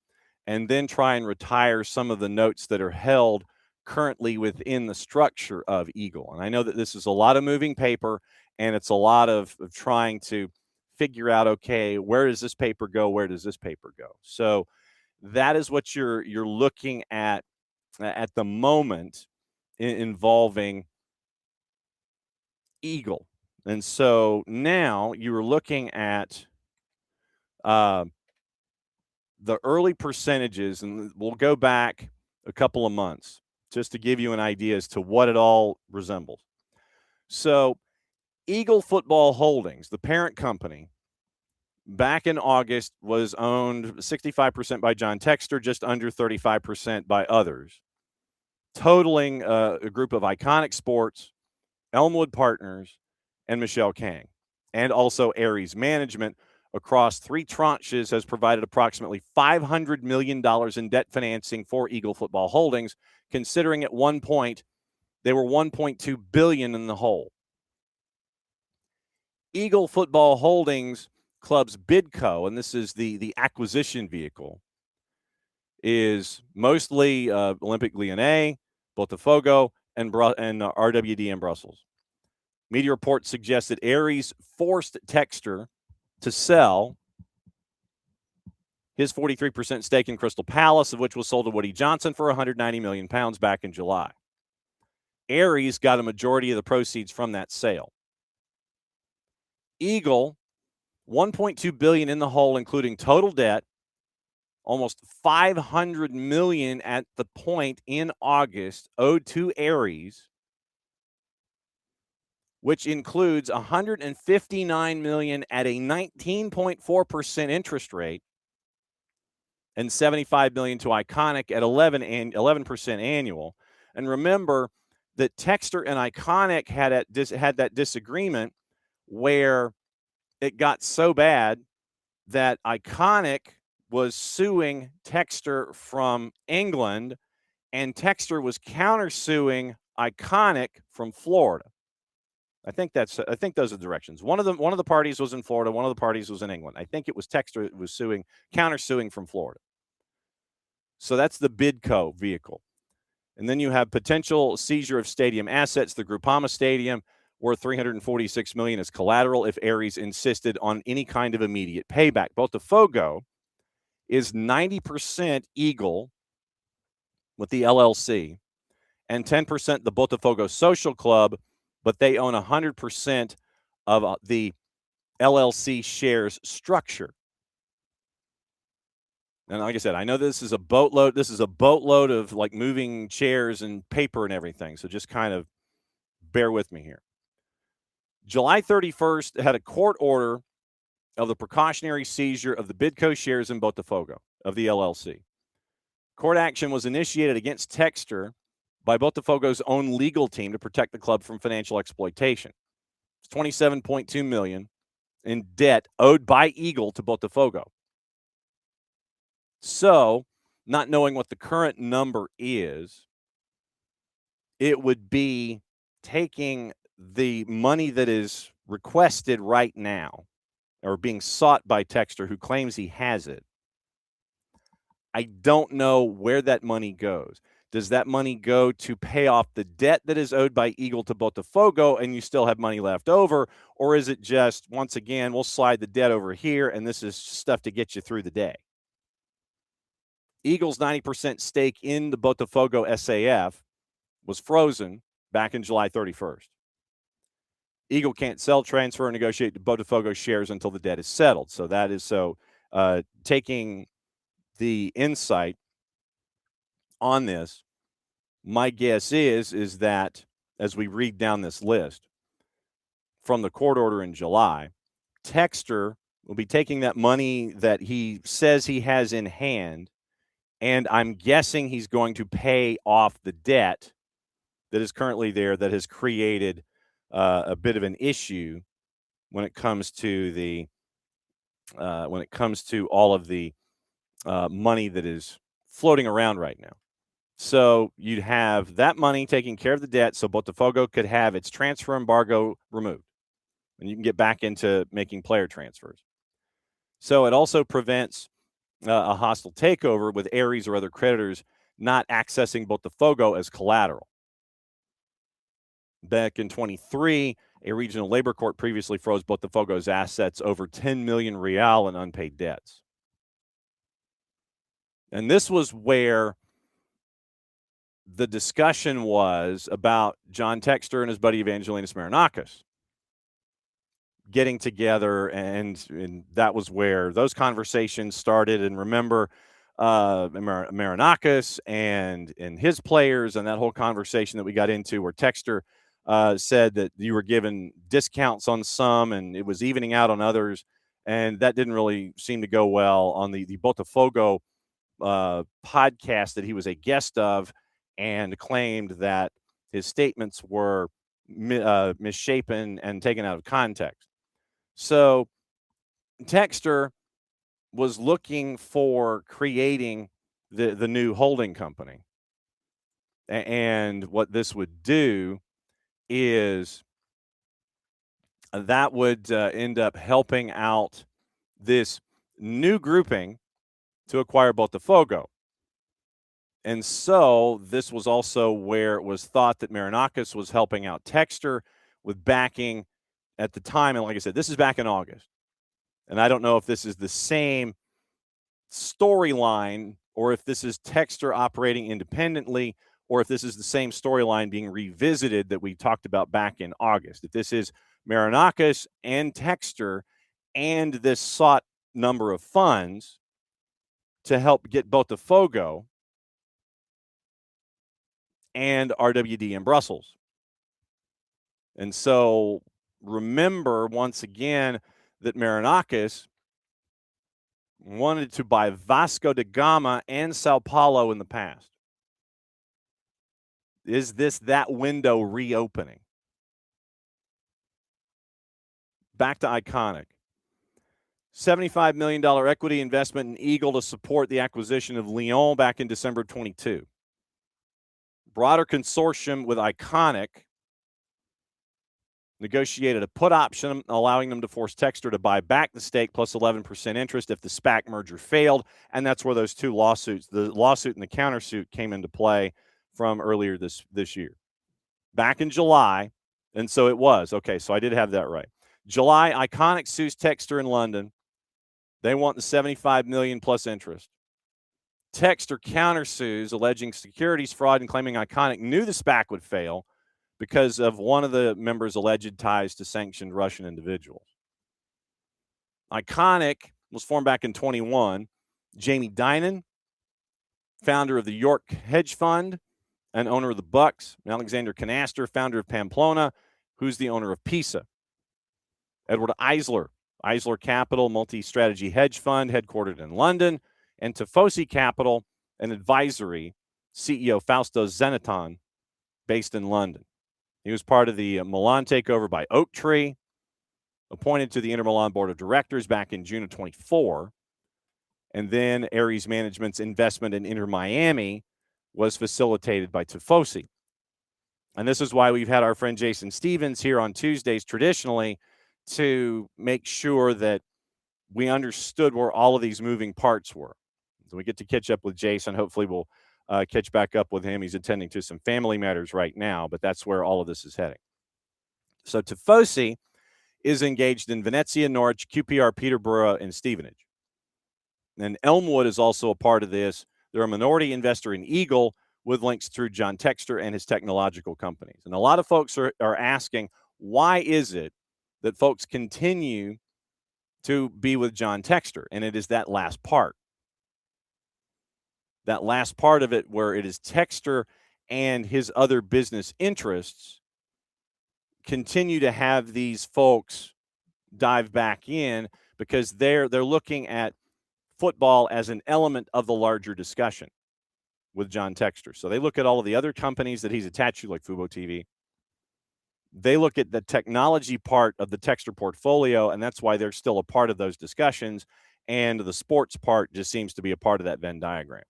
and then try and retire some of the notes that are held currently within the structure of Eagle. And I know that this is a lot of moving paper, and it's a lot of trying to figure out, okay, where does this paper go? Where does this paper go? So that is what you're looking at the moment involving Eagle. And so now you are looking at the early percentages, and we'll go back a couple of months just to give you an idea as to what it all resembles. So Eagle Football Holdings, the parent company, back in August was owned 65% by John Textor, just under 35% by others, totaling a group of Iconic Sports, Elmwood Partners, and Michelle Kang. And also Aries Management across 3 tranches has provided approximately $500 million in debt financing for Eagle Football Holdings, considering at one point they were $1.2 billion in the hole. Eagle Football Holdings Club's Bidco, and this is the acquisition vehicle, is mostly Olympique Lyonnais, Botafogo, and RWD in Brussels. Media reports suggest that Aries forced Textor to sell his 43% stake in Crystal Palace, of which was sold to Woody Johnson for £190 million back in July. Aries got a majority of the proceeds from that sale. Eagle, $1.2 billion in the hole, including total debt, almost $500 million at the point in August owed to Aries, which includes $159 million at a 19.4% interest rate and $75 million to Iconic at 11% annual. And remember that Textor and Iconic had that disagreement where it got so bad that Iconic was suing Textor from England, and Textor was countersuing Iconic from Florida. I think those are the directions. One of the parties was in Florida, one of the parties was in England. I think it was Textor that was countersuing from Florida. So that's the Bidco vehicle. And then you have potential seizure of stadium assets. The Groupama Stadium worth $346 million as collateral if Aries insisted on any kind of immediate payback. Botafogo is 90% Eagle with the LLC and 10% the Botafogo Social Club, but they own 100% of the LLC shares structure. And like I said, I know this is a boatload. This is a boatload of like moving chairs and paper and everything. So just kind of bear with me here. July 31st had a court order of the precautionary seizure of the Bidco shares in Botafogo of the LLC. Court action was initiated against Textor by Botafogo's own legal team to protect the club from financial exploitation. It's $27.2 million in debt owed by Eagle to Botafogo. So, not knowing what the current number is, it would be taking the money that is requested right now or being sought by Textor, who claims he has it. I don't know where that money goes. Does that money go to pay off the debt that is owed by Eagle to Botafogo and you still have money left over? Or is it just, once again, we'll slide the debt over here and this is stuff to get you through the day? Eagle's 90% stake in the Botafogo SAF was frozen back in July 31st. Eagle can't sell, transfer, or negotiate the Botafogo shares until the debt is settled. So that is taking the insight on this, my guess is that as we read down this list from the court order in July, Textor will be taking that money that he says he has in hand, and I'm guessing he's going to pay off the debt that is currently there that has created a bit of an issue when it comes to all of the money that is floating around right now. So you'd have that money taking care of the debt so Botafogo could have its transfer embargo removed, and you can get back into making player transfers. So it also prevents a hostile takeover with Aries or other creditors not accessing Botafogo as collateral. Back in 23, a regional labor court previously froze Botafogo's assets over 10 million real in unpaid debts. And this was where the discussion was about John Textor and his buddy Evangelinas Marinakis getting together, and that was where those conversations started. And remember, Marinakis and his players and that whole conversation that we got into where Textor said that you were given discounts on some and it was evening out on others, and that didn't really seem to go well on the Botafogo podcast that he was a guest of, and claimed that his statements were misshapen and taken out of context. So Textor was looking for creating the new holding company. And what this would do is that would end up helping out this new grouping to acquire Botafogo. And so this was also where it was thought that Marinakis was helping out Textor with backing at the time. And like I said, this is back in August. And I don't know if this is the same storyline or if this is Textor operating independently or if this is the same storyline being revisited that we talked about back in August. If this is Marinakis and Textor and this sought number of funds to help get Botafogo and RWD in Brussels. And so remember once again that Marinakis wanted to buy Vasco da Gama and Sao Paulo in the past. Is this that window reopening? Back to Iconic. $75 million equity investment in Eagle to support the acquisition of Lyon back in December 22. Broader consortium with Iconic negotiated a put option allowing them to force Textor to buy back the stake plus 11% interest if the SPAC merger failed, and that's where those two lawsuits, the lawsuit and the countersuit, came into play from earlier this year. Back in July, and so it was. Okay, so I did have that right. July, Iconic sues Textor in London. They want the $75 million plus interest. Textor countersues, alleging securities fraud and claiming Iconic knew the SPAC would fail because of one of the members' alleged ties to sanctioned Russian individuals. Iconic was formed back in 21. Jamie Dinan, founder of the York Hedge Fund and owner of the Bucks. Alexander Canaster, founder of Pamplona, who's the owner of Pisa. Edward Eisler, Eisler Capital, multi-strategy hedge fund headquartered in London. And Tifosi Capital, an advisory, CEO Fausto Zeneton, based in London. He was part of the Milan takeover by Oaktree, appointed to the Inter Milan board of directors back in June of 24. And then Ares Management's investment in Inter Miami was facilitated by Tifosi. And this is why we've had our friend Jason Stevens here on Tuesdays traditionally to make sure that we understood where all of these moving parts were. So we get to catch up with Jason. Hopefully we'll catch back up with him. He's attending to some family matters right now, but that's where all of this is heading. So Tifosi is engaged in Venezia, Norwich, QPR, Peterborough, and Stevenage. And Elmwood is also a part of this. They're a minority investor in Eagle with links through John Textor and his technological companies. And a lot of folks are asking, why is it that folks continue to be with John Textor? And it is that last part. That last part of it where it is Textor and his other business interests continue to have these folks dive back in because they're looking at football as an element of the larger discussion with John Textor. So they look at all of the other companies that he's attached to, like Fubo TV. They look at the technology part of the Textor portfolio, and that's why they're still a part of those discussions. And the sports part just seems to be a part of that Venn diagram.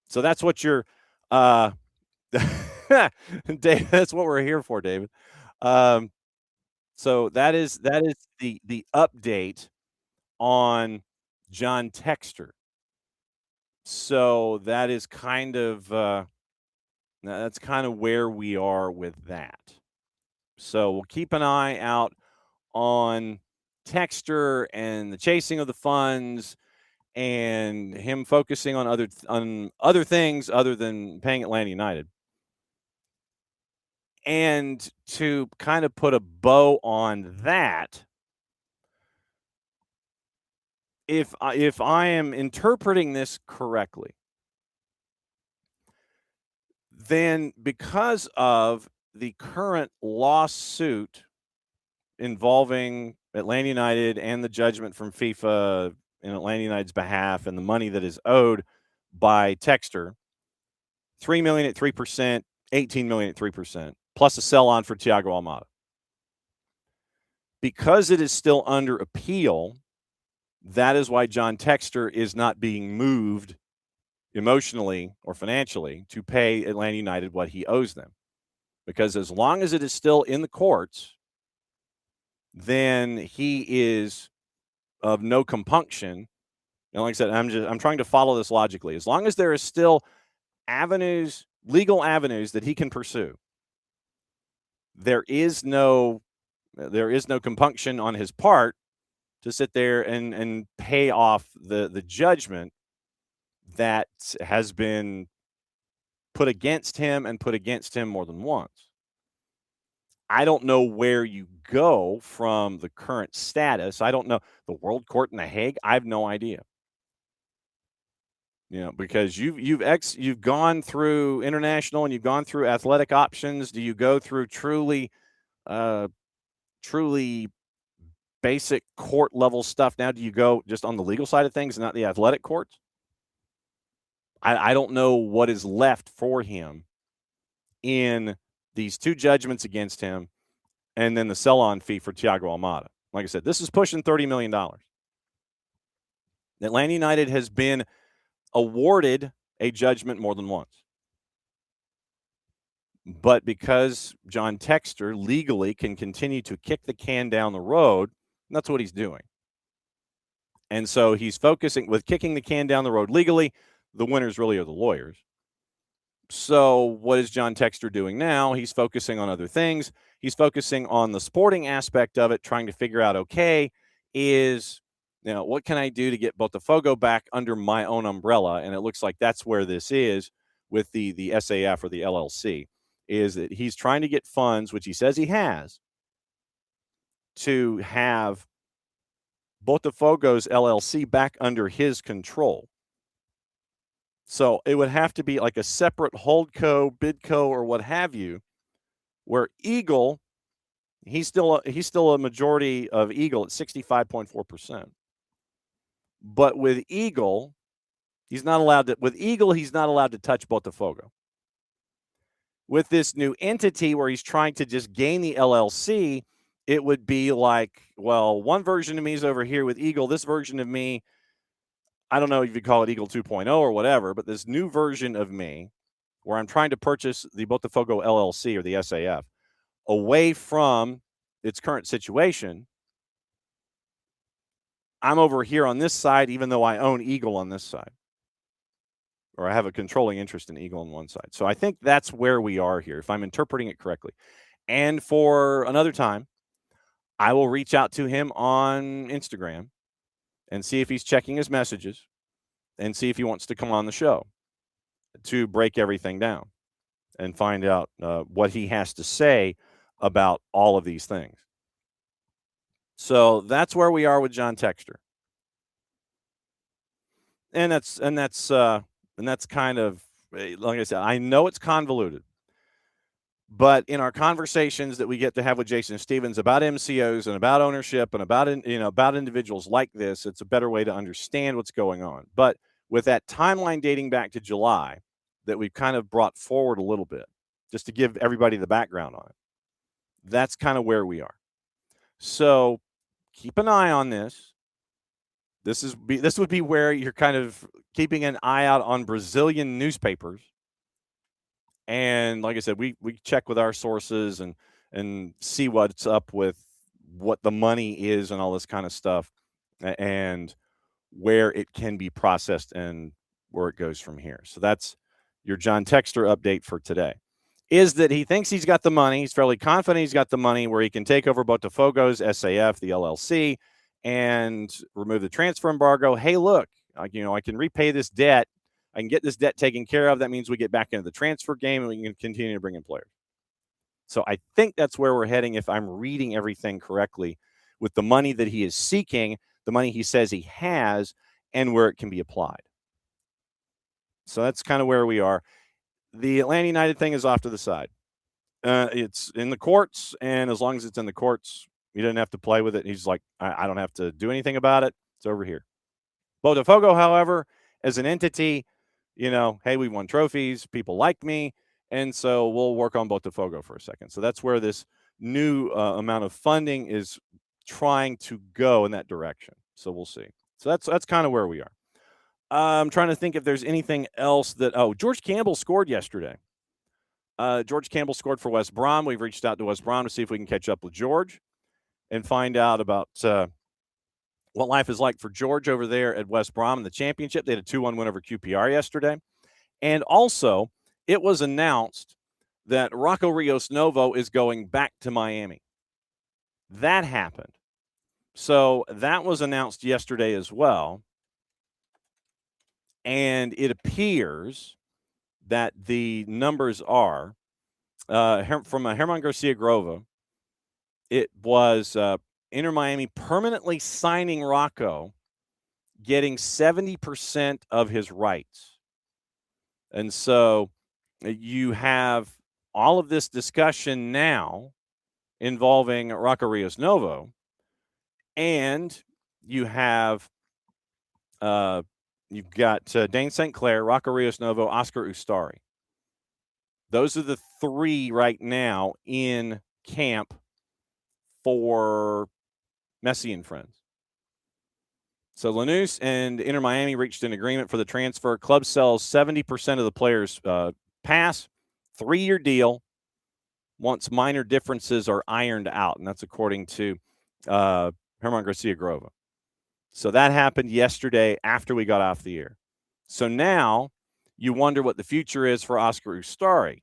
So that's what you're, Dave, that's what we're here for, David. So that is the update on John Textor. So that is kind of that's kind of where we are with that. So we'll keep an eye out on Textor and the chasing of the funds and him focusing on other things other than paying Atlanta United. And to kind of put a bow on that, if I am interpreting this correctly, then because of the current lawsuit involving Atlanta United and the judgment from FIFA in Atlanta United's behalf and the money that is owed by Textor, $3 million at 3%, $18 million at 3%, plus a sell-on for Thiago Almada. Because it is still under appeal, that is why John Textor is not being moved emotionally or financially to pay Atlanta United what he owes them. Because as long as it is still in the courts, then he is of no compunction. And like I said, I'm trying to follow this logically. As long as there is still avenues, legal avenues that he can pursue, there is no compunction on his part to sit there and pay off the judgment that has been put against him and put against him more than once. I don't know where you go from the current status. I don't know. The World Court in The Hague, I have no idea. because you've gone through international and you've gone through athletic options. Do you go through truly basic court level stuff now? Do you go just on the legal side of things and not the athletic courts? I don't know what is left for him in these 2 judgments against him and then the sell-on fee for Thiago Almada. Like I said, this is pushing $30 million. Atlanta United has been awarded a judgment more than once. But because John Textor legally can continue to kick the can down the road, that's what he's doing. And so he's focusing with kicking the can down the road legally. The winners really are the lawyers. So what is John Textor doing now? He's focusing on other things. He's focusing on the sporting aspect of it, trying to figure out, what can I do to get Botafogo back under my own umbrella? And it looks like that's where this is with the SAF or the LLC, is that he's trying to get funds, which he says he has, to have Botafogo's LLC back under his control. So it would have to be like a separate holdco, bidco, or what have you, where Eagle, he's still a majority of Eagle at 65.4%. But with Eagle, he's not allowed to touch Botafogo. With this new entity where he's trying to just gain the LLC, it would be like, well, one version of me is over here with Eagle. This version of me, I don't know if you call it Eagle 2.0 or whatever, but this new version of me where I'm trying to purchase the Botafogo LLC or the SAF away from its current situation, I'm over here on this side, even though I own Eagle on this side, or I have a controlling interest in Eagle on one side. So I think that's where we are here, if I'm interpreting it correctly. And for another time, I will reach out to him on Instagram and see if he's checking his messages and see if he wants to come on the show to break everything down and find out what he has to say about all of these things. So that's where we are with John Textor. And that's kind of, like I said, I know it's convoluted, but in our conversations that we get to have with Jason Stevens about MCOs and about ownership and about individuals like this, it's a better way to understand what's going on. But with that timeline dating back to July that we've kind of brought forward a little bit, just to give everybody the background on it, that's kind of where we are. So keep an eye on this. This would be where you're kind of keeping an eye out on Brazilian newspapers. And like I said, we check with our sources and see what's up with what the money is and all this kind of stuff and where it can be processed and where it goes from here. So that's your John Textor update for today. Is that he thinks he's got the money. He's fairly confident he's got the money where he can take over Botafogo's SAF, the LLC, and remove the transfer embargo. Hey, look, I can repay this debt. I can get this debt taken care of. That means we get back into the transfer game and we can continue to bring in players. So I think that's where we're heading if I'm reading everything correctly with the money that he is seeking, the money he says he has, and where it can be applied. So that's kind of where we are. The Atlanta United thing is off to the side. It's in the courts, and as long as it's in the courts, he doesn't have to play with it. He's like, I don't have to do anything about it. It's over here. Botafogo, however, as an entity, hey, we won trophies. People like me. And so we'll work on Botafogo for a second. So that's where this new amount of funding is trying to go in that direction. So we'll see. So that's kind of where we are. I'm trying to think if there's anything else George Campbell scored yesterday. George Campbell scored for West Brom. We've reached out to West Brom to see if we can catch up with George and find out about what life is like for George over there at West Brom in the championship. They had a 2-1 win over QPR yesterday. And also, it was announced that Rocco Rios Novo is going back to Miami. That happened. So that was announced yesterday as well. And it appears that the numbers are from Herman Garcia Grova. It was Inter Miami permanently signing Rocco getting 70% of his rights. And so you have all of this discussion now involving Rocco Rios Novo, and you have you've got Dane St. Clair, Rocco Rios Novo, Oscar Ustari. Those are the three right now in camp for Messi and friends. So Lanús and Inter Miami reached an agreement for the transfer. Club sells 70% of the players' pass, 3-year deal, once minor differences are ironed out. And that's according to Herman Garcia Grova. So that happened yesterday after we got off the air. So now you wonder what the future is for Oscar Ustari.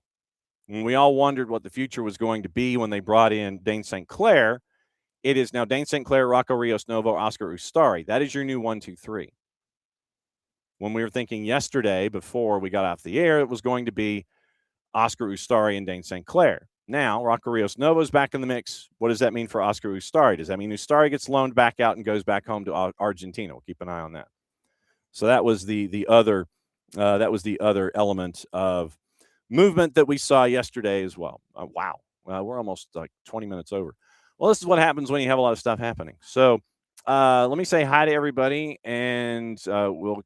And we all wondered what the future was going to be when they brought in Dane St. Clair. It is now Dane St. Clair, Rocco Rios Novo, Oscar Ustari. That is your new 1, 2, 3. When we were thinking yesterday before we got off the air, it was going to be Oscar Ustari and Dane St. Clair. Now, Rocco Rios Novo is back in the mix. What does that mean for Oscar Ustari? Does that mean Ustari gets loaned back out and goes back home to Argentina? We'll keep an eye on that. So that was the other element of movement that we saw yesterday as well. Wow, we're almost like 20 minutes over. Well, this is what happens when you have a lot of stuff happening. So let me say hi to everybody, and we'll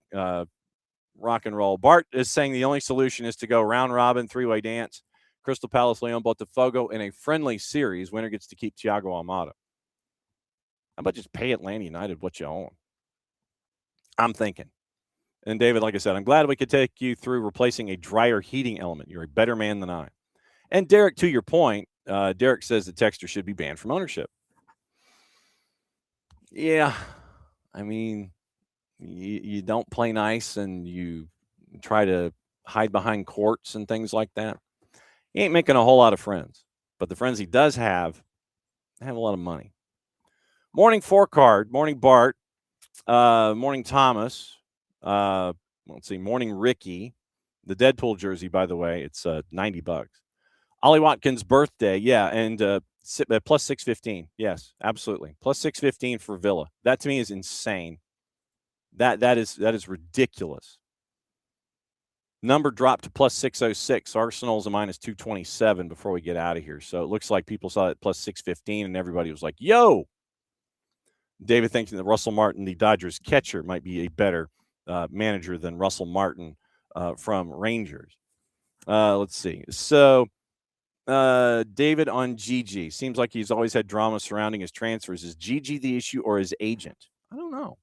rock and roll. Bart is saying the only solution is to go round robin, 3-way dance. Crystal Palace, Leon, Botafogo in a friendly series. Winner gets to keep Thiago Almada. How about just pay Atlanta United what you own? I'm thinking. And David, like I said, I'm glad we could take you through replacing a dryer heating element. You're a better man than I. And Derek, to your point, Derek says that Textor should be banned from ownership. Yeah, I mean, you don't play nice and you try to hide behind courts and things like that. He ain't making a whole lot of friends, but the friends he does have a lot of money. Morning 4-card, morning Bart, morning Thomas, let's see, morning Ricky. The Deadpool jersey, by the way, it's $90. Ollie Watkins' birthday, yeah, and plus 615. Yes, absolutely. Plus 615 for Villa. That to me is insane. That is ridiculous. Number dropped to plus 606. Arsenal's a minus 227 before we get out of here. So it looks like people saw it plus 615 and everybody was like, yo. David thinking that Russell Martin, the Dodgers catcher, might be a better manager than Russell Martin from Rangers. Let's see. So David on GG. Seems like he's always had drama surrounding his transfers. Is GG the issue or his agent? I don't know.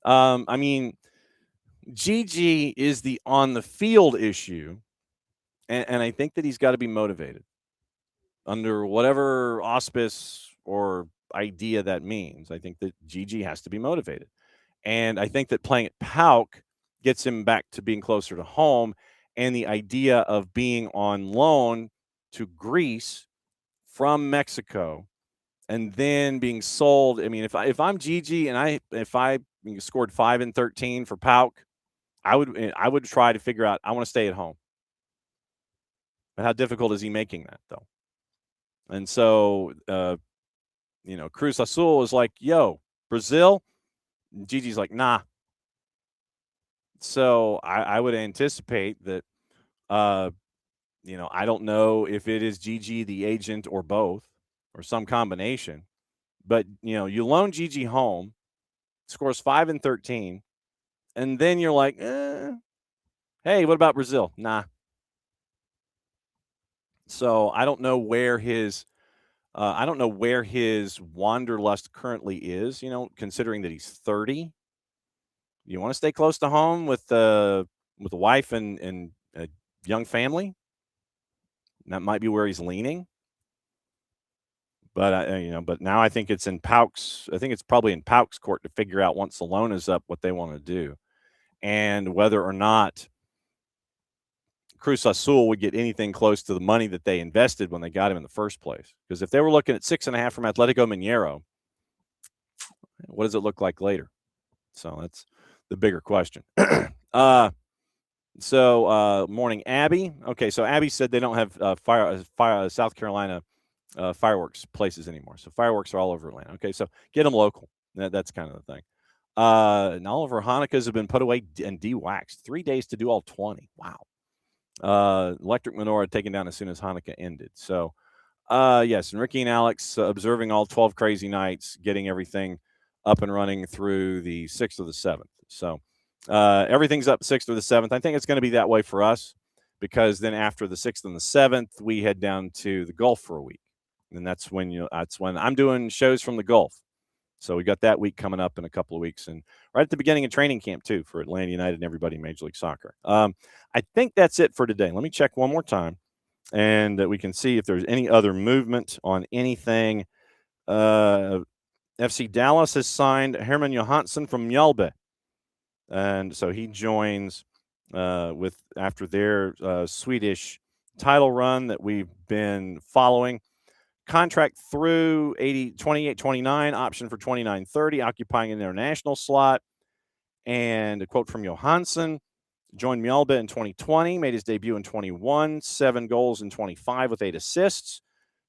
I mean, GG is the on-the-field issue, and I think that he's got to be motivated under whatever auspice or idea that means. I think that GG has to be motivated. And I think that playing at PAOK gets him back to being closer to home, and the idea of being on loan to Greece from Mexico and then being sold. I mean, if I'm GG and if I scored 5 and 13 for PAOK, I would try to figure out, I want to stay at home. But how difficult is he making that, though? And so, Cruz Azul is like, yo, Brazil? Gigi's like, nah. So I would anticipate that, I don't know if it is Gigi, the agent, or both, or some combination. But, you loan Gigi home, scores 5 and 13, and then you're like, hey, what about Brazil? Nah. So I don't know where his wanderlust currently is, considering that he's 30. You want to stay close to home with a wife and a young family? That might be where he's leaning. But but now I think it's in PAOK's. I think it's probably in PAOK's court to figure out once the loan is up what they want to do, and whether or not Cruz Azul would get anything close to the money that they invested when they got him in the first place. Because if they were looking at 6.5 from Atletico Mineiro, what does it look like later? So that's the bigger question. Morning, Abby. Okay, so Abby said they don't have South Carolina fireworks places anymore. So fireworks are all over Atlanta. Okay, so get them local. That's kind of the thing. And all of her Hanukkahs have been put away and de-waxed. 3 days to do all 20. Wow. Electric menorah taken down as soon as Hanukkah ended. So, yes, and Ricky and Alex observing all 12 crazy nights, getting everything up and running through the 6th or the 7th. So everything's up 6th or the 7th. I think it's going to be that way for us because then after the 6th and the 7th, we head down to the Gulf for a week. And that's when I'm doing shows from the Gulf. So we got that week coming up in a couple of weeks, and right at the beginning of training camp too for Atlanta United and everybody in Major League Soccer. I think that's it for today. Let me check one more time, and we can see if there's any other movement on anything. FC Dallas has signed Herman Johansson from Mjölby, and so he joins after their Swedish title run that we've been following. Contract through 28-29, option for 29-30, occupying an international slot. And a quote from Johansson, joined Mjölby in 2020, made his debut in 21, 7 goals in 25 with 8 assists.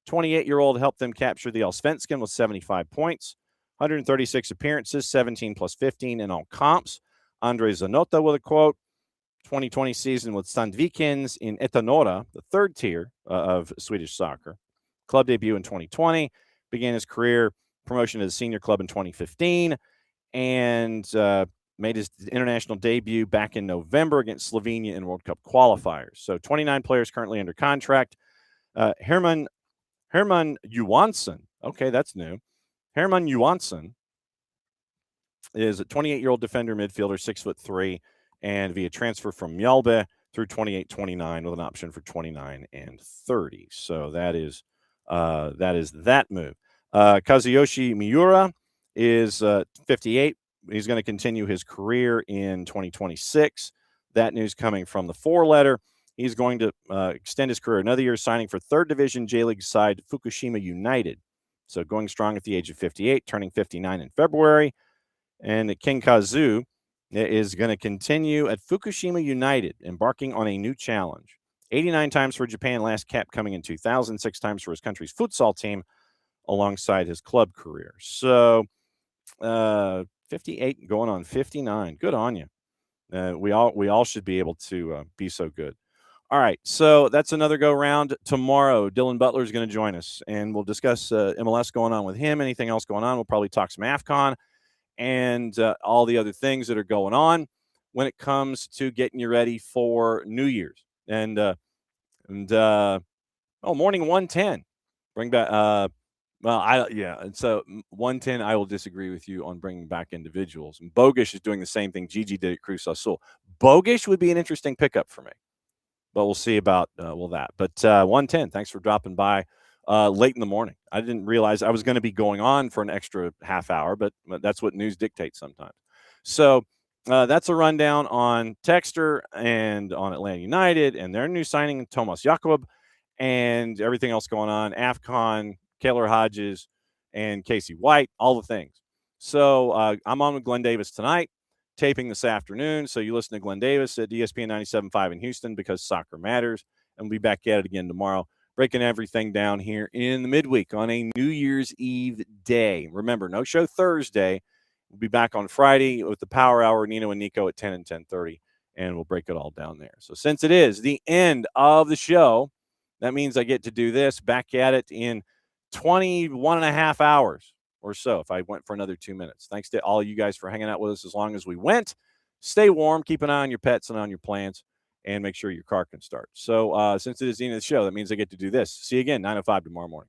28-year-old helped them capture the Allsvenskan with 75 points, 136 appearances, 17 plus 15 in all comps. Andre Zanota with a quote, 2020 season with Sandvikens in Etanora, the third tier of Swedish soccer. Club debut in 2020, began his career promotion to the senior club in 2015, and made his international debut back in November against Slovenia in World Cup qualifiers. So 29 players currently under contract. Herman Johansson, okay, that's new. Herman Johansson is a 28-year-old defender midfielder, 6'3", and via transfer from Mjölby through 28-29 with an option for 29 and 30. So that is that move. Kazuyoshi Miura is 58. He's going to continue his career in 2026. That news coming from the 4-letter. He's going to extend his career another year, signing for 3rd Division J-League side Fukushima United. So going strong at the age of 58, turning 59 in February. And King Kazu is going to continue at Fukushima United, embarking on a new challenge. 89 times for Japan, last cap coming in 2000, 6 times for his country's futsal team alongside his club career. So 58 going on 59. Good on you. We all should be able to be so good. All right, so that's another go round. Tomorrow, Dylan Butler is going to join us, and we'll discuss MLS going on with him. Anything else going on, we'll probably talk some AFCON and all the other things that are going on when it comes to getting you ready for New Year's. And morning 110. Bring back and so 110, I will disagree with you on bringing back individuals. And Bogish is doing the same thing Gigi did at Cruz Azul. Bogish would be an interesting pickup for me, but we'll see about that. But 110, thanks for dropping by late in the morning. I didn't realize I was going to be going on for an extra half hour, but that's what news dictates sometimes. So that's a rundown on Textor and on Atlanta United and their new signing, Tomas Jacob, and everything else going on, AFCON, Kaylor, Hodges, and Kacey White, all the things. So I'm on with Glenn Davis tonight, taping this afternoon. So you listen to Glenn Davis at ESPN 97.5 in Houston because soccer matters. And we'll be back at it again tomorrow, breaking everything down here in the midweek on a New Year's Eve day. Remember, no show Thursday. We'll be back on Friday with the Power Hour, Nino and Nico at 10 and 10:30, and we'll break it all down there. So since it is the end of the show, that means I get to do this, back at it in 21 and a half hours or so if I went for another 2 minutes. Thanks to all you guys for hanging out with us as long as we went. Stay warm, keep an eye on your pets and on your plants, and make sure your car can start. So since it is the end of the show, that means I get to do this. See you again, 9:05 tomorrow morning.